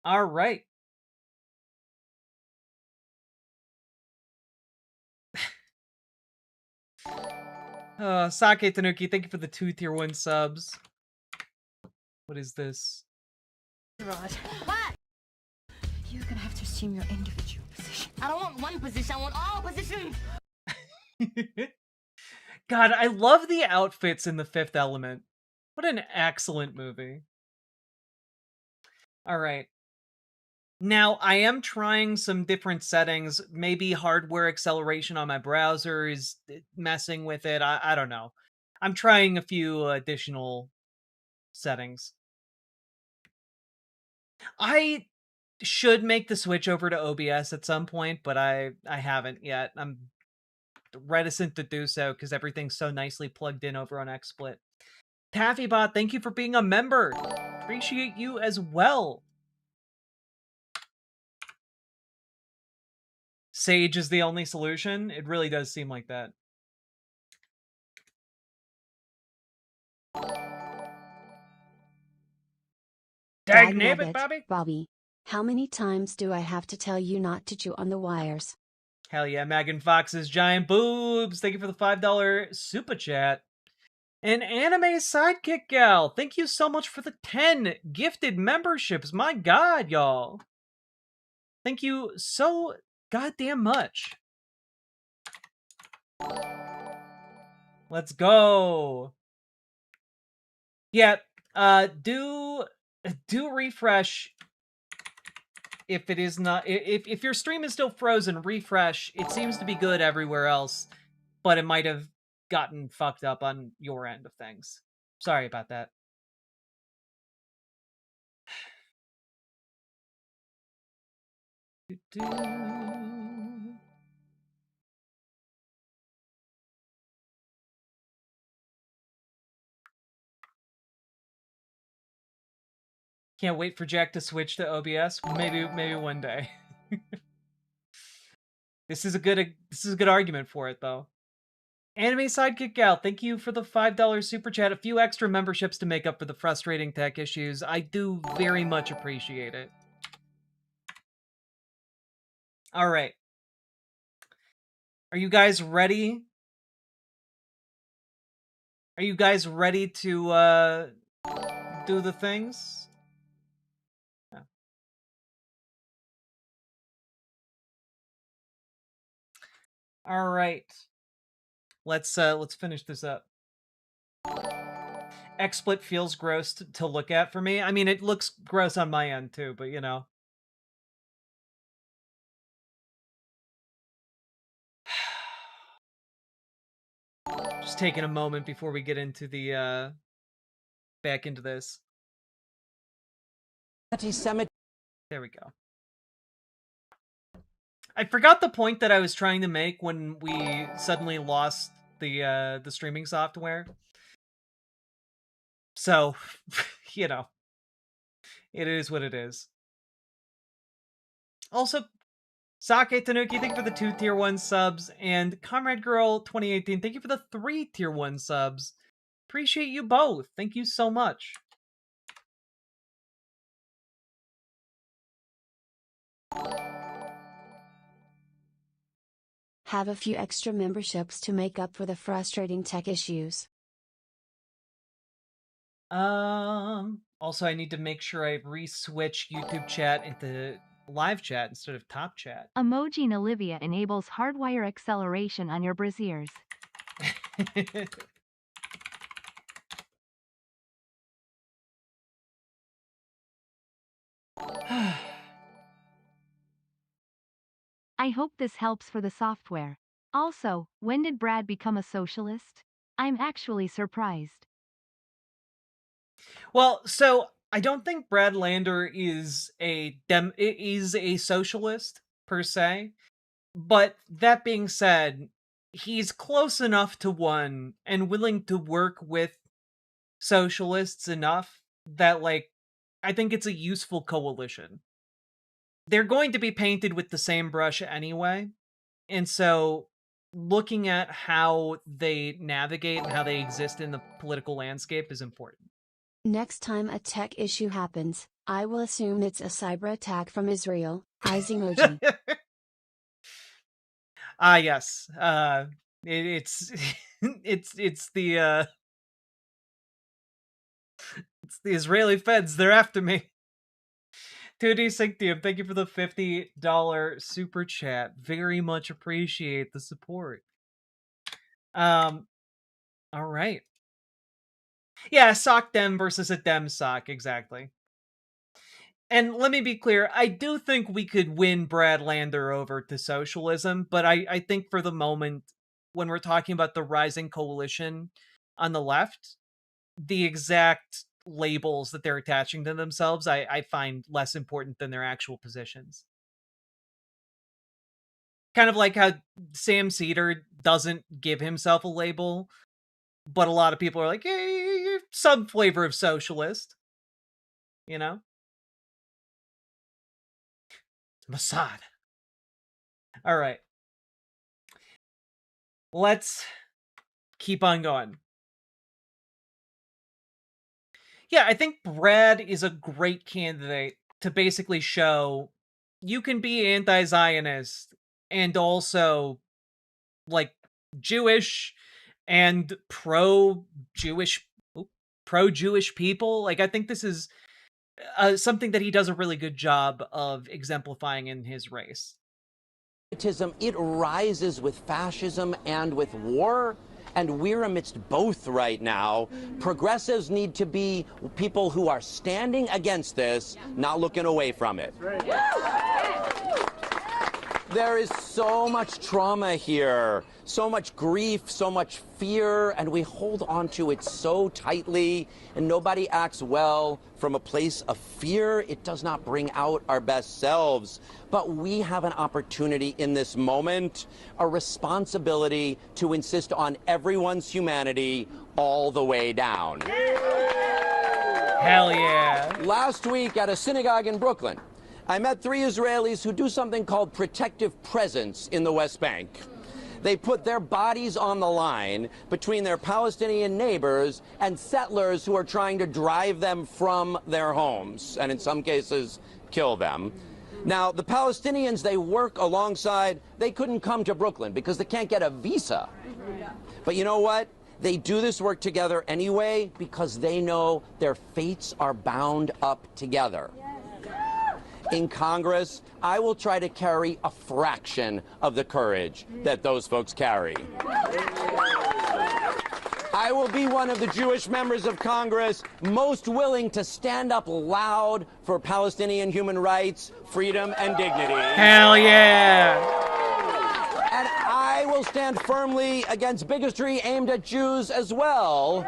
All right. Sake Tanuki, thank you for the 2 tier 1 subs. What is this? Rod. What? You're gonna have to assume your individual position. I don't want one position, I want all positions! God, I love the outfits in The Fifth Element. What an excellent movie. Alright. Now, I am trying some different settings. Maybe hardware acceleration on my browser is messing with it. I don't know. I'm trying a few additional settings. I should make the switch over to OBS at some point, but I haven't yet. I'm reticent to do so because everything's so nicely plugged in over on XSplit. TaffyBot, thank you for being a member. Appreciate you as well. Sage is the only solution. It really does seem like that. Dagnabbit, Bobby. Bobby, how many times do I have to tell you not to chew on the wires? Hell yeah, Megan Fox's giant boobs. Thank you for the $5 super chat. And Anime Sidekick Gal, thank you so much for the 10 gifted memberships. My God, y'all. Thank you so goddamn much. Let's go. Yeah, do refresh if it is not, if your stream is still frozen, refresh. It seems to be good everywhere else, but it might have gotten fucked up on your end of things. Sorry about that. Can't wait for Jack to switch to OBS. Maybe one day. This is a good argument for it though. Anime Sidekick Gal, thank you for the $5 super chat. A few extra memberships to make up for the frustrating tech issues. I do very much appreciate it. All right. Are you guys ready? Are you guys ready to do the things? Yeah. All right. Let's finish this up. XSplit feels gross to look at for me. I mean, it looks gross on my end too, but you know. Just taking a moment before we get into the back into this. There we go. I forgot the point that I was trying to make when we suddenly lost the streaming software. So, you know, it is what it is. Also, Sake Tanuki, thank you for the 2 tier 1 subs, and Comrade Girl 2018, thank you for the 3 tier 1 subs. Appreciate you both. Thank you so much. Have a few extra memberships to make up for the frustrating tech issues. Also, I need to make sure I re-switch YouTube chat into live chat instead of top chat. Emoji Olivia enables hardwire acceleration on your braziers. I hope this helps for the software. Also, when did Brad become a socialist? I'm actually surprised. Well, so I don't think Brad Lander is a socialist per se, but that being said, he's close enough to one and willing to work with socialists enough that, like, I think it's a useful coalition. They're going to be painted with the same brush anyway, and so looking at how they navigate and how they exist in the political landscape is important. Next time a tech issue happens, I will assume it's a cyber attack from Israel. Eyes emoji. Yes. It's it's the Israeli feds. They're after me. 2D Synctium, thank you for the $50 super chat. Very much appreciate the support. All right. Yeah, sock dem versus a dem sock, exactly. And let me be clear, I do think we could win Brad Lander over to socialism, but I think for the moment, when we're talking about the rising coalition on the left, the exact labels that they're attaching to themselves, I find less important than their actual positions. Kind of like how Sam Cedar doesn't give himself a label, but a lot of people are like, hey, you're some flavor of socialist. You know? Mossad. All right. Let's keep on going. Yeah, I think Brad is a great candidate to basically show you can be anti-Zionist and also, like, Jewish and pro-Jewish people. Like, I think this is something that he does a really good job of exemplifying in his race. It rises with fascism and with war, and we're amidst both right now. Progressives need to be people who are standing against this, not looking away from it. There is so much trauma here, so much grief, so much fear, and we hold on to it so tightly, and nobody acts well from a place of fear. It does not bring out our best selves. But we have an opportunity in this moment, a responsibility to insist on everyone's humanity all the way down. Hell yeah. Last week at a synagogue in Brooklyn, I met 3 Israelis who do something called protective presence in the West Bank. They put their bodies on the line between their Palestinian neighbors and settlers who are trying to drive them from their homes, and in some cases, kill them. Now, the Palestinians they work alongside, they couldn't come to Brooklyn because they can't get a visa. But you know what? They do this work together anyway because they know their fates are bound up together. In Congress, I will try to carry a fraction of the courage that those folks carry. I will be one of the Jewish members of Congress most willing to stand up loud for Palestinian human rights, freedom, and dignity. Hell yeah! And I will stand firmly against bigotry aimed at Jews as well.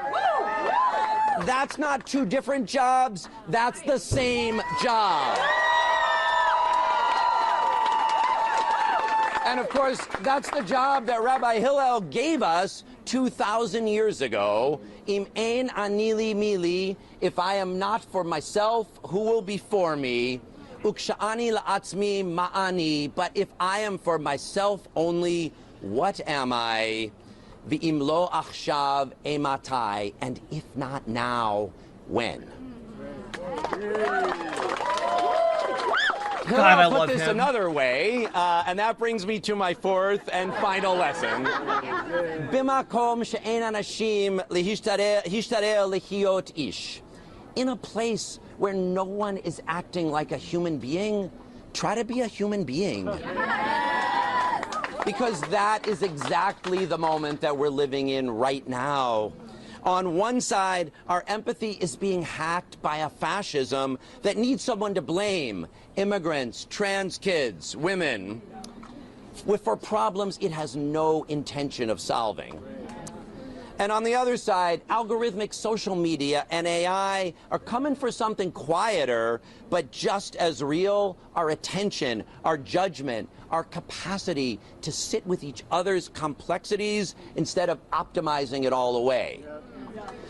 That's not 2 different jobs, that's the same job. And of course, that's the job that Rabbi Hillel gave us 2,000 years ago. Im ein ani li mili, if I am not for myself, who will be for me? Uksha'ani la'atzmi ma'ani, but if I am for myself only, what am I? V'im lo achshav ematai, and if not now, when? God, I I'll love put this him. another way, and that brings me to my 4th and final lesson. Bimakom she'en anashim lehishtareh lehiot ish. In a place where no one is acting like a human being, try to be a human being. Because that is exactly the moment that we're living in right now. On one side, our empathy is being hacked by a fascism that needs someone to blame. Immigrants, trans kids, women. For problems it has no intention of solving. And on the other side, algorithmic social media and AI are coming for something quieter, but just as real, our attention, our judgment, our capacity to sit with each other's complexities instead of optimizing it all away.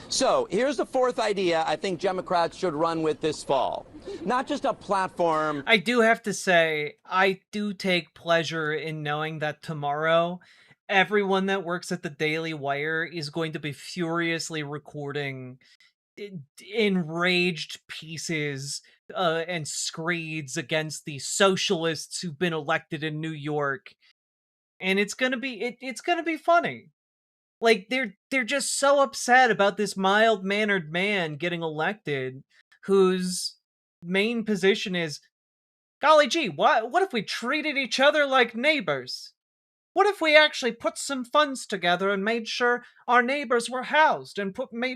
So here's the 4th idea I think Democrats should run with this fall. Not just a platform. I do have to say, I do take pleasure in knowing that tomorrow, everyone that works at the Daily Wire is going to be furiously recording enraged pieces and screeds against the socialists who've been elected in New York. And it's gonna be it's gonna be funny. Like, they're just so upset about this mild-mannered man getting elected whose main position is, golly gee, what if we treated each other like neighbors? What if we actually put some funds together and made sure our neighbors were housed and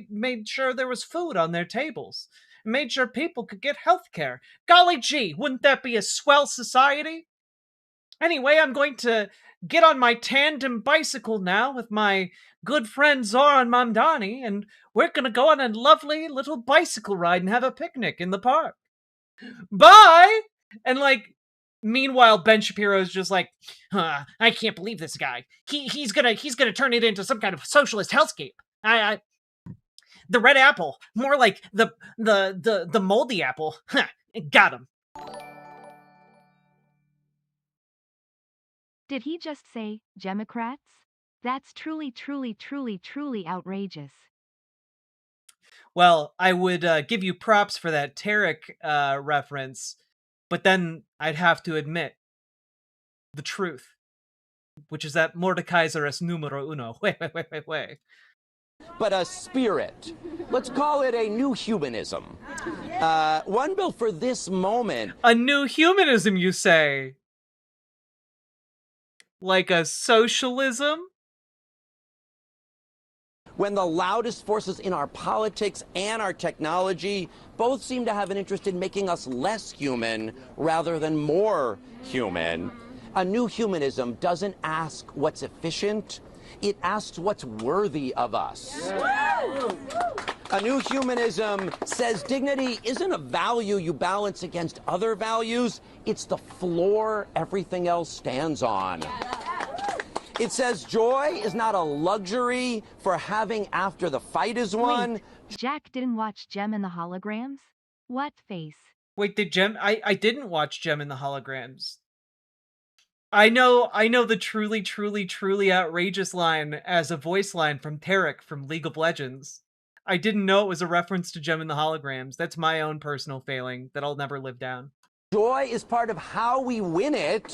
made sure there was food on their tables? And made sure people could get health care? Golly gee, wouldn't that be a swell society? Anyway, I'm going to get on my tandem bicycle now with my good friend Zoran Mamdani, and we're going to go on a lovely little bicycle ride and have a picnic in the park. Bye! And, like, meanwhile, Ben Shapiro's just like, I can't believe this guy. He's gonna turn it into some kind of socialist hellscape. The red apple, more like the moldy apple. Got him. Did he just say, Democrats? That's truly outrageous. Well, I would give you props for that Tarek reference, but then I'd have to admit the truth, which is that Mordekaiser es numero uno. Wait. But a spirit. Let's call it a new humanism. One built for this moment. A new humanism, you say? Like a socialism? When the loudest forces in our politics and our technology both seem to have an interest in making us less human rather than more human. A new humanism doesn't ask what's efficient, it asks what's worthy of us. A new humanism says dignity isn't a value you balance against other values, it's the floor everything else stands on. It says joy is not a luxury for having after the fight is won. Wait, Jack didn't watch Gem and the Holograms? What face? Wait, did Gem? I didn't watch Gem and the Holograms. I know the truly outrageous line as a voice line from Tarek from League of Legends. I didn't know it was a reference to Gem and the Holograms. That's my own personal failing that I'll never live down. Joy is part of how we win it.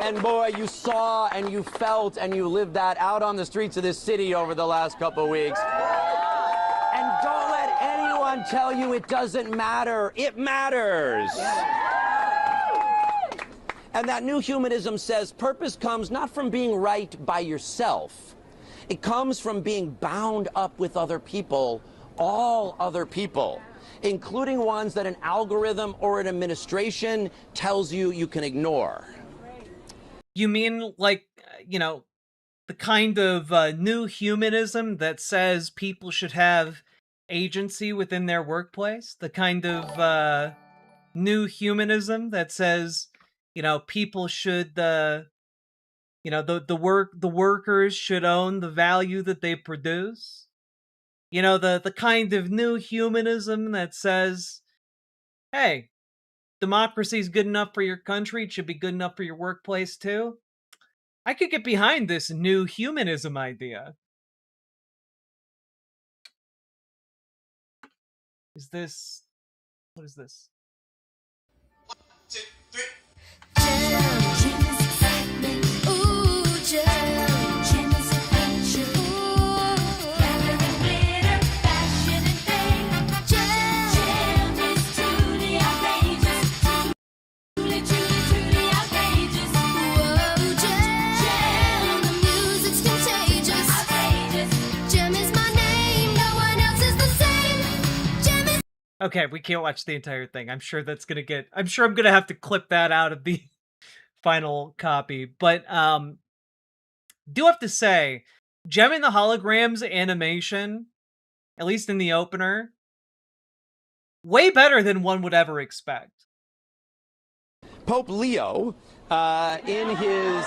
And boy, you saw and you felt and you lived that out on the streets of this city over the last couple of weeks. And don't let anyone tell you it doesn't matter. It matters. And that new humanism says purpose comes not from being right by yourself. It comes from being bound up with other people, all other people, including ones that an algorithm or an administration tells you you can ignore. You mean like, the kind of new humanism that says people should have agency within their workplace? The kind of new humanism that says, people should, the workers should own the value that they produce? The kind of new humanism that says, hey, democracy is good enough for your country, it should be good enough for your workplace too. I could get behind this new humanism idea. What is this? 1, 2, 3. Gem is excitement. Ooh, Gem is adventure. Ooh, glamour and glitter, fashion and fame. Gem is truly outrageous. Truly outrageous. Whoa, Gem, the music's contagious. Outrageous. Gem is my name, no one else is the same. Gem is. Okay, we can't watch the entire thing. I'm sure I'm gonna have to clip that out of the final copy. But do have to say, Gem and the Holograms animation, at least in the opener, way better than one would ever expect. Pope Leo, in his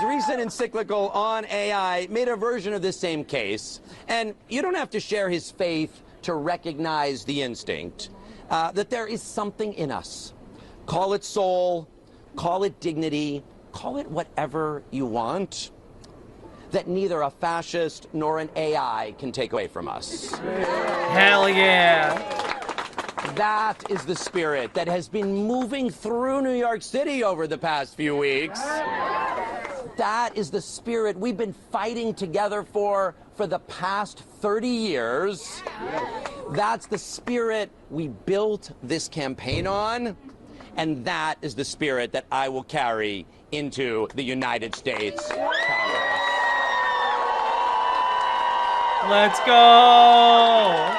recent encyclical on AI, made a version of this same case. And you don't have to share his faith to recognize the instinct that there is something in us. Call it soul, call it dignity, call it whatever you want, that neither a fascist nor an AI can take away from us. Hell yeah. That is the spirit that has been moving through New York City over the past few weeks. That is the spirit we've been fighting together for the past 30 years. That's the spirit we built this campaign on. And that is the spirit that I will carry into the United States Congress. Let's go!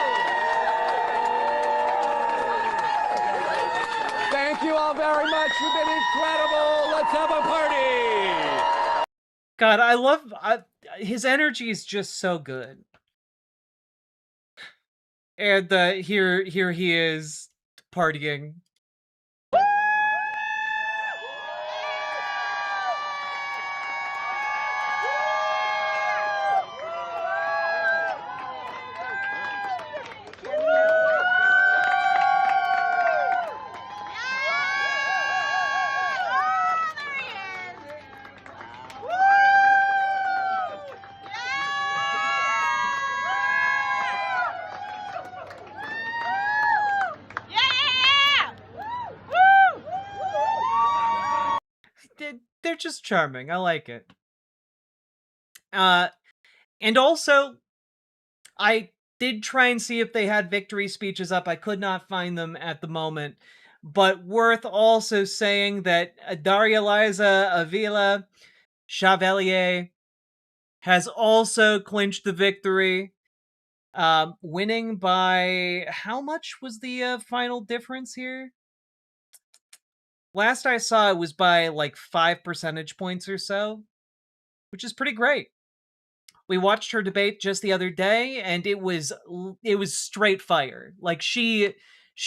Thank you all very much. You've been incredible. Let's have a party. God, I love his energy is just so good. And here he is partying. Which is charming. I like it. And also, I did try and see if they had victory speeches up. I could not find them at the moment. But worth also saying that Daria Liza Avila Chevalier has also clinched the victory, winning by, how much was the final difference here? Last I saw, it was by like 5 percentage points or so, which is pretty great. We watched her debate just the other day, and it was straight fire. Like, she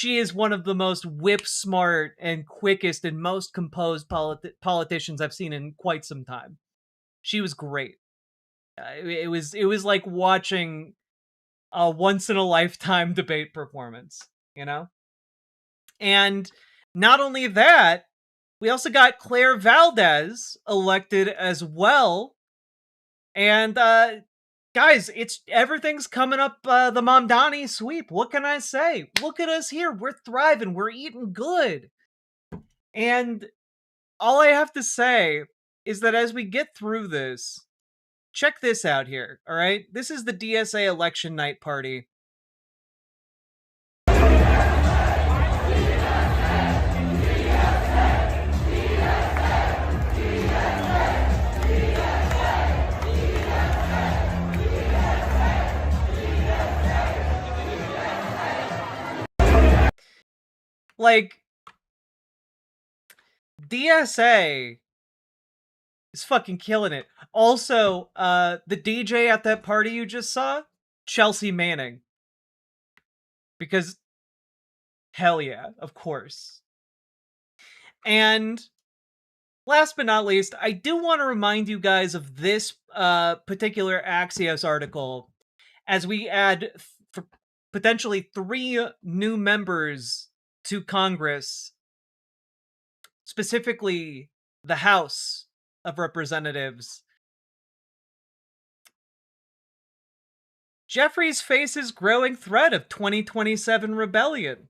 is one of the most whip smart and quickest and most composed politicians I've seen in quite some time. She was great. It was like watching a once in a lifetime debate performance, you know? And not only that, we also got Claire Valdez elected as well. And guys, everything's coming up the Mamdani sweep. What can I say? Look at us here. We're thriving. We're eating good. And all I have to say is that as we get through this, check this out here, all right? This is the DSA election night party. Like, DSA is fucking killing it. Also, the DJ at that party you just saw, Chelsea Manning. Because, hell yeah, of course. And last but not least, I do want to remind you guys of this particular Axios article as we add potentially 3 new members to Congress, specifically the House of Representatives. Jeffries faces growing threat of 2027 rebellion.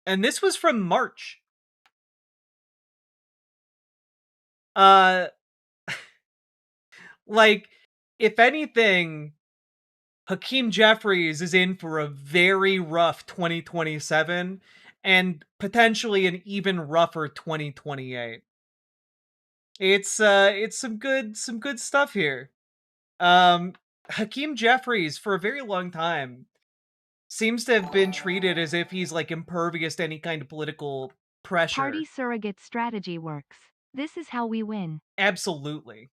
And this was from March. Like, if anything, Hakeem Jeffries is in for a very rough 2027 and potentially an even rougher 2028. It's some good stuff here. Hakeem Jeffries, for a very long time, seems to have been treated as if he's like impervious to any kind of political pressure. Party surrogate strategy works. This is how we win. Absolutely.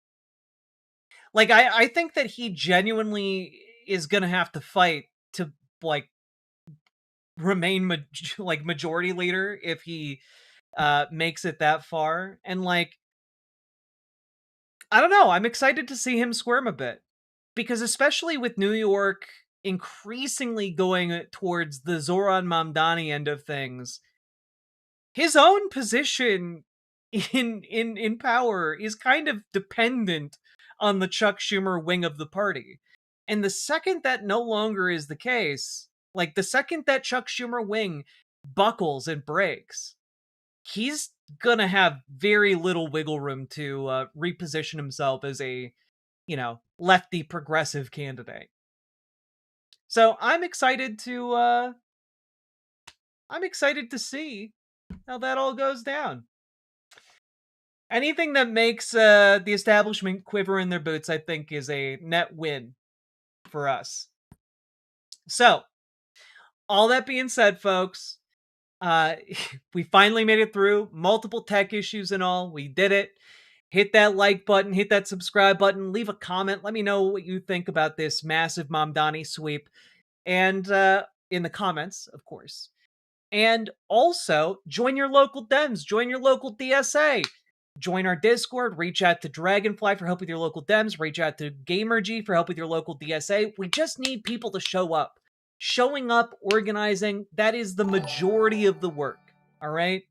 Like, I think that he genuinely is gonna have to fight to, like, remain majority leader if he makes it that far. And, like, I don't know, I'm excited to see him squirm a bit. Because especially with New York increasingly going towards the Zoran Mamdani end of things, his own position in power is kind of dependent on the Chuck Schumer wing of the party. And the second that no longer is the case, like the second that Chuck Schumer wing buckles and breaks, he's gonna have very little wiggle room to reposition himself as a, lefty progressive candidate. So I'm excited to see how that all goes down. Anything that makes the establishment quiver in their boots, I think, is a net win for us. So, all that being said, folks, we finally made it through multiple tech issues and all. We did it. Hit that like button, hit that subscribe button, leave a comment. Let me know what you think about this massive Mamdani sweep. And in the comments, of course. And also, join your local Dems, join your local DSA. Join our Discord, reach out to Dragonfly for help with your local Dems, reach out to GamerG for help with your local DSA. We just need people to show up. Showing up, organizing, that is the majority of the work, all right?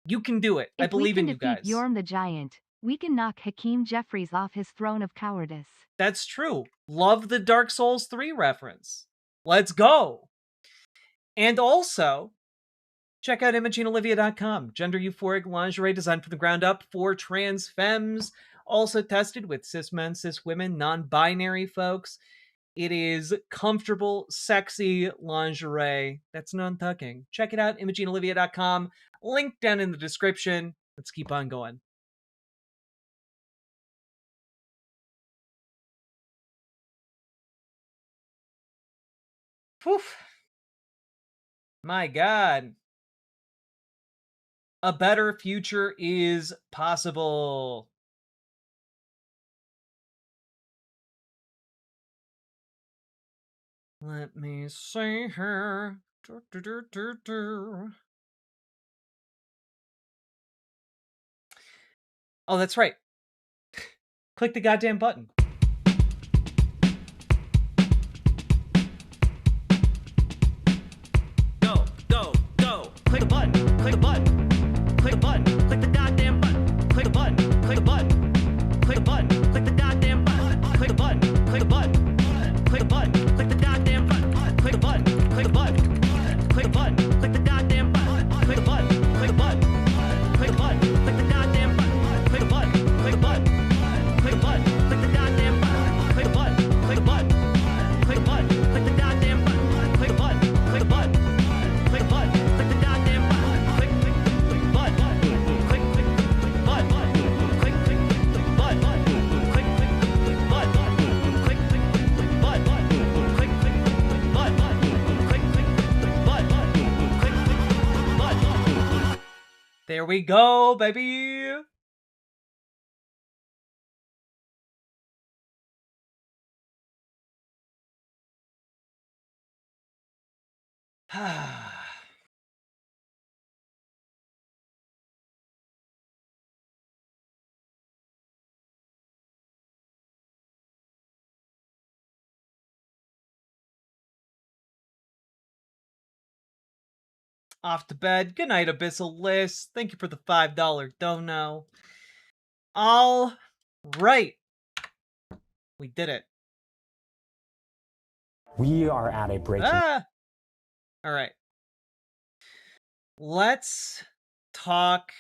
You can do it. I believe in you guys. If we can defeat Yorm the Giant, we can knock Hakeem Jeffries off his throne of cowardice. That's true. Love the Dark Souls 3 reference. Let's go. And also, Check out ImogeneOlivia.com. Gender euphoric lingerie designed from the ground up for trans femmes. Also tested with cis men, cis women, non-binary folks. It is comfortable, sexy lingerie that's non-tucking. Check it out, ImogeneOlivia.com. Link down in the description. Let's keep on going. Whew. My God. A better future is possible. Let me see here. Oh, that's right. Click the goddamn button. Go, go, go. Click the button. Click the button. Click the button. Click the goddamn button. Click the button. Click the button. Click the button. Click the goddamn button. Click the button. Click the button. Click the button. Click the goddamn button. Click the button. Click the button. Click the button. Click the goddamn button. Click the button. Click the button. Click the button. Click the goddamn button. Click the button. Click the button. Click the button. Click the goddamn button. Click the button. Click the button. Click the button. Click the goddamn button. Click the button. Click the button. Click the button. Click the goddamn button. Click button. Click button. Click There we go, baby. Off to bed. Good night, Abyssal List. Thank you for the $5 dono. All right. We did it. We are at a breaking. All right. Let's talk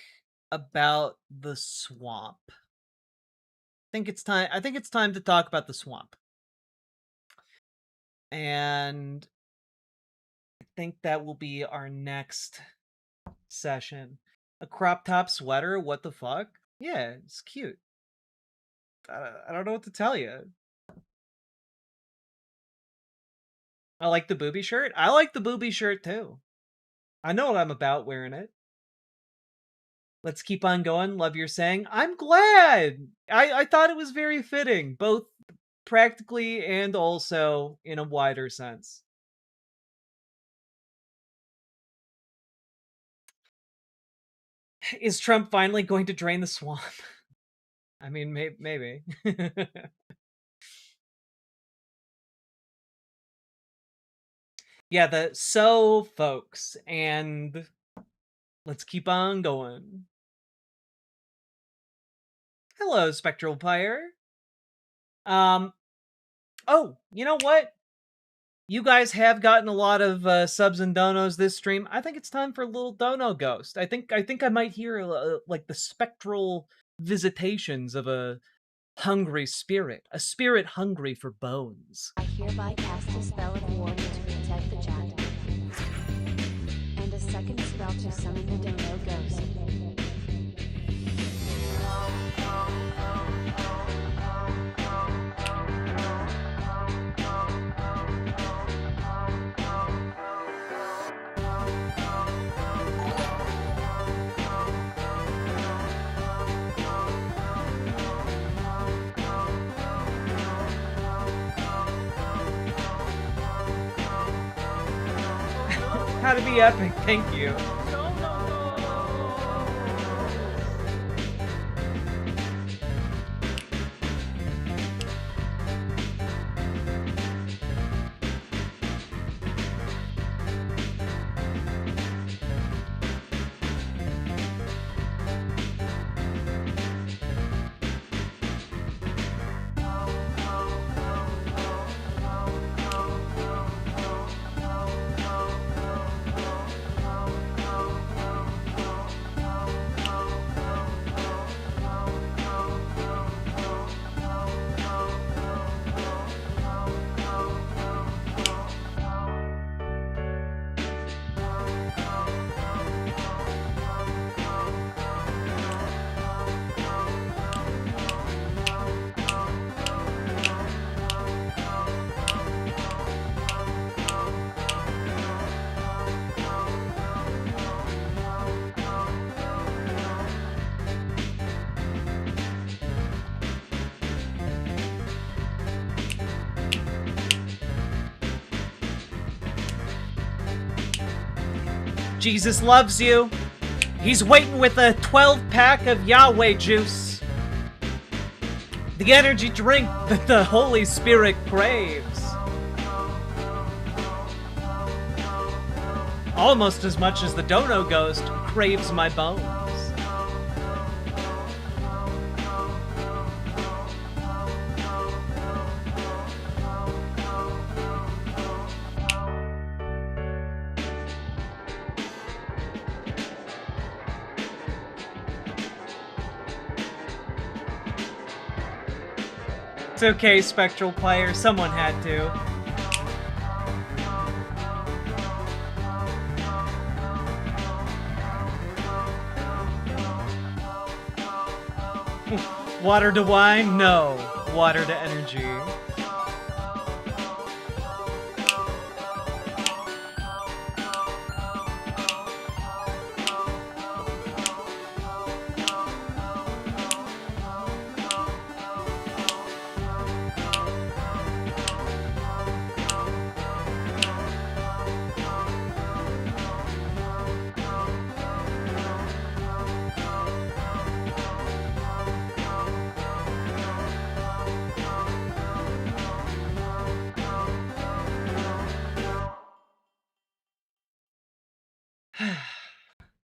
about the swamp. I think it's time to talk about the swamp. And I think that will be our next session. A crop top sweater? What the fuck? Yeah, it's cute. I don't know what to tell you. I like the booby shirt. I like the booby shirt too. I know what I'm about wearing it. Let's keep on going. Love your saying. I'm glad. I thought it was very fitting, both practically and also in a wider sense. Is Trump finally going to drain the swamp? I mean, maybe. Yeah, folks, and let's keep on going. Hello, Spectral Pyre. Oh, you know what? You guys have gotten a lot of subs and donos this stream. I think it's time for a little dono ghost. I think I might hear like the spectral visitations of a hungry spirit, a spirit hungry for bones. I hereby cast a spell of warning to protect the chat, and a second spell to summon the dono ghost. How to be epic, thank you. Jesus loves you. He's waiting with a 12-pack of Yahweh juice. The energy drink that the Holy Spirit craves. Almost as much as the Dono Ghost craves my bones. It's okay, Spectral Player. Someone had to. Water to wine? No. Water to energy.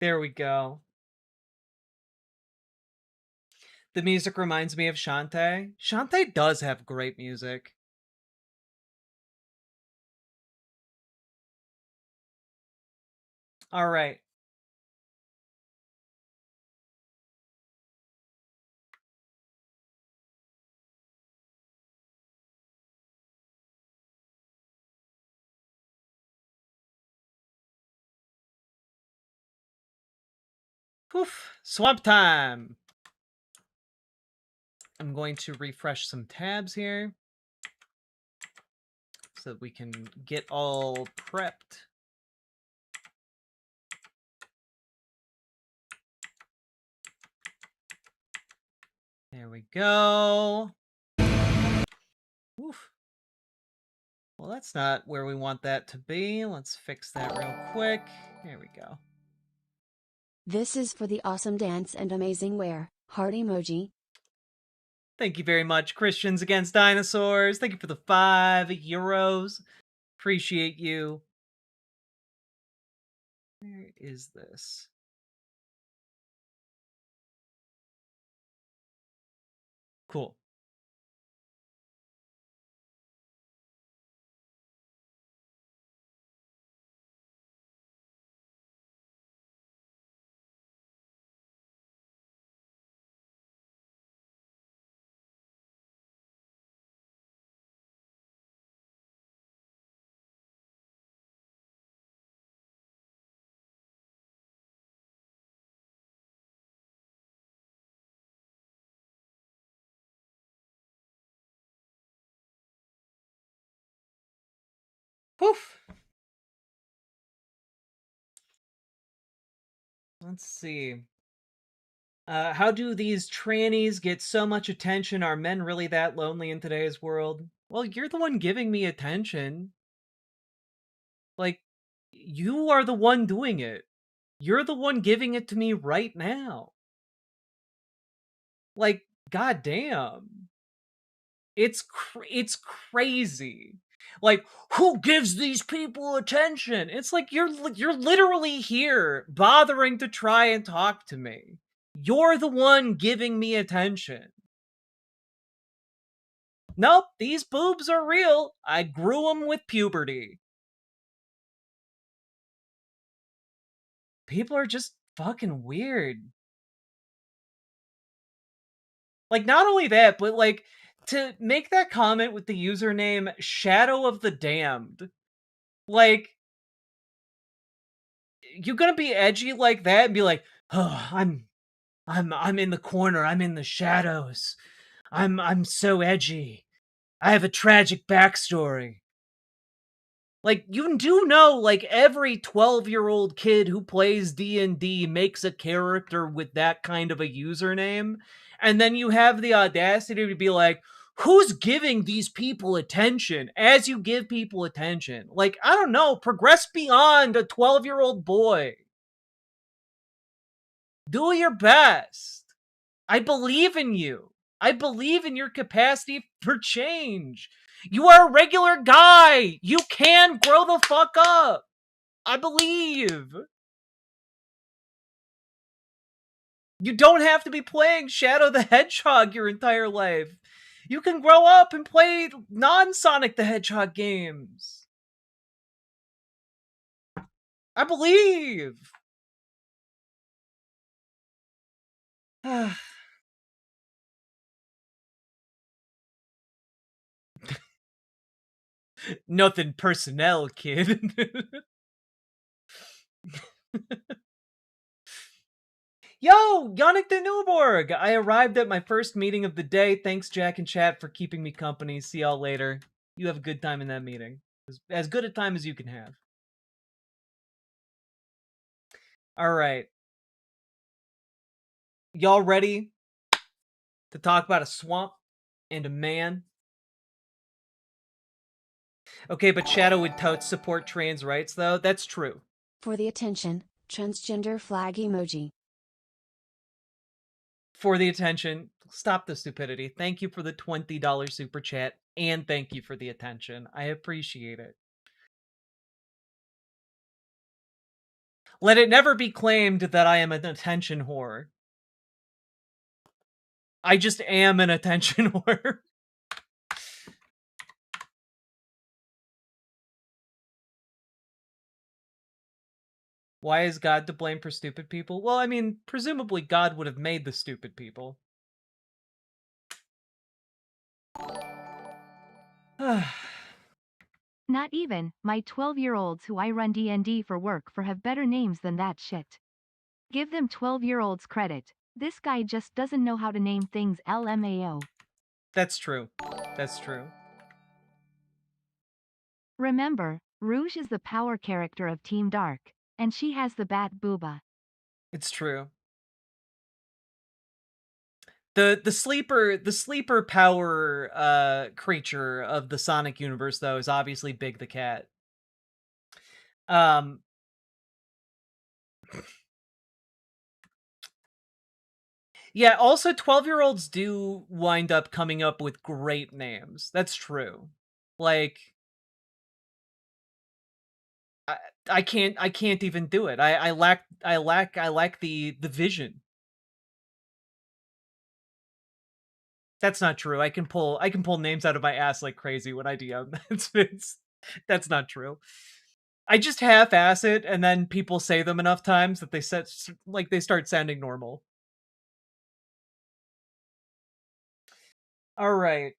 There we go. The music reminds me of Shantae. Shantae does have great music. All right. Poof. Swamp time. I'm going to refresh some tabs here so that we can get all prepped. There we go. Oof. Well, that's not where we want that to be. Let's fix that real quick. There we go. This is for the awesome dance and amazing wear. Heart emoji. Thank you very much, Christians Against Dinosaurs. Thank you for the €5. Appreciate you. Where is this? Cool. Poof. Let's see. How do these trannies get so much attention? Are men really that lonely in today's world? Well, you're the one giving me attention. Like, you are the one doing it. You're the one giving it to me right now. Like, goddamn. It's crazy. Like, who gives these people attention? It's like you're literally here bothering to try and talk to me. You're the one giving me attention. Nope, these boobs are real. I grew them with puberty. People are just fucking weird. Like, not only that, but like, to make that comment with the username Shadow of the Damned. Like, you're gonna be edgy like that and be like, oh, I'm in the corner, I'm in the shadows. I'm so edgy. I have a tragic backstory. Like, you do know, like, every 12-year-old kid who plays D&D makes a character with that kind of a username, and then you have the audacity to be like, who's giving these people attention as you give people attention? Like, I don't know, progress beyond a 12-year-old boy. Do your best. I believe in you. I believe in your capacity for change. You are a regular guy. You can grow the fuck up. I believe. You don't have to be playing Shadow the Hedgehog your entire life. You can grow up and play non-Sonic the Hedgehog games. I believe. Nothing personnel, kid. Yo, Yannick de Newborg! I arrived at my first meeting of the day. Thanks, Jack and Chat, for keeping me company. See y'all later. You have a good time in that meeting. As good a time as you can have. Alright. Y'all ready to talk about a swamp and a man? Okay, but Shadow would totes support trans rights, though. That's true. For the attention, transgender flag emoji. For the attention. Stop the stupidity. Thank you for the $20 super chat, and thank you for the attention. I appreciate it. Let it never be claimed that I am an attention whore. I just am an attention whore. Why is God to blame for stupid people? Well, I mean, presumably God would have made the stupid people. Not even, my 12-year-olds who I run D&D for work for have better names than that shit. Give them 12-year-olds credit. This guy just doesn't know how to name things LMAO. That's true. That's true. Remember, Rouge is the power character of Team Dark, and she has the bat booba. It's true. The sleeper power creature of the Sonic universe, though, is obviously Big the Cat. Yeah, also 12-year-olds do wind up coming up with great names. That's true. Like, I can't even do it. I lack the vision. That's not true. I can pull names out of my ass like crazy when I DM. That's not true. I just half-ass it, and then people say them enough times that they start sounding normal. All right.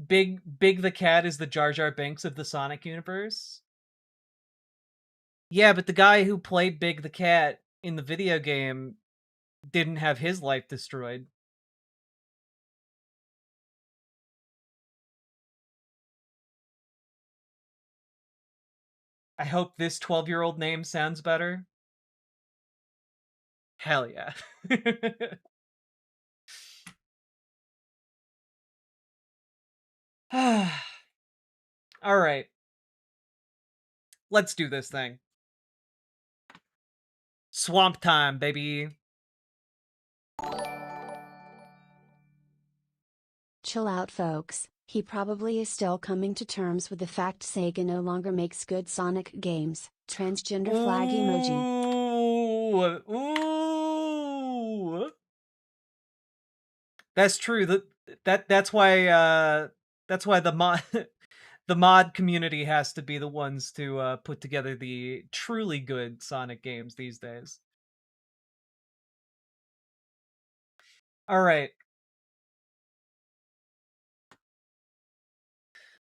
Big the Cat is the Jar Jar Binks of the Sonic universe. Yeah, but the guy who played Big the Cat in the video game didn't have his life destroyed. I hope this 12-year-old name sounds better. Hell yeah. All right. Let's do this thing. Swamp time, baby. Chill out, folks. He probably is still coming to terms with the fact Sega no longer makes good Sonic games. Transgender flag emoji. Ooh. That's true. That's why the mod the mod community has to be the ones to put together the truly good Sonic games these days. All right.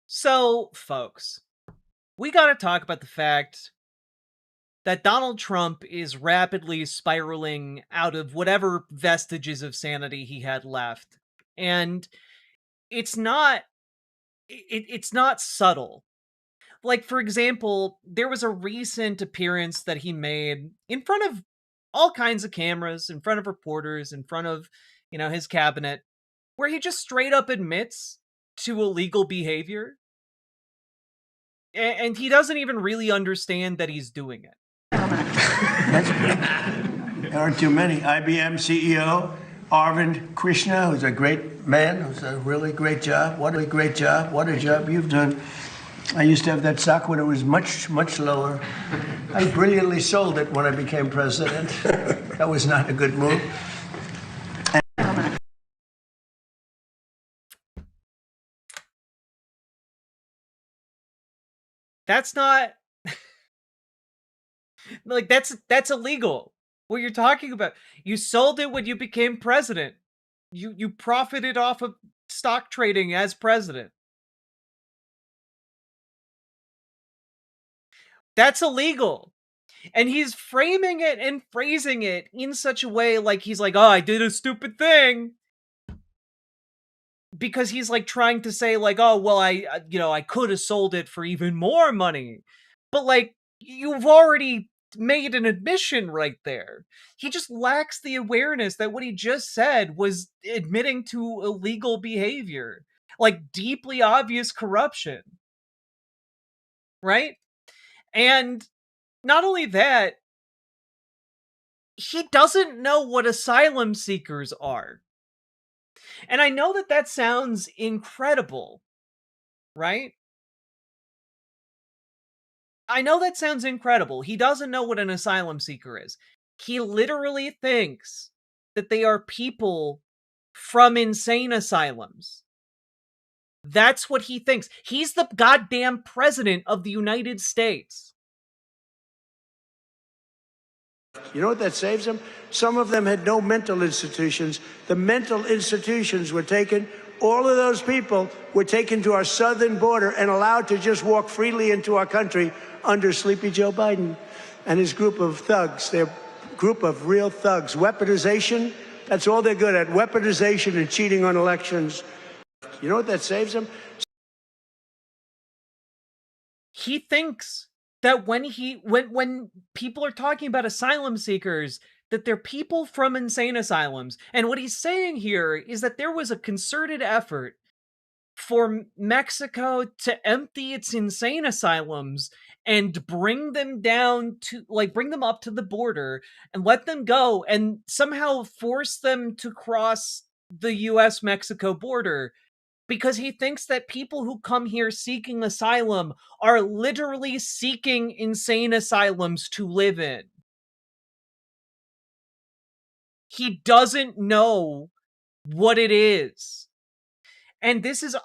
So, folks, we got to talk about the fact that Donald Trump is rapidly spiraling out of whatever vestiges of sanity he had left. And it's not subtle. Like, for example, there was a recent appearance that he made in front of all kinds of cameras, in front of reporters, in front of, his cabinet, where he just straight up admits to illegal behavior. And he doesn't even really understand that he's doing it. There aren't too many. IBM CEO Arvind Krishna, who's a great man, who's a really great job. What a great job. What a job you've done. I used to have that stock when it was much, much lower. I brilliantly sold it when I became president. That was not a good move. That's not like that's illegal. What you're talking about. You sold it when you became president. You profited off of stock trading as president. That's illegal. And he's framing it and phrasing it in such a way like he's like, "Oh, I did a stupid thing." Because he's like trying to say like, "Oh, well, I could have sold it for even more money." But like, you've already made an admission right there. He just lacks the awareness that what he just said was admitting to illegal behavior, like deeply obvious corruption. Right? And not only that, he doesn't know what asylum seekers are. And I know that that sounds incredible, right? I know that sounds incredible. He doesn't know what an asylum seeker is. He literally thinks that they are people from insane asylums. That's what he thinks. He's the goddamn president of the United States. You know what that saves them? Some of them had no mental institutions. The mental institutions were taken. All of those people were taken to our southern border and allowed to just walk freely into our country under Sleepy Joe Biden and his group of thugs. Their group of real thugs. Weaponization, that's all they're good at. Weaponization and cheating on elections. You know what that saves them? He thinks that when people are talking about asylum seekers, that they're people from insane asylums. And what he's saying here is that there was a concerted effort for Mexico to empty its insane asylums and bring them bring them up to the border and let them go and somehow force them to cross the US-Mexico border. Because he thinks that people who come here seeking asylum are literally seeking insane asylums to live in. He doesn't know what it is. And this is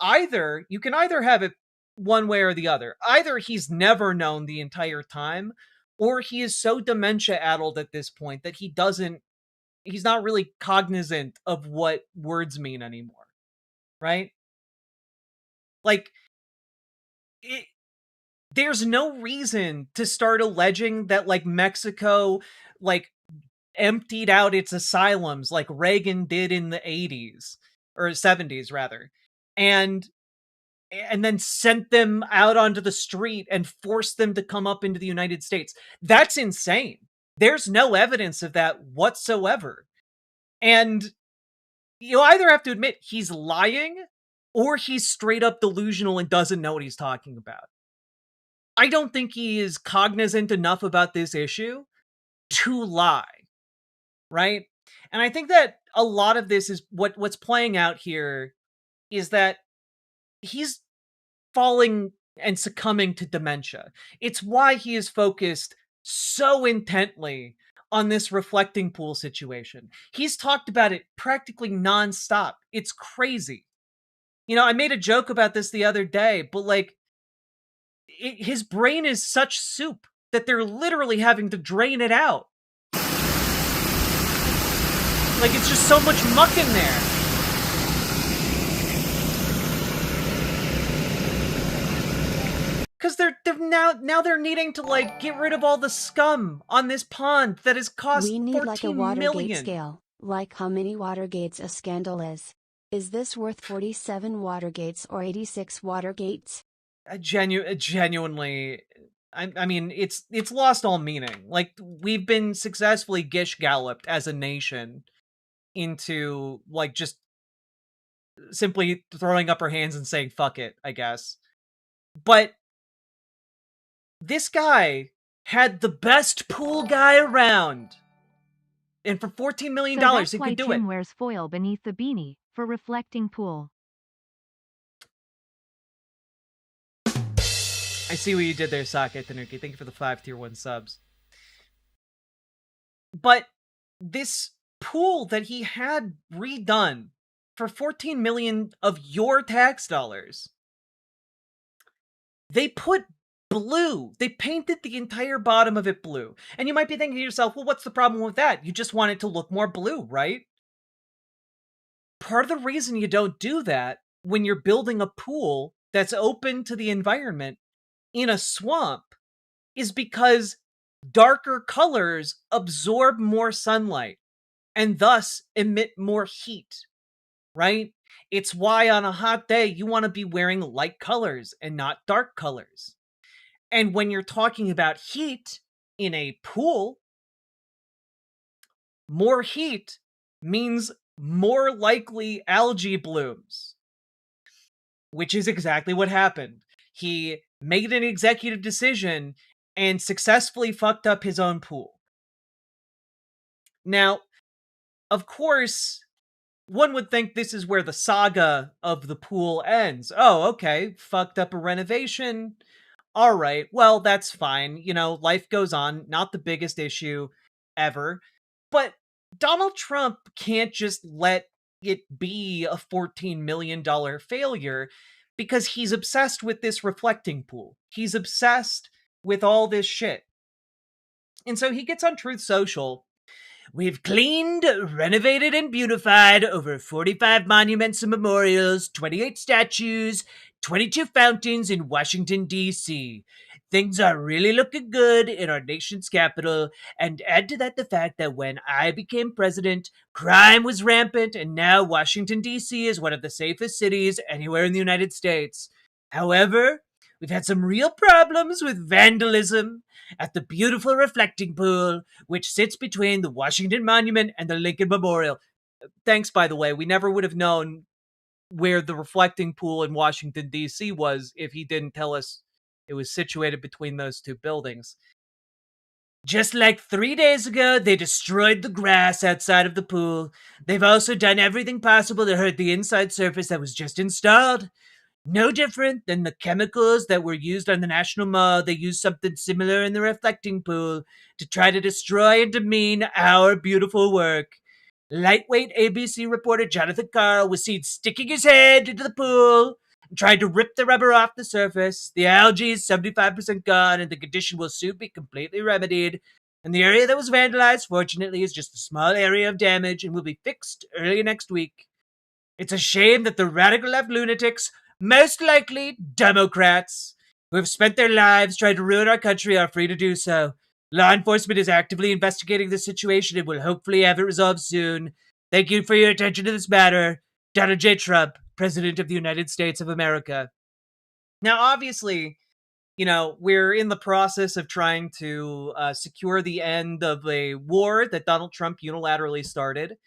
you can either have it one way or the other. Either he's never known the entire time, or he is so dementia-addled at this point that he's not really cognizant of what words mean anymore. Right? Like, there's no reason to start alleging that, like, Mexico, like, emptied out its asylums like Reagan did in the 80s, or 70s, rather, and then sent them out onto the street and forced them to come up into the United States. That's insane. There's no evidence of that whatsoever. And you either have to admit he's lying, or he's straight up delusional and doesn't know what he's talking about. I don't think he is cognizant enough about this issue to lie, right? And I think that a lot of this is what's playing out here is that he's falling and succumbing to dementia. It's why he is focused so intently on this reflecting pool situation. He's talked about it practically nonstop. It's crazy. I made a joke about this the other day, but like, his brain is such soup that they're literally having to drain it out. Like, it's just so much muck in there. Because they're needing to like get rid of all the scum on this pond that has cost We need like a $14 Watergate million. scale, like how many Watergates a scandal is. Is this worth 47 Watergates or 86 Watergates? Genuinely, I mean, it's lost all meaning. Like, we've been successfully gish galloped as a nation into, like, just simply throwing up our hands and saying fuck it, I guess. But this guy had the best pool guy around, and for $14 million, So that's he why could do Tim it. wears foil beneath the beanie for reflecting pool. I see what you did there, Sake Tanuki. Thank you for the 5 tier 1 subs. But this pool that he had redone for 14 million of your tax dollars, they put blue. They painted the entire bottom of it blue. And you might be thinking to yourself, well, what's the problem with that? You just want it to look more blue, right? Part of the reason you don't do that when you're building a pool that's open to the environment in a swamp is because darker colors absorb more sunlight and thus emit more heat, right? It's why on a hot day you want to be wearing light colors and not dark colors. And when you're talking about heat in a pool, more heat means more likely algae blooms, which is exactly what happened. He made an executive decision and successfully fucked up his own pool. Now, of course, one would think this is where the saga of the pool ends. Oh, okay, fucked up a renovation. All right, well, that's fine. You know, life goes on. Not the biggest issue ever. But Donald Trump can't just let it be a $14 million failure because he's obsessed with this reflecting pool. He's obsessed with all this shit. And so he gets on Truth Social. We've cleaned, renovated, and beautified over 45 monuments and memorials, 28 statues, 22 fountains in Washington, D.C. Things are really looking good in our nation's capital, and add to that the fact that when I became president, crime was rampant, and now Washington, D.C. is one of the safest cities anywhere in the United States. However, we've had some real problems with vandalism at the beautiful reflecting pool, which sits between the Washington Monument and the Lincoln Memorial. Thanks, by the way. We never would have known where the reflecting pool in Washington, D.C. was if he didn't tell us it was situated between those two buildings. Just like 3 days ago, they destroyed the grass outside of the pool. They've also done everything possible to hurt the inside surface that was just installed. No different than the chemicals that were used on the National Mall. They used something similar in the reflecting pool to try to destroy and demean our beautiful work. Lightweight ABC reporter Jonathan Carl was seen sticking his head into the pool and trying to rip the rubber off the surface. The algae is 75% gone and the condition will soon be completely remedied. And the area that was vandalized, fortunately, is just a small area of damage and will be fixed early next week. It's a shame that the radical left lunatics, most likely Democrats, who have spent their lives trying to ruin our country, are free to do so. Law enforcement is actively investigating the situation and will hopefully have it resolved soon. Thank you for your attention to this matter. Donald J. Trump, President of the United States of America. Now, obviously, you know, we're in the process of trying to secure the end of a war that Donald Trump unilaterally started.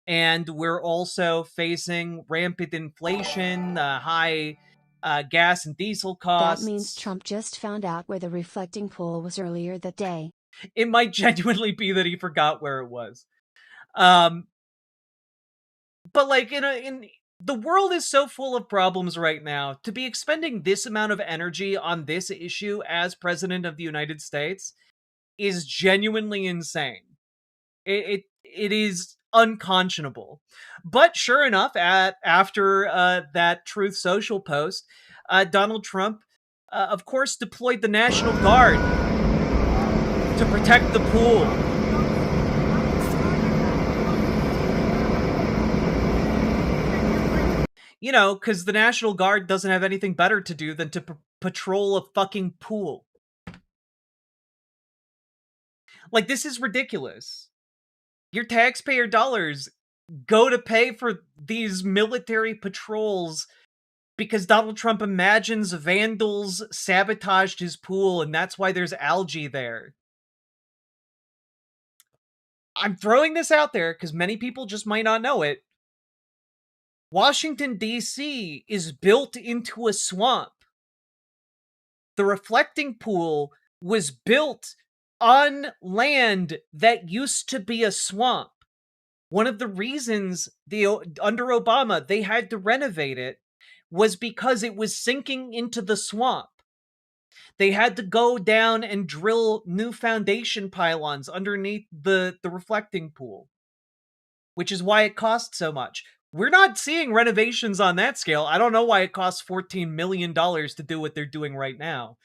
And we're also facing rampant inflation, high gas and diesel costs. That means Trump just found out where the reflecting pool was earlier that day. It might genuinely be that he forgot where it was. But like in the world is so full of problems right now. To be expending this amount of energy on this issue as president of the United States is genuinely insane. It is unconscionable. But sure enough, after that Truth Social post, Donald Trump, of course, deployed the National Guard to protect the pool. You know, because the National Guard doesn't have anything better to do than to patrol a fucking pool. Like, this is ridiculous. Your taxpayer dollars go to pay for these military patrols because Donald Trump imagines vandals sabotaged his pool and that's why there's algae there. I'm throwing this out there because many people just might not know it. Washington, D.C. is built into a swamp. The reflecting pool was built on land that used to be a swamp. One of the reasons under Obama they had to renovate it was because it was sinking into the swamp. They had to go down and drill new foundation pylons underneath the reflecting pool, which is why it cost so much. We're not seeing renovations on that scale. I don't know why it costs $14 million to do what they're doing right now.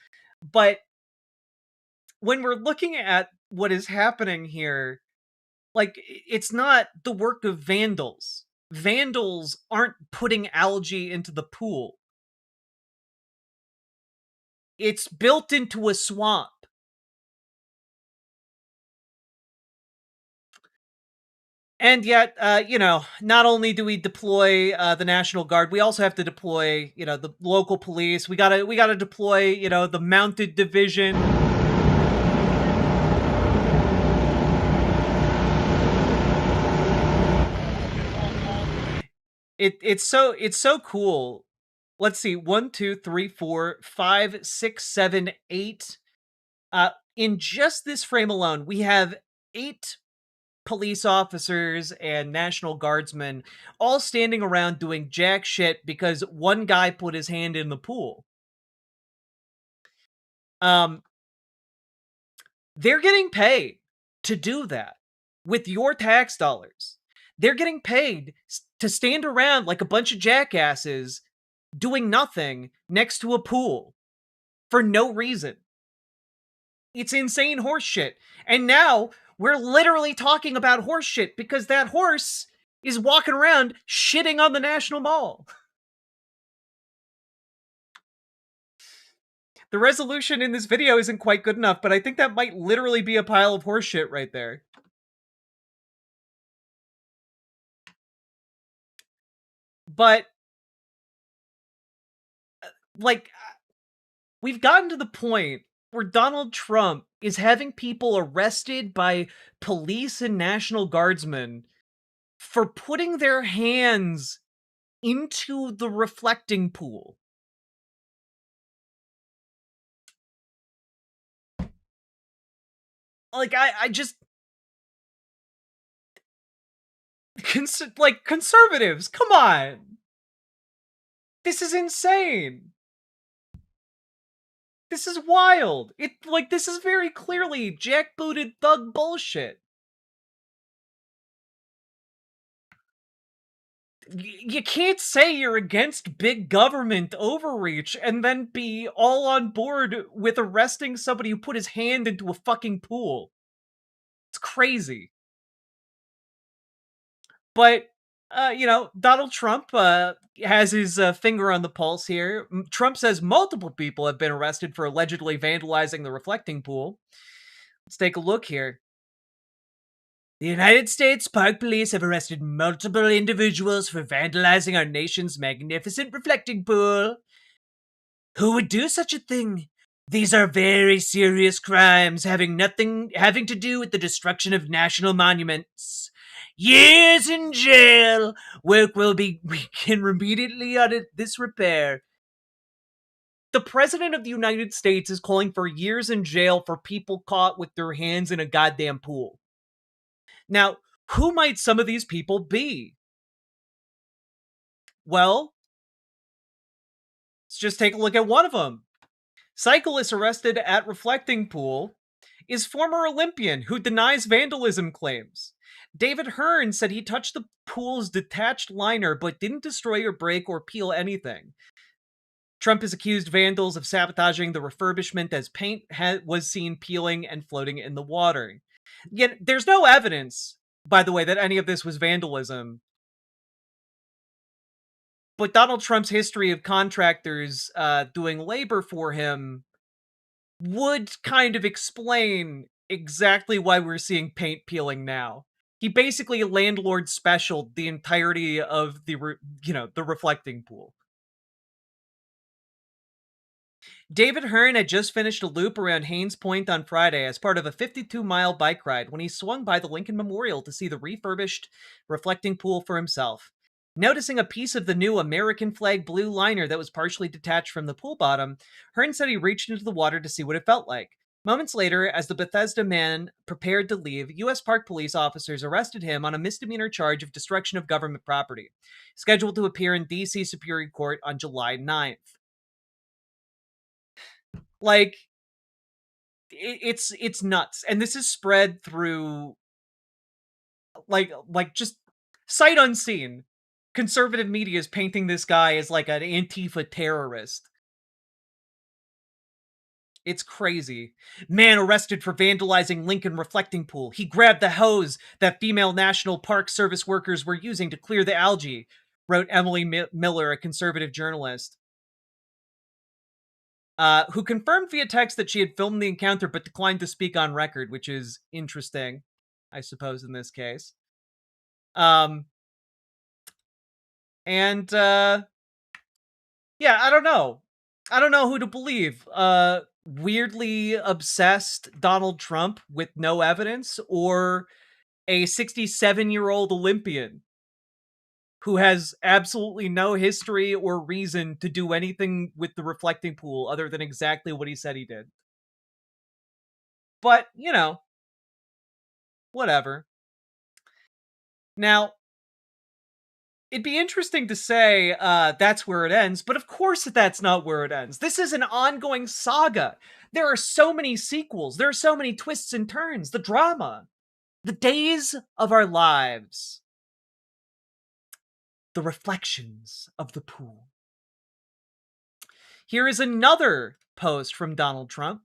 But when we're looking at what is happening here, like, it's not the work of vandals. Vandals aren't putting algae into the pool. It's built into a swamp. And yet, not only do we deploy the National Guard, we also have to deploy, the local police. We gotta deploy, the mounted division. It's so cool. Let's see, 1, 2, 3, 4, 5, 6, 7, 8. In just this frame alone, we have 8 police officers and National Guardsmen all standing around doing jack shit because one guy put his hand in the pool. They're getting paid to do that with your tax dollars. They're getting paid to stand around like a bunch of jackasses doing nothing next to a pool for no reason. It's insane horse shit. And now we're literally talking about horse shit because that horse is walking around shitting on the National Mall. The resolution in this video isn't quite good enough, but I think that might literally be a pile of horse shit right there. But, like, we've gotten to the point where Donald Trump is having people arrested by police and National Guardsmen for putting their hands into the reflecting pool. Like, I just... conservatives, come on! This is insane! This is wild! This is very clearly jackbooted thug bullshit. You can't say you're against big government overreach and then be all on board with arresting somebody who put his hand into a fucking pool. It's crazy. But, Donald Trump has his finger on the pulse here. Trump says multiple people have been arrested for allegedly vandalizing the reflecting pool. Let's take a look here. The United States Park Police have arrested multiple individuals for vandalizing our nation's magnificent reflecting pool. Who would do such a thing? These are very serious crimes having to do with the destruction of national monuments. Years in jail. Work will begin immediately on this repair. The President of the United States is calling for years in jail for people caught with their hands in a goddamn pool. Now, who might some of these people be? Well, let's just take a look at one of them. Cyclist arrested at reflecting pool is former Olympian who denies vandalism claims. David Hearn said he touched the pool's detached liner but didn't destroy or break or peel anything. Trump has accused vandals of sabotaging the refurbishment as paint was seen peeling and floating in the water. Yet, there's no evidence, by the way, that any of this was vandalism. But Donald Trump's history of contractors doing labor for him would kind of explain exactly why we're seeing paint peeling now. He basically landlord specialed the entirety of the reflecting pool. David Hearn had just finished a loop around Haynes Point on Friday as part of a 52-mile bike ride when he swung by the Lincoln Memorial to see the refurbished reflecting pool for himself. Noticing a piece of the new American flag blue liner that was partially detached from the pool bottom, Hearn said he reached into the water to see what it felt like. Moments later, as the Bethesda man prepared to leave, U.S. Park Police officers arrested him on a misdemeanor charge of destruction of government property, scheduled to appear in D.C. Superior Court on July 9th. Like, it's nuts. And this is spread through, like just sight unseen. Conservative media is painting this guy as like an Antifa terrorist. It's crazy. Man arrested for vandalizing Lincoln reflecting pool. He grabbed the hose that female National Park Service workers were using to clear the algae, wrote Emily Miller, a conservative journalist, who confirmed via text that she had filmed the encounter but declined to speak on record, which is interesting, I suppose, in this case. Yeah, I don't know. I don't know who to believe. Weirdly obsessed Donald Trump with no evidence, or a 67-year-old Olympian who has absolutely no history or reason to do anything with the reflecting pool other than exactly what he said he did. But, you know, whatever. Now, it'd be interesting to say that's where it ends, but of course that's not where it ends. This is an ongoing saga. There are so many sequels. There are so many twists and turns. The drama. The days of our lives. The reflections of the pool. Here is another post from Donald Trump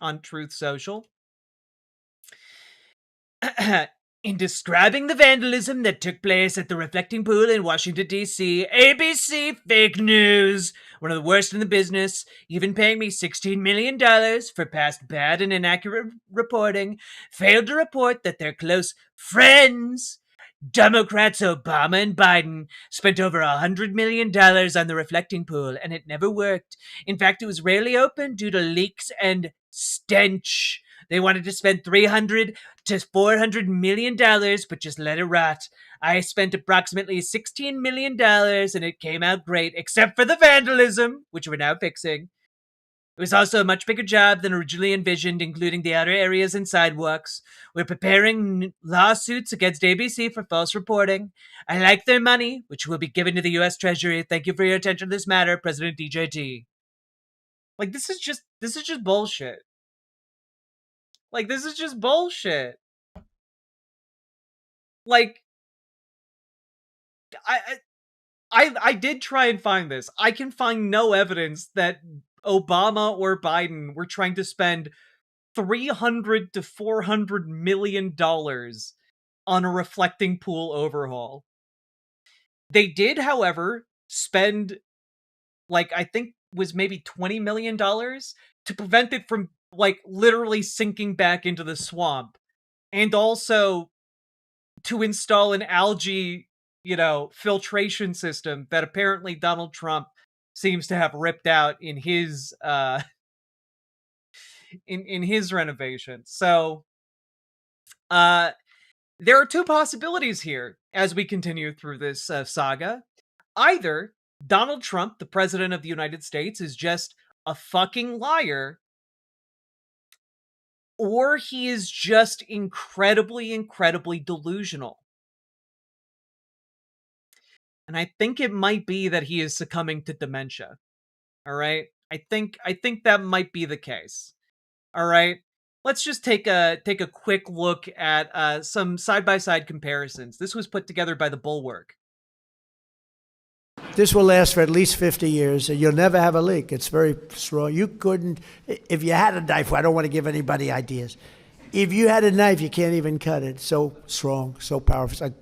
on Truth Social. In describing the vandalism that took place at the reflecting pool in Washington, D.C., ABC fake news, one of the worst in the business, even paying me $16 million for past bad and inaccurate reporting, failed to report that their close friends, Democrats Obama and Biden, spent over $100 million on the reflecting pool, and it never worked. In fact, it was rarely opened due to leaks and stench. They wanted to spend $300 to $400 million, but just let it rot. I spent approximately $16 million, and it came out great, except for the vandalism, which we're now fixing. It was also a much bigger job than originally envisioned, including the outer areas and sidewalks. We're preparing lawsuits against ABC for false reporting. I like their money, which will be given to the U.S. Treasury. Thank you for your attention to this matter, President DJT. Like, this is just bullshit. Like, this is just bullshit. Like, I did try and find this. I can find no evidence that Obama or Biden were trying to spend $300 to $400 million on a reflecting pool overhaul. They did, however, spend, like, I think was maybe $20 million to prevent it from, like, literally sinking back into the swamp. And also to install an algae, filtration system that apparently Donald Trump seems to have ripped out in his in his renovation. So there are two possibilities here as we continue through this saga. Either Donald Trump, the president of the United States, is just a fucking liar, or he is just incredibly, incredibly delusional. And I think it might be that he is succumbing to dementia. All right? I think that might be the case. All right? Let's just take a quick look at some side-by-side comparisons. This was put together by the Bulwark. This will last for at least 50 years, and you'll never have a leak. It's very strong. You couldn't, if you had a knife, I don't want to give anybody ideas. If you had a knife, you can't even cut it. So strong, so powerful. It's like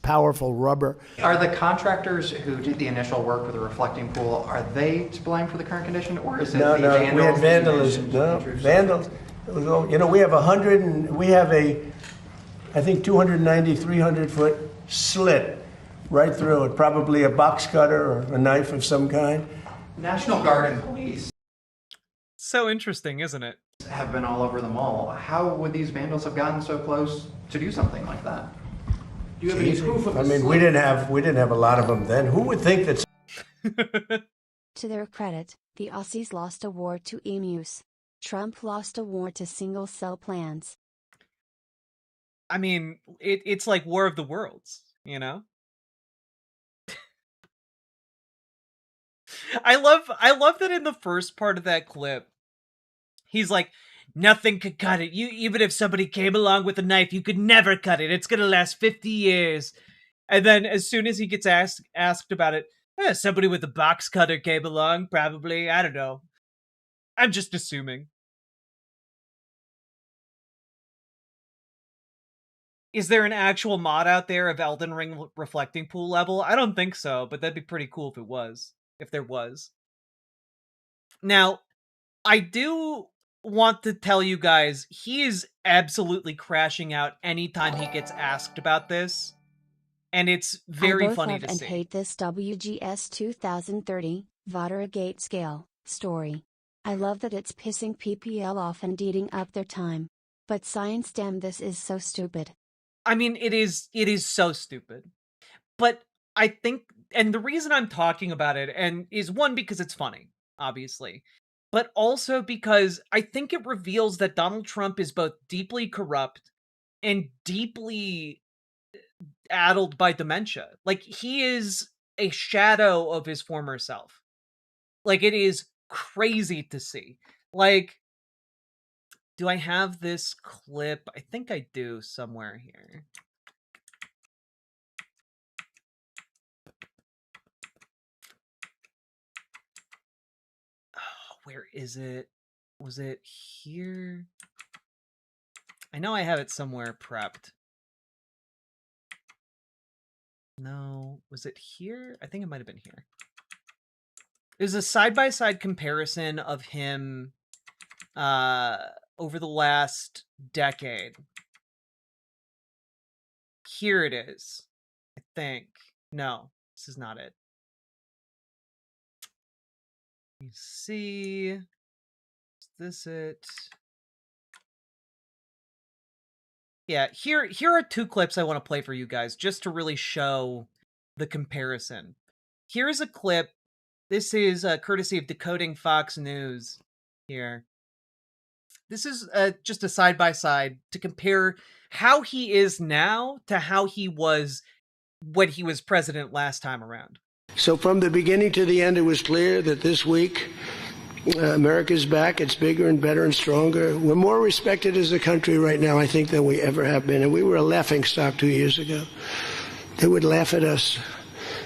powerful rubber. Are the contractors who did the initial work with the reflecting pool, are they to blame for the current condition, or is it the vandals? We had vandalism. No, vandals. We have I think 290, 300-foot slit right through it, probably a box cutter or a knife of some kind. National Guard and police. So interesting, isn't it? Have been all over the mall. How would these vandals have gotten so close to do something like that? Do you have any proof of I this? mean, we didn't have a lot of them then. Who would think that? To their credit, the Aussies lost a war to emus. Trump lost a war to single-cell plans. I mean, it's like War of the Worlds, you know? I love that in the first part of that clip, he's like, nothing could cut it. Even if somebody came along with a knife, you could never cut it. It's gonna last 50 years. And then as soon as he gets asked about it, somebody with a box cutter came along, probably. I don't know. I'm just assuming. Is there an actual mod out there of Elden Ring reflecting pool level? I don't think so, but that'd be pretty cool if it was. If there was. Now, I do want to tell you guys, he is absolutely crashing out anytime he gets asked about this. And it's very funny to see. I both love and hate this WGS 2030, Watergate scale, story. I love that it's pissing PPL off and eating up their time. But science, damn, this is so stupid. I mean, it is so stupid. But I think, and the reason I'm talking about it, and is one, because it's funny, obviously, but also because I think it reveals that Donald Trump is both deeply corrupt and deeply addled by dementia. Like, he is a shadow of his former self. Like, it is crazy to see. Like, do I have this clip? I think I do somewhere here. Oh, where is it? Was it here? I know I have it somewhere prepped. No, was it here? I think it might have been here. There's a side-by-side comparison of him over the last decade. Here it is, I think. No, this is not it. You see, is this it? Yeah, here are two clips I want to play for you guys, just to really show the comparison. Here's a clip. This is courtesy of Decoding Fox News here. This is just a side-by-side to compare how he is now to how he was when he was president last time around. So from the beginning to the end, it was clear that this week, America's back. It's bigger and better and stronger. We're more respected as a country right now, I think, than we ever have been. And we were a laughingstock 2 years ago. They would laugh at us.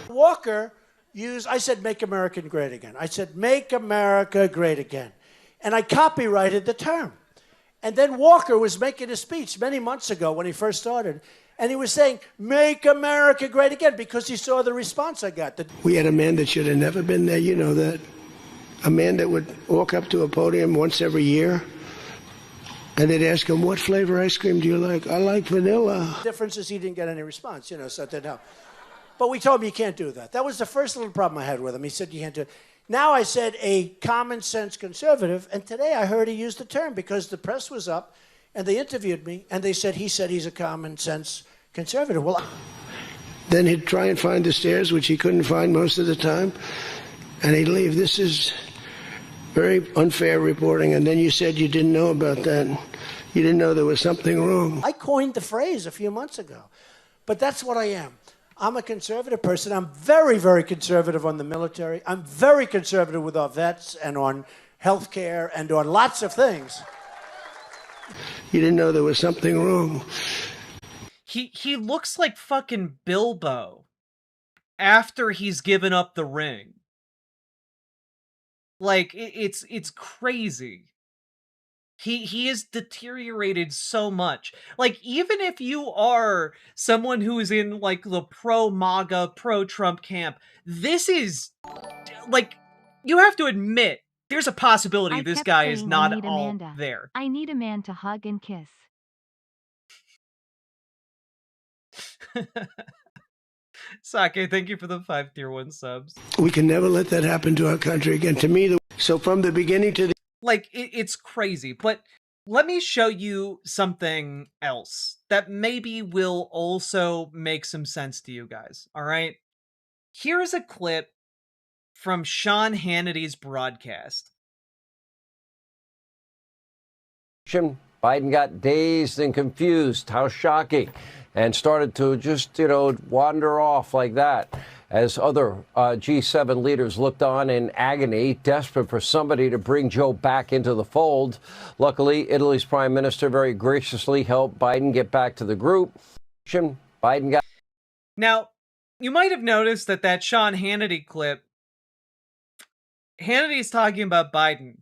Walker I said, make America great again. I said, make America great again. And I copyrighted the term. And then Walker was making a speech many months ago when he first started. And he was saying, make America great again, because he saw the response I got. We had a man that should have never been there. You know that. A man that would walk up to a podium once every year, and they'd ask him, what flavor ice cream do you like? I like vanilla. The difference is he didn't get any response, so it didn't help. But we told him you can't do that. That was the first little problem I had with him. He said you can't do it. Now I said a common sense conservative, and today I heard he used the term because the press was up, and they interviewed me, and they said he's a common sense conservative. Well, then he'd try and find the stairs, which he couldn't find most of the time, and he'd leave. This is very unfair reporting. And then you said you didn't know about that. You didn't know there was something wrong. I coined the phrase a few months ago, but that's what I am. I'm a conservative person. I'm very, very conservative on the military. I'm very conservative with our vets and on health care and on lots of things. You didn't know there was something wrong. He looks like fucking Bilbo after he's given up the ring. Like, it's crazy. He has deteriorated so much. Like, even if you are someone who is in, like, the pro-MAGA, pro-Trump camp, this is, like, you have to admit, there's a possibility this guy is not all there. I need a man to hug and kiss. Sake, thank you for the 5 tier 1 subs. We can never let that happen to our country again. To me, so from the beginning to the Like, it's crazy. But let me show you something else that maybe will also make some sense to you guys, all right? Here's a clip from Sean Hannity's broadcast. Biden got dazed and confused. How shocking. And started to just, wander off like that as other G7 leaders looked on in agony, desperate for somebody to bring Joe back into the fold. Luckily, Italy's prime minister very graciously helped Biden get back to the group. Biden got... Now, you might have noticed that Sean Hannity clip, Hannity's talking about Biden.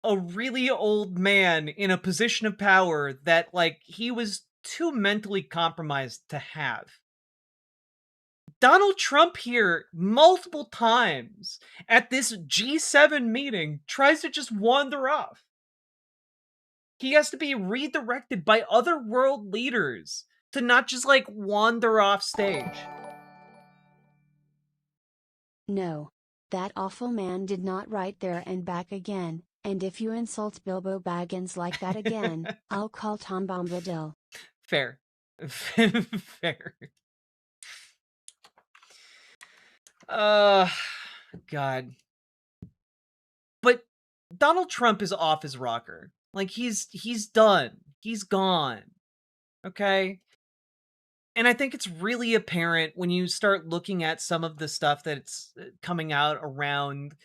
A really old man in a position of power that, he was too mentally compromised to have. Donald Trump here, multiple times at this G7 meeting, tries to just wander off. He has to be redirected by other world leaders to not just, wander off stage. No. That awful man did not write there and back again. And if you insult Bilbo Baggins like that again, I'll call Tom Bombadil. Fair. Fair. God. But Donald Trump is off his rocker. He's done. He's gone. Okay? And I think it's really apparent when you start looking at some of the stuff that's coming out around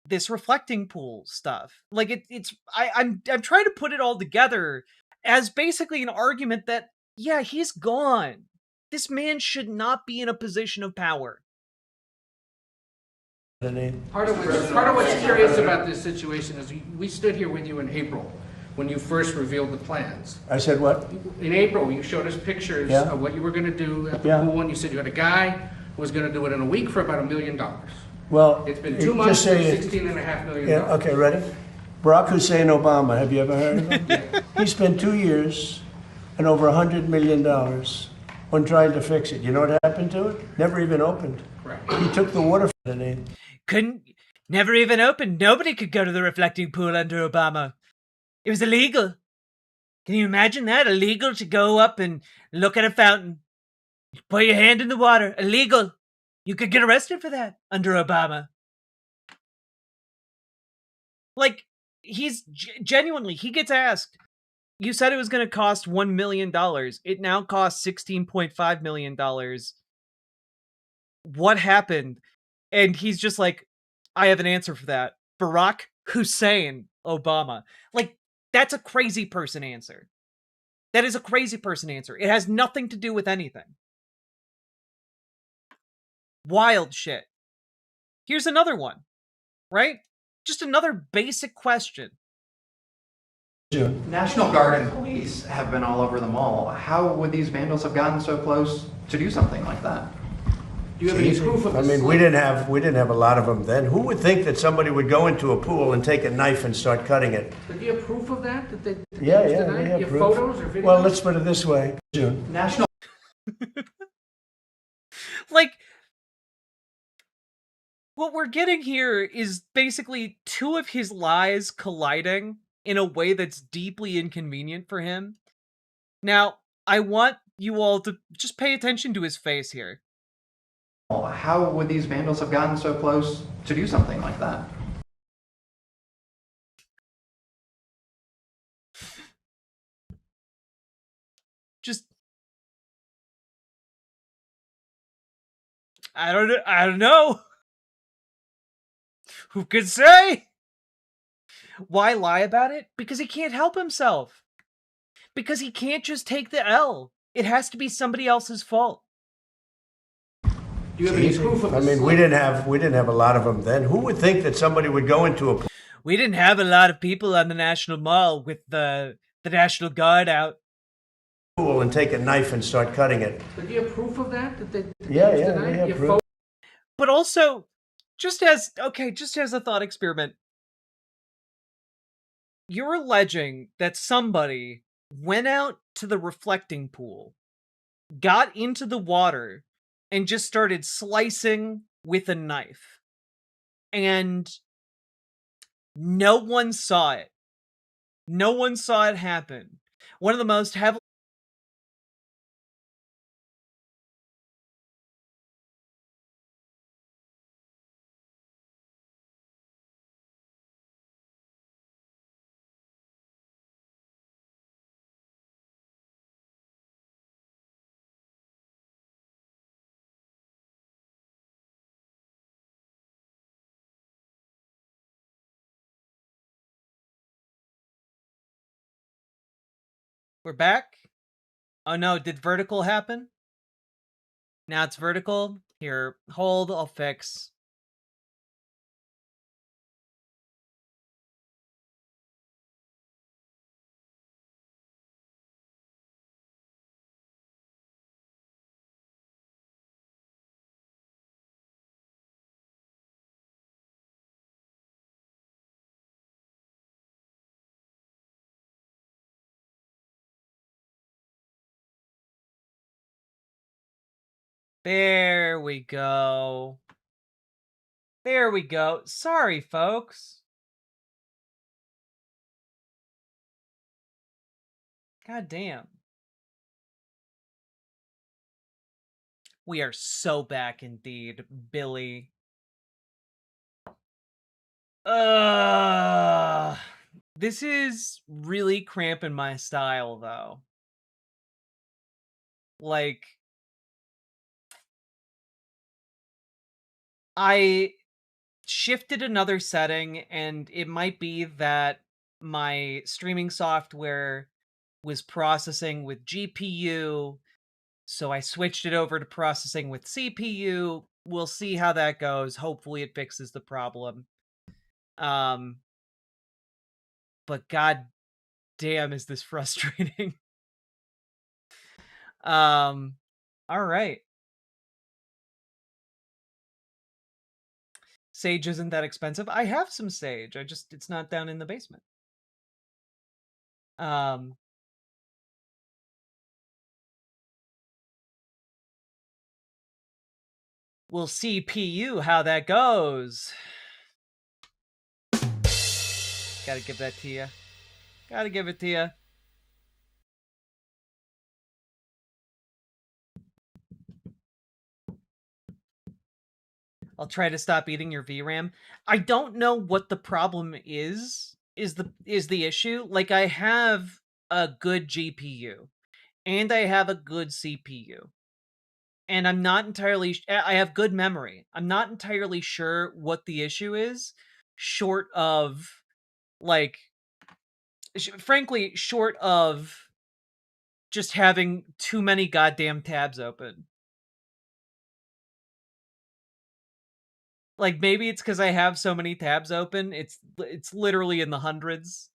this reflecting pool stuff. I'm trying to put it all together as basically an argument that, yeah, he's gone. This man should not be in a position of power. Part of what's curious about this situation is we stood here with you in April when you first revealed the plans. I said what? In April, you showed us pictures of what you were going to do at the pool, and you said you had a guy who was going to do it in a week for about $1 million. Well, it's been 2 months for $16.5 million. Yeah, okay, ready? Barack Hussein Obama, have you ever heard of him? He spent 2 years and over $100 million on trying to fix it. You know what happened to it? Never even opened. Right. He took the water from the name. Never even opened. Nobody could go to the reflecting pool under Obama. It was illegal. Can you imagine that? Illegal to go up and look at a fountain. Put your hand in the water. Illegal. You could get arrested for that under Obama. He's genuinely, he gets asked, you said it was going to cost $1 million. It now costs $16.5 million. What happened? And he's just like, I have an answer for that. Barack Hussein Obama. That's a crazy person answer. That is a crazy person answer. It has nothing to do with anything. Wild shit. Here's another one, right? Just another basic question. National Guard and police have been all over the mall. How would these vandals have gotten so close to do something like that? Do you have any proof of this? I mean, we didn't have a lot of them then. Who would think that somebody would go into a pool and take a knife and start cutting it? But do you have proof of that? Yeah, we have proof. Photos or videos? Well, let's put it this way. National. What we're getting here is basically two of his lies colliding in a way that's deeply inconvenient for him. Now, I want you all to just pay attention to his face here. How would these vandals have gotten so close to do something like that? I don't know. Who could say? Why lie about it? Because he can't help himself. Because he can't just take the L. It has to be somebody else's fault. Do you have any proof of this? I mean, we didn't have a lot of them then. Who would think that somebody would go into a... We didn't have a lot of people on the National Mall with the National Guard out. Pool and take a knife and start cutting it. But do you have proof of that? Yeah, we have proof. But also, just as a thought experiment, you're alleging that somebody went out to the reflecting pool, got into the water, and just started slicing with a knife. And no one saw it. No one saw it happen. One of the most heavily... We're back? Oh no, did vertical happen? Now it's vertical. Here, hold, I'll fix. There we go. There we go. Sorry, folks. God damn. We are so back indeed, Billy. This is really cramping my style, though. Like, I shifted another setting, and it might be that my streaming software was processing with GPU, so I switched it over to processing with CPU. We'll see how that goes. Hopefully it fixes the problem. But god damn, is this frustrating. All right. Sage isn't that expensive. I have some sage. It's not down in the basement. We'll see PU how that goes. Gotta give that to you. Gotta give it to you. I'll try to stop eating your VRAM. I don't know what the problem is the issue. Like, I have a good GPU and I have a good CPU. And I'm not entirely I have good memory. I'm not entirely sure what the issue is, short of, like, frankly, short of just having too many goddamn tabs open. Like, maybe it's because I have so many tabs open. It's literally in the hundreds.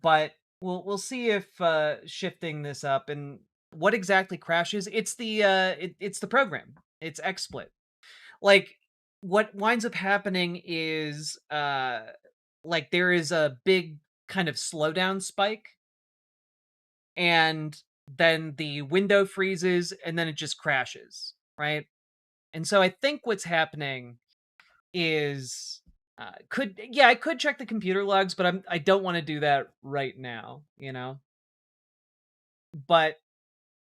But we'll see if shifting this up and what exactly crashes. It's the it's the program. It's XSplit. Like, what winds up happening is like, there is a big kind of slowdown spike, and then the window freezes, and then it just crashes, right? And so I think what's happening is I could check the computer logs, but I don't want to do that right now, you know? But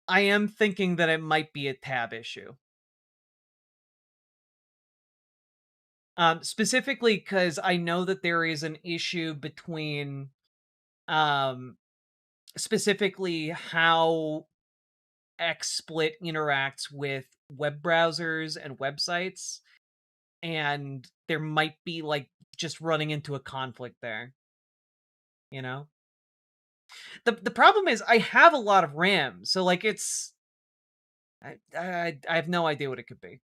I am thinking that it might be a tab issue. Specifically because I know that there is an issue between specifically how XSplit interacts with web browsers and websites, and there might be, like, just running into a conflict there, you know? The problem is I have a lot of RAM, so, like, it's I have no idea what it could be.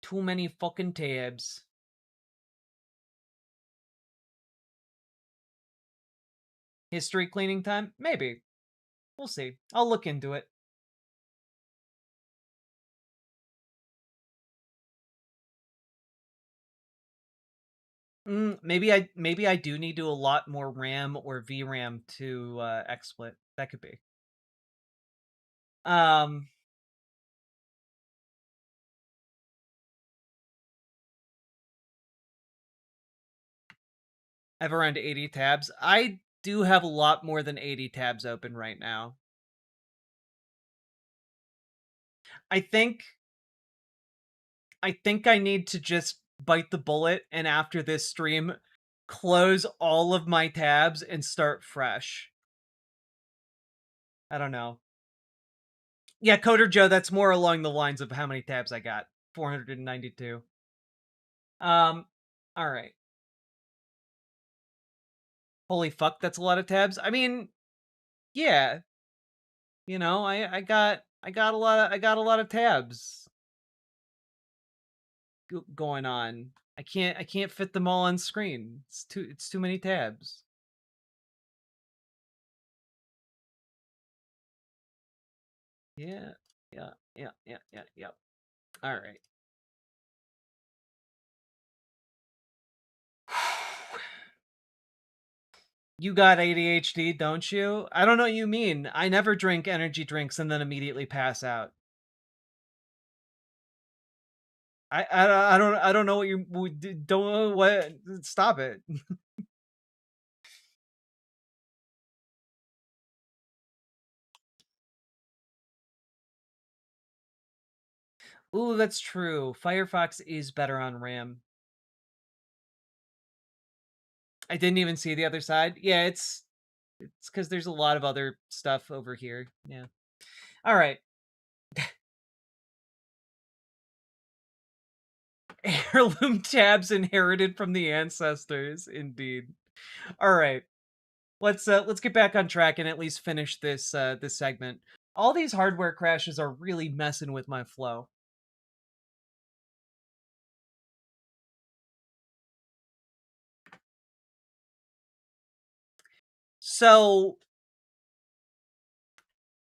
Too many fucking tabs. History cleaning time? Maybe. We'll see. I'll look into it. Maybe I do need to allot more RAM or VRAM to XSplit. That could be. I have around 80 tabs. I do have a lot more than 80 tabs open right now. I think I need to just bite the bullet and after this stream, close all of my tabs and start fresh. I don't know. Yeah, Coder Joe, that's more along the lines of how many tabs I got. 492. All right. Holy fuck, that's a lot of tabs. I mean, yeah. You know, I got a lot of tabs going on. I can't fit them all on screen. It's too many tabs. Yeah. All right. You got ADHD, don't you? I don't know what you mean. I never drink energy drinks and then immediately pass out. I don't know what you don't what stop it. Ooh, that's true. Firefox is better on RAM. I didn't even see the other side. Yeah, it's because there's a lot of other stuff over here. Yeah. All right. Heirloom tabs inherited from the ancestors, indeed. All right. Let's get back on track and at least finish this this segment. All these hardware crashes are really messing with my flow. So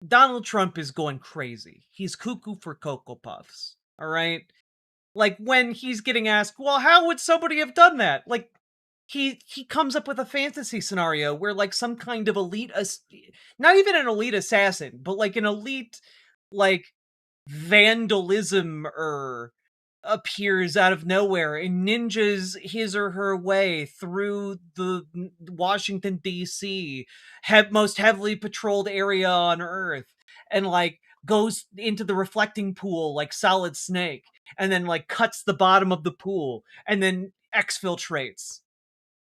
Donald Trump is going crazy. He's cuckoo for Cocoa Puffs. All right. Like when he's getting asked, well, how would somebody have done that? Like he comes up with a fantasy scenario where like some kind of elite, not even an elite assassin, but like an elite, like vandalism appears out of nowhere and ninjas his or her way through the Washington D.C. Most heavily patrolled area on Earth and like goes into the reflecting pool like Solid Snake and then like cuts the bottom of the pool and then exfiltrates.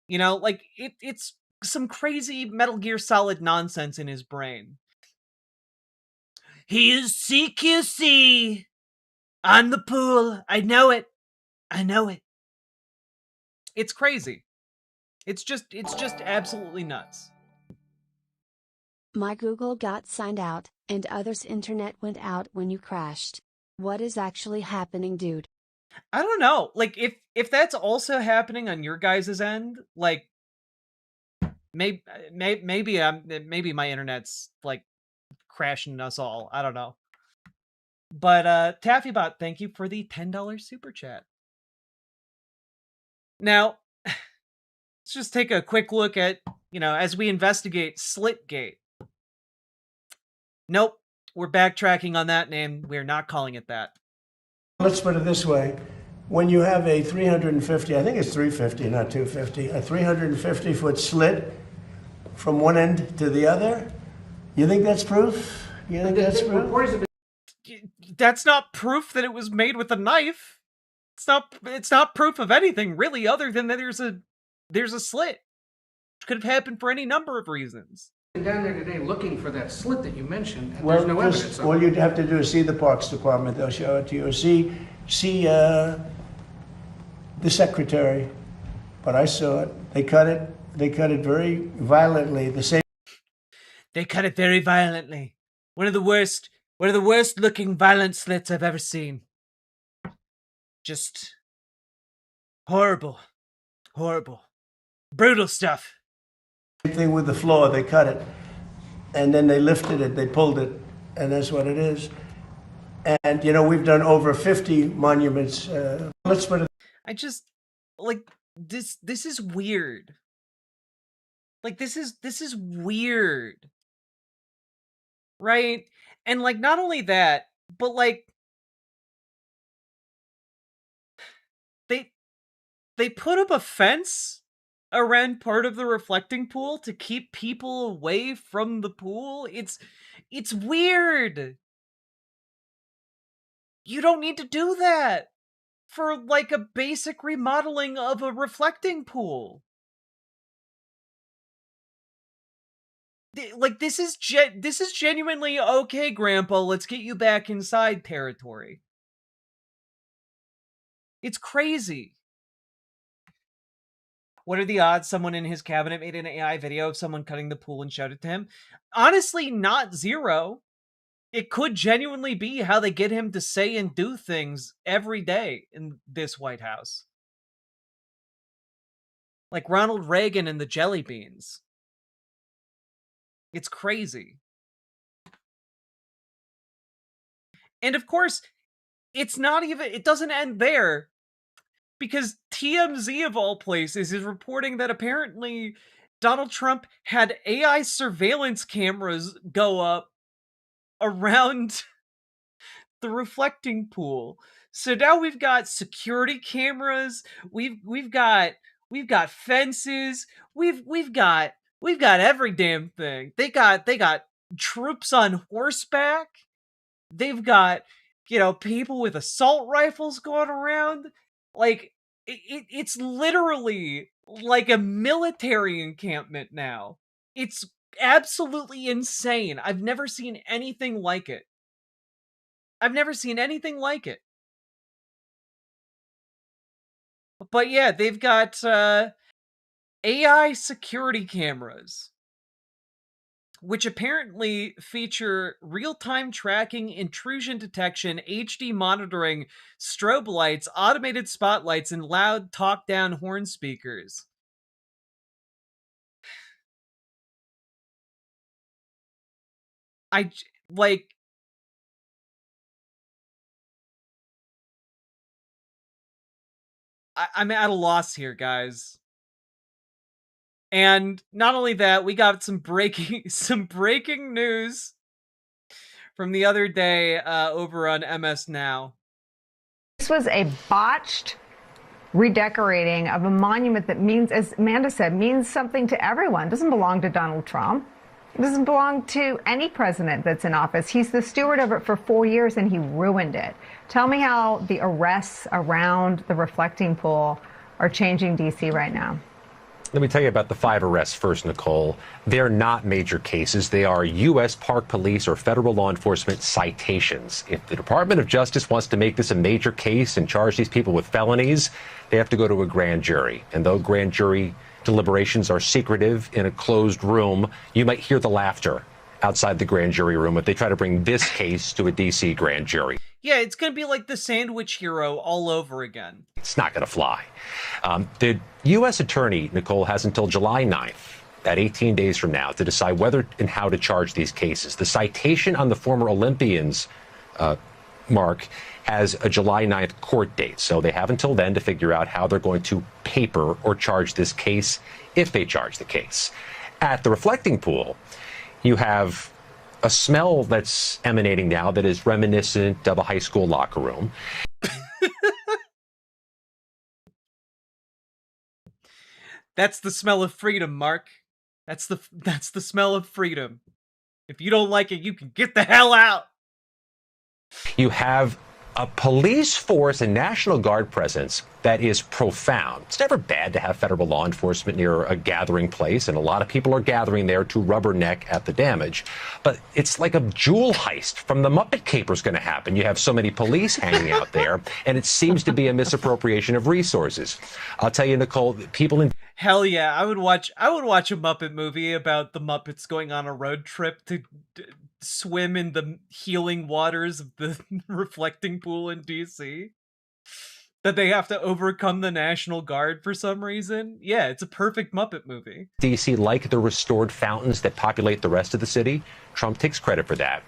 You know, like it's some crazy Metal Gear Solid nonsense in his brain. He is CQC on the pool. I know it. I know it. It's crazy. It's just absolutely nuts. My Google got signed out, and others' internet went out when you crashed. What is actually happening, dude? I don't know. Like if that's also happening on your guys' end, like maybe my internet's like crashing us all. I don't know. But Taffybot, thank you for the $10 super chat. Now, let's just take a quick look at, you know, as we investigate Slitgate. Nope, we're backtracking on that name. We're not calling it that. Let's put it this way. When you have a 350, I think it's 350, not 250, a 350-foot slit from one end to the other, you think that's proof? You think that's proof? That's not proof that it was made with a knife. It's not proof of anything really, other than that there's a slit. Which could have happened for any number of reasons. Down there today looking for that slit that you mentioned, and there's no evidence of All it. you'd have to do is see the Parks Department. They'll show it to you. Or see the secretary. But I saw it. They cut it very violently. They cut it very violently. One of the worst looking violent slits I've ever seen. Just horrible. Brutal stuff. Same thing with the floor. They cut it. And then they lifted it. They pulled it. And that's what it is. And, you know, we've done over 50 monuments. Let's put it. I just, like, this is weird. Like, this is weird. right? And like, not only that, but like, they put up a fence around part of the reflecting pool to keep people away from the pool. It's weird. You don't need to do that for like a basic remodeling of a reflecting pool. Like, this is genuinely okay, Grandpa, let's get you back inside territory. It's crazy. What are the odds someone in his cabinet made an AI video of someone cutting the pool and showed it to him? Honestly, not zero. It could genuinely be how they get him to say and do things every day in this White House. Like Ronald Reagan and the jelly beans. It's crazy. And of course, it doesn't end there. Because TMZ, of all places, is reporting that apparently Donald Trump had AI surveillance cameras go up around the reflecting pool. So now we've got security cameras, we've got fences, we've got every damn thing. They got troops on horseback. They've got, people with assault rifles going around. Like, it's literally like a military encampment now. It's absolutely insane. I've never seen anything like it. But yeah, they've got AI security cameras, which apparently feature real-time tracking, intrusion detection, HD monitoring, strobe lights, automated spotlights, and loud talk-down horn speakers. I'm at a loss here, guys. And not only that, we got some breaking news from the other day over on MS Now. This was a botched redecorating of a monument that means, as Amanda said, means something to everyone. It doesn't belong to Donald Trump. It doesn't belong to any president that's in office. He's the steward of it for 4 years, and he ruined it. Tell me how the arrests around the reflecting pool are changing D.C. right now. Let me tell you about the 5 arrests first, Nicole. They're not major cases. They are U.S. Park Police or federal law enforcement citations. If the Department of Justice wants to make this a major case and charge these people with felonies, they have to go to a grand jury. And though grand jury deliberations are secretive in a closed room, you might hear the laughter outside the grand jury room if they try to bring this case to a D.C. grand jury. Yeah, it's going to be like the Sandwich Hero all over again. It's not going to fly. The U.S. attorney, Nicole, has until July 9th, at 18 days from now, to decide whether and how to charge these cases. The citation on the former Olympians, Mark, has a July 9th court date. So they have until then to figure out how they're going to paper or charge this case, if they charge the case. At the reflecting pool, you have a smell that's emanating now that is reminiscent of a high school locker room. That's the smell of freedom, Mark. That's the smell of freedom. If you don't like it, you can get the hell out. You have a police force and National Guard presence that is profound. It's never bad to have federal law enforcement near a gathering place, and a lot of people are gathering there to rubberneck at the damage. But it's like a jewel heist from the Muppet Caper's going to happen. You have so many police hanging out there, and it seems to be a misappropriation of resources. I'll tell you, Nicole, people in... Hell yeah, I would watch a Muppet movie about the Muppets going on a road trip to swim in the healing waters of the reflecting pool in DC. That they have to overcome the National Guard for some reason. Yeah, it's a perfect Muppet movie. DC, like the restored fountains that populate the rest of the city, Trump takes credit for that.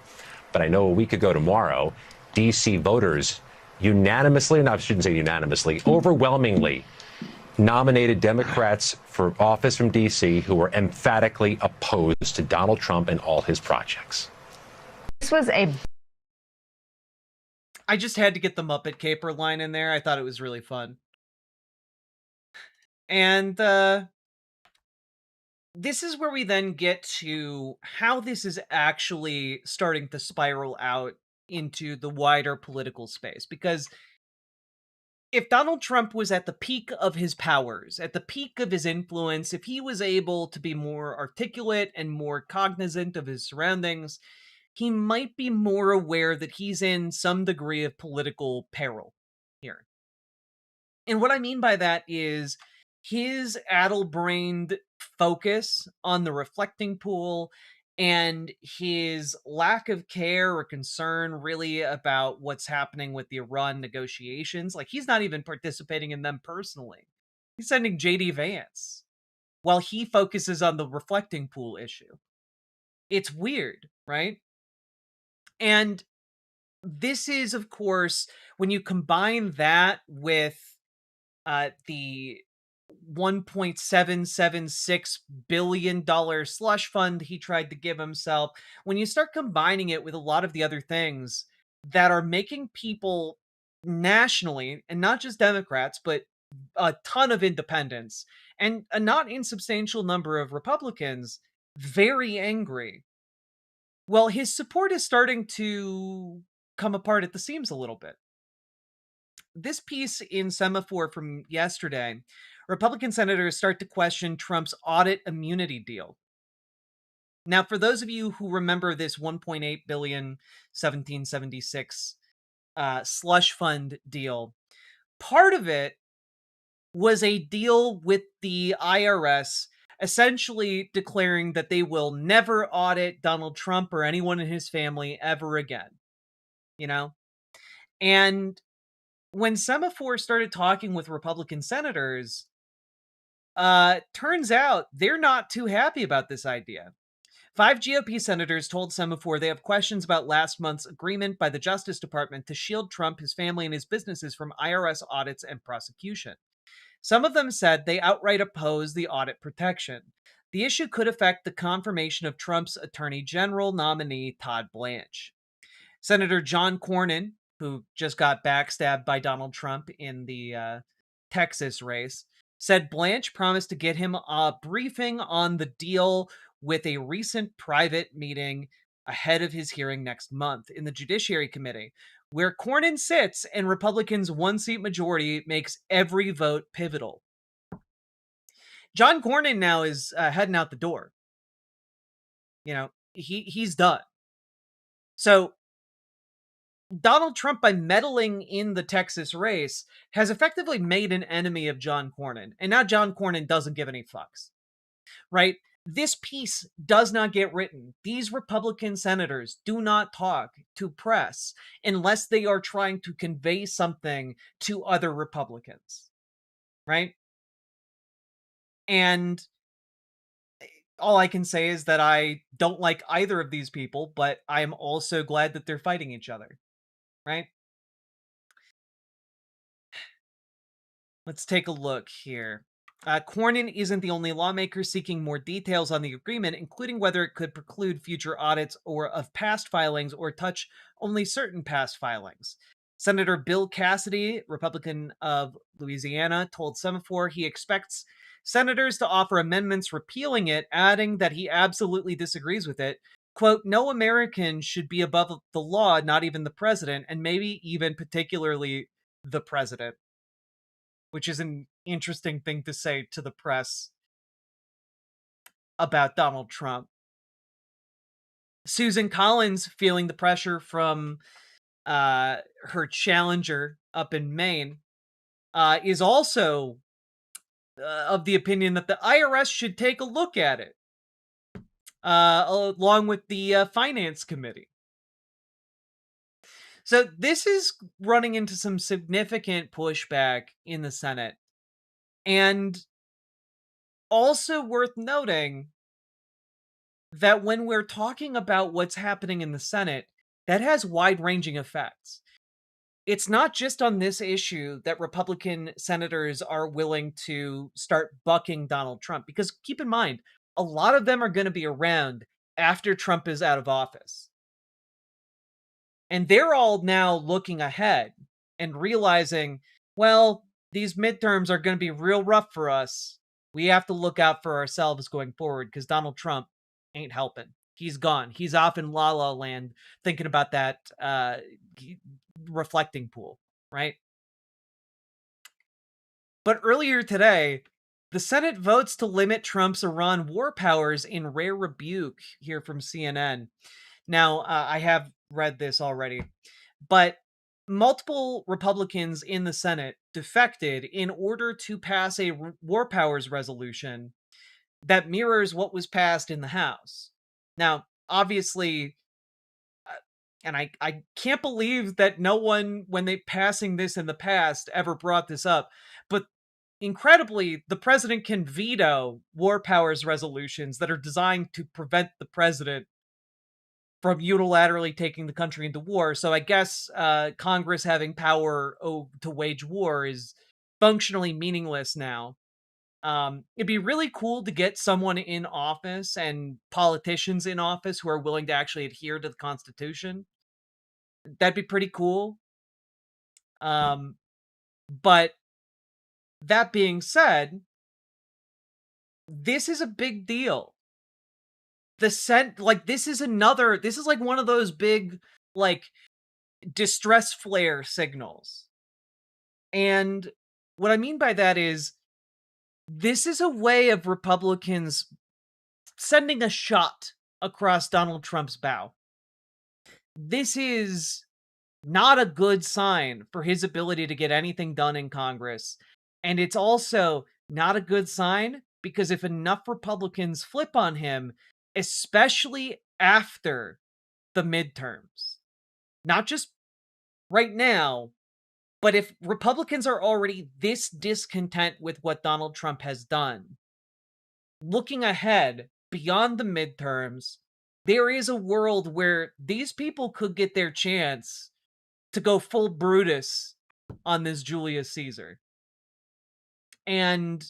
But I know a week ago tomorrow, DC voters unanimously, no, I shouldn't say unanimously, overwhelmingly nominated Democrats for office from DC who were emphatically opposed to Donald Trump and all his projects. This was a... I just had to get the Muppet Caper line in there. I thought it was really fun. And this is where we then get to how this is actually starting to spiral out into the wider political space. Because if Donald Trump was at the peak of his powers, at the peak of his influence, if he was able to be more articulate and more cognizant of his surroundings, he might be more aware that he's in some degree of political peril here. And what I mean by that is his addle-brained focus on the reflecting pool and his lack of care or concern really about what's happening with the Iran negotiations. Like, he's not even participating in them personally. He's sending JD Vance while he focuses on the reflecting pool issue. It's weird, right? And this is, of course, when you combine that with the $1.776 billion slush fund he tried to give himself, when you start combining it with a lot of the other things that are making people nationally, and not just Democrats, but a ton of independents, and a not insubstantial number of Republicans, very angry, well, his support is starting to come apart at the seams a little bit. This piece in Semaphore from yesterday, Republican senators start to question Trump's audit immunity deal. Now, for those of you who remember this $1.8 billion 1776 slush fund deal, part of it was a deal with the IRS essentially declaring that they will never audit Donald Trump or anyone in his family ever again. You know? And when Semaphore started talking with Republican senators, turns out they're not too happy about this idea. 5 GOP senators told Semaphore they have questions about last month's agreement by the Justice Department to shield Trump, his family, and his businesses from IRS audits and prosecution. Some of them said they outright oppose the audit protection. The issue could affect the confirmation of Trump's Attorney General nominee, Todd Blanche. Senator John Cornyn, who just got backstabbed by Donald Trump in the Texas race, said Blanche promised to get him a briefing on the deal with a recent private meeting ahead of his hearing next month in the Judiciary Committee, where Cornyn sits and Republicans' one-seat majority makes every vote pivotal. John Cornyn now is heading out the door. You know, he's done. So Donald Trump, by meddling in the Texas race, has effectively made an enemy of John Cornyn. And now John Cornyn doesn't give any fucks, right? This piece does not get written. These Republican senators do not talk to press unless they are trying to convey something to other Republicans, right? And all I can say is that I don't like either of these people, but I am also glad that they're fighting each other, right? Let's take a look here. Cornyn isn't the only lawmaker seeking more details on the agreement, including whether it could preclude future audits or of past filings or touch only certain past filings. Senator Bill Cassidy, Republican of Louisiana, told Semaphore he expects senators to offer amendments repealing it, adding that he absolutely disagrees with it. Quote, no American should be above the law, not even the president, and maybe even particularly the president. Which is an interesting thing to say to the press about Donald Trump. Susan Collins, feeling the pressure from her challenger up in Maine, is also of the opinion that the IRS should take a look at it, along with the Finance Committee. So this is running into some significant pushback in the Senate. And also worth noting that when we're talking about what's happening in the Senate, that has wide-ranging effects. It's not just on this issue that Republican senators are willing to start bucking Donald Trump, because keep in mind, a lot of them are going to be around after Trump is out of office. And they're all now looking ahead and realizing, well, these midterms are going to be real rough for us. We have to look out for ourselves going forward because Donald Trump ain't helping. He's gone. He's off in La La Land thinking about that reflecting pool, right? But earlier today, the Senate votes to limit Trump's Iran war powers in rare rebuke, here from CNN. Now, I have read this already, but multiple Republicans in the Senate defected in order to pass a war powers resolution that mirrors what was passed in the House. Now, obviously, and I can't believe that no one, when they passing this in the past, ever brought this up, but incredibly, the president can veto war powers resolutions that are designed to prevent the president from unilaterally taking the country into war. So I guess Congress having power to wage war is functionally meaningless now. It'd be really cool to get someone in office and politicians in office who are willing to actually adhere to the Constitution. That'd be pretty cool. But that being said, this is a big deal. This is like one of those big, like, distress flare signals. And what I mean by that is, this is a way of Republicans sending a shot across Donald Trump's bow. This is not a good sign for his ability to get anything done in Congress. And it's also not a good sign because if enough Republicans flip on him, especially after the midterms, not just right now, but if Republicans are already this discontent with what Donald Trump has done, looking ahead beyond the midterms, there is a world where these people could get their chance to go full Brutus on this Julius Caesar. And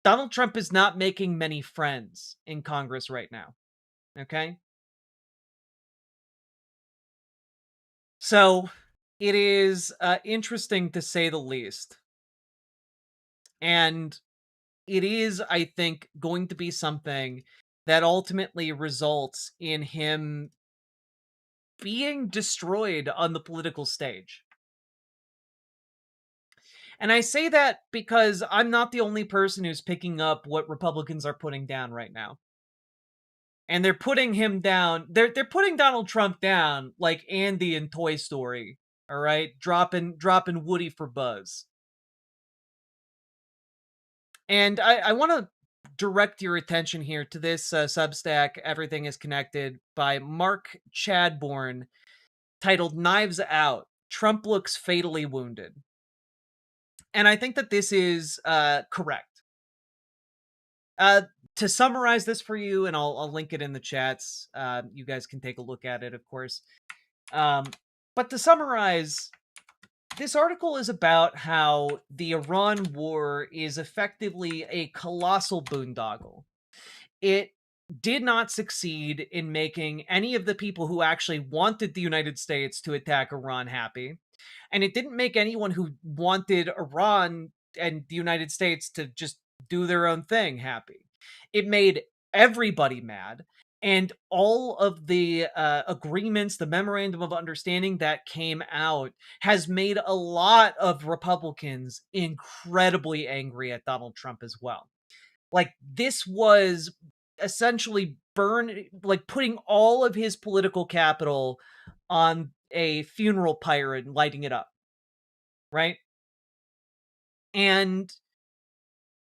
Donald Trump is not making many friends in Congress right now. Okay? So it is interesting to say the least. And it is, I think, going to be something that ultimately results in him being destroyed on the political stage. And I say that because I'm not the only person who's picking up what Republicans are putting down right now. And they're putting him down. They're putting Donald Trump down like Andy in Toy Story. All right, dropping Woody for Buzz. And I want to direct your attention here to this Substack, Everything is Connected, by Mark Chadbourne, titled Knives Out, Trump Looks Fatally Wounded. And I think that this is correct. To summarize this for you, and I'll link it in the chats. You guys can take a look at it, of course. But to summarize, this article is about how the Iran war is effectively a colossal boondoggle. It did not succeed in making any of the people who actually wanted the United States to attack Iran happy. And it didn't make anyone who wanted Iran and the United States to just do their own thing happy. It made everybody mad. And all of the agreements, the memorandum of understanding that came out has made a lot of Republicans incredibly angry at Donald Trump as well. Like, this was essentially putting all of his political capital on a funeral pyre and lighting it up. Right? And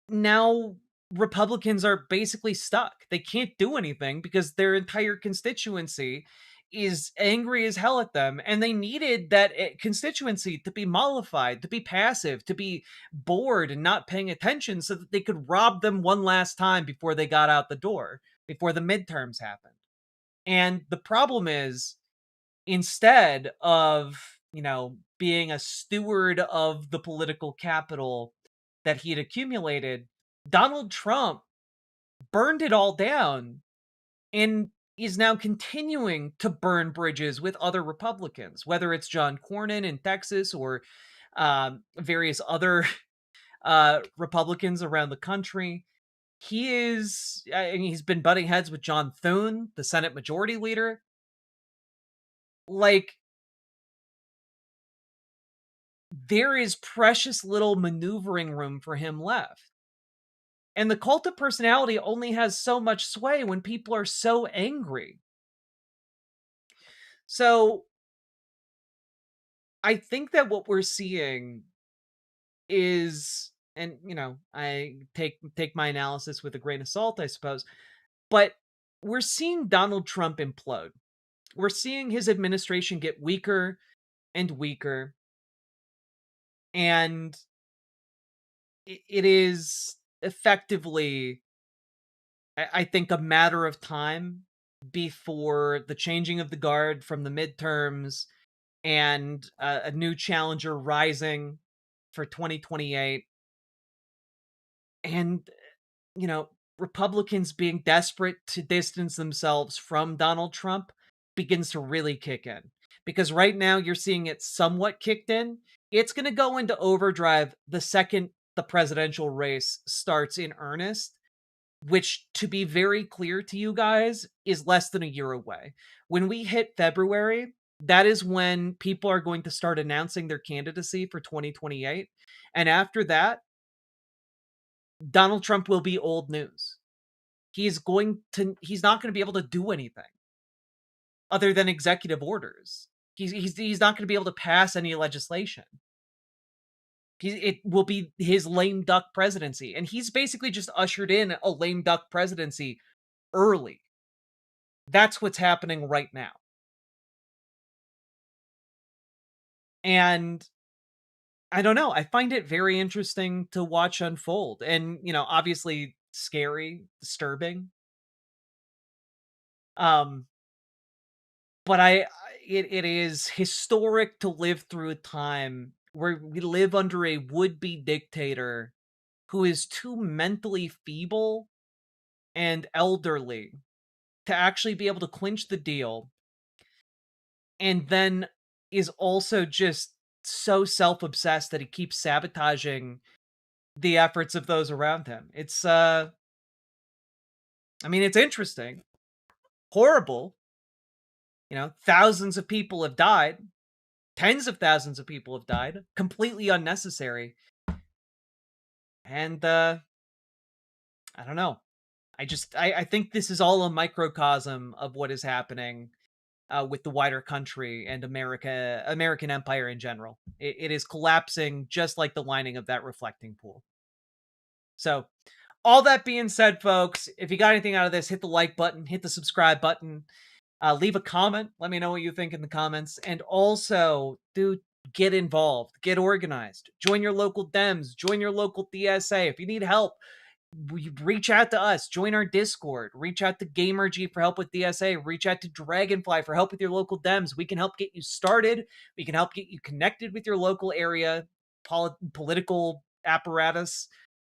now Republicans are basically stuck. They can't do anything because their entire constituency is angry as hell at them, and they needed that constituency to be mollified, to be passive, to be bored and not paying attention so that they could rob them one last time before they got out the door, before the midterms happened. And the problem is, instead of, being a steward of the political capital that he had accumulated, Donald Trump burned it all down. And is now continuing to burn bridges with other Republicans, whether it's John Cornyn in Texas or various other Republicans around the country. He's been butting heads with John Thune, the Senate Majority Leader. Like, there is precious little maneuvering room for him left. And the cult of personality only has so much sway when people are so angry. So, I think that what we're seeing is, and I take my analysis with a grain of salt, I suppose, but we're seeing Donald Trump implode. We're seeing his administration get weaker and weaker, and it is effectively, I think, a matter of time before the changing of the guard from the midterms and a new challenger rising for 2028. And, Republicans being desperate to distance themselves from Donald Trump begins to really kick in. Because right now you're seeing it somewhat kicked in. It's going to go into overdrive the second the presidential race starts in earnest, which, to be very clear to you guys, is less than a year away. When we hit February, that is when people are going to start announcing their candidacy for 2028. And after that, Donald Trump will be old news. He's not going to be able to do anything other than executive orders. He's not going to be able to pass any legislation. It will be his lame duck presidency. And he's basically just ushered in a lame duck presidency early. That's what's happening right now. And I don't know. I find it very interesting to watch unfold. And, obviously scary, disturbing. But it is historic to live through a time where we live under a would-be dictator who is too mentally feeble and elderly to actually be able to clinch the deal, and then is also just so self-obsessed that he keeps sabotaging the efforts of those around him. It's it's interesting. Horrible. Thousands of people have died. Tens of thousands of people have died. Completely unnecessary. And, I don't know. I think this is all a microcosm of what is happening with the wider country and American empire in general. It is collapsing just like the lining of that reflecting pool. So, all that being said, folks, if you got anything out of this, hit the like button, hit the subscribe button, leave a comment. Let me know what you think in the comments. And also, dude, get involved, get organized, join your local Dems, join your local DSA. If you need help, reach out to us, join our Discord, reach out to GamerG for help with DSA, reach out to Dragonfly for help with your local Dems. We can help get you started. We can help get you connected with your local area political apparatus.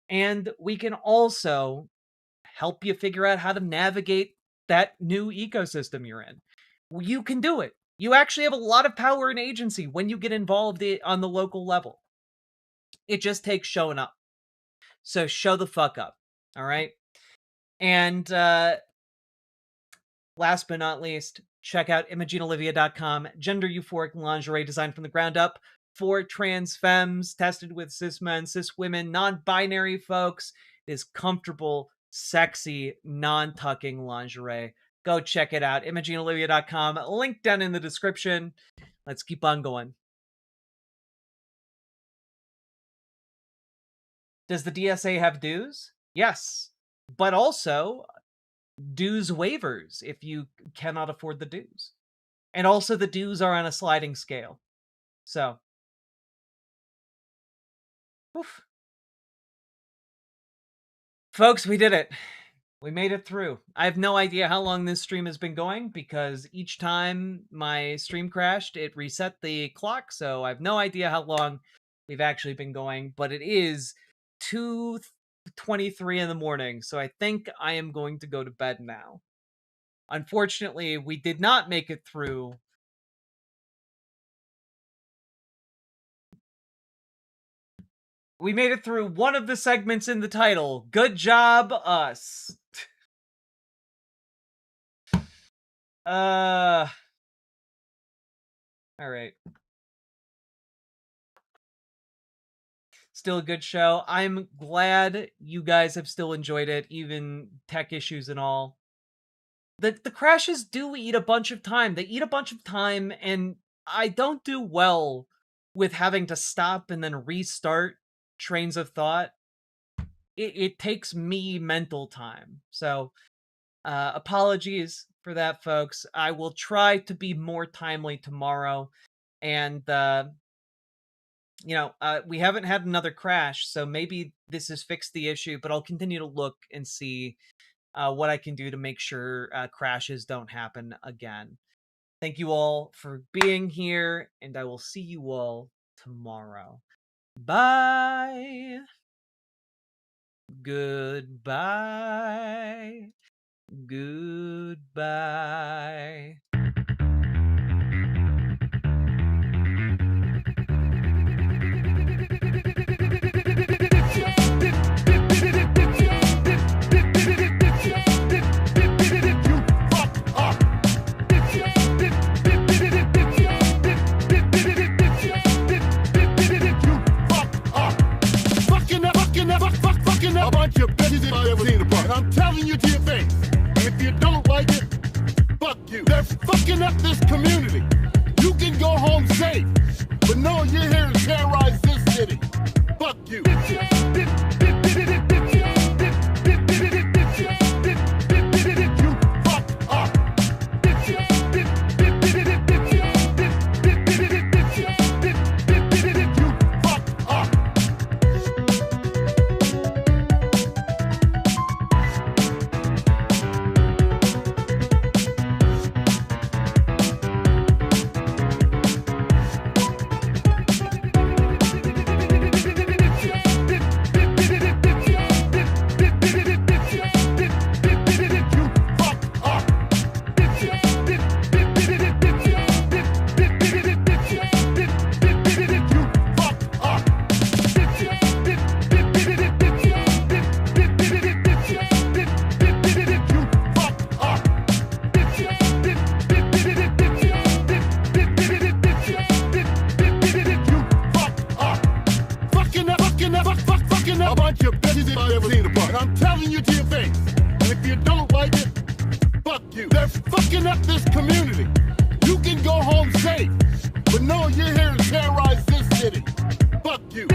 And we can also help you figure out how to navigate that new ecosystem you're in. You can do it. You actually have a lot of power and agency when you get involved on the local level. It just takes showing up. So show the fuck up. All right. And last but not least, check out ImogeneOlivia.com. Gender euphoric lingerie designed from the ground up for trans femmes, tested with cis men, cis women, non-binary folks. It is comfortable, sexy, non-tucking lingerie. Go check it out. ImogeneOlivia.com. Link down in the description. Let's keep on going. Does the DSA have dues? Yes. But also dues waivers if you cannot afford the dues. And also the dues are on a sliding scale. So, oof. Folks, we did it. We made it through. I have no idea how long this stream has been going because each time my stream crashed, it reset the clock. So I have no idea how long we've actually been going, but it is 2:23 in the morning. So I think I am going to go to bed now. Unfortunately, we did not make it through. We made it through one of the segments in the title. Good job, us. All right. Still a good show. I'm glad you guys have still enjoyed it, even tech issues and all. The crashes do eat a bunch of time. They eat a bunch of time, and I don't do well with having to stop and then restart trains of thought. It takes me mental time. So, apologies for that, folks. I will try to be more timely tomorrow. And, we haven't had another crash, so maybe this has fixed the issue, but I'll continue to look and see what I can do to make sure crashes don't happen again. Thank you all for being here, and I will see you all tomorrow. Bye. Goodbye. Goodbye. A bunch of bitches if I ever seen a bunch. I'm telling you to your face. If you don't like it, fuck you. They're fucking up this community. You can go home safe, but no, you're here to terrorize this city. Fuck you. A bunch of bitches if I ever seen a bunch. I'm telling you to your face. And if you don't like it, fuck you. They're fucking up this community. You can go home safe, but no, you're here to terrorize this city. Fuck you.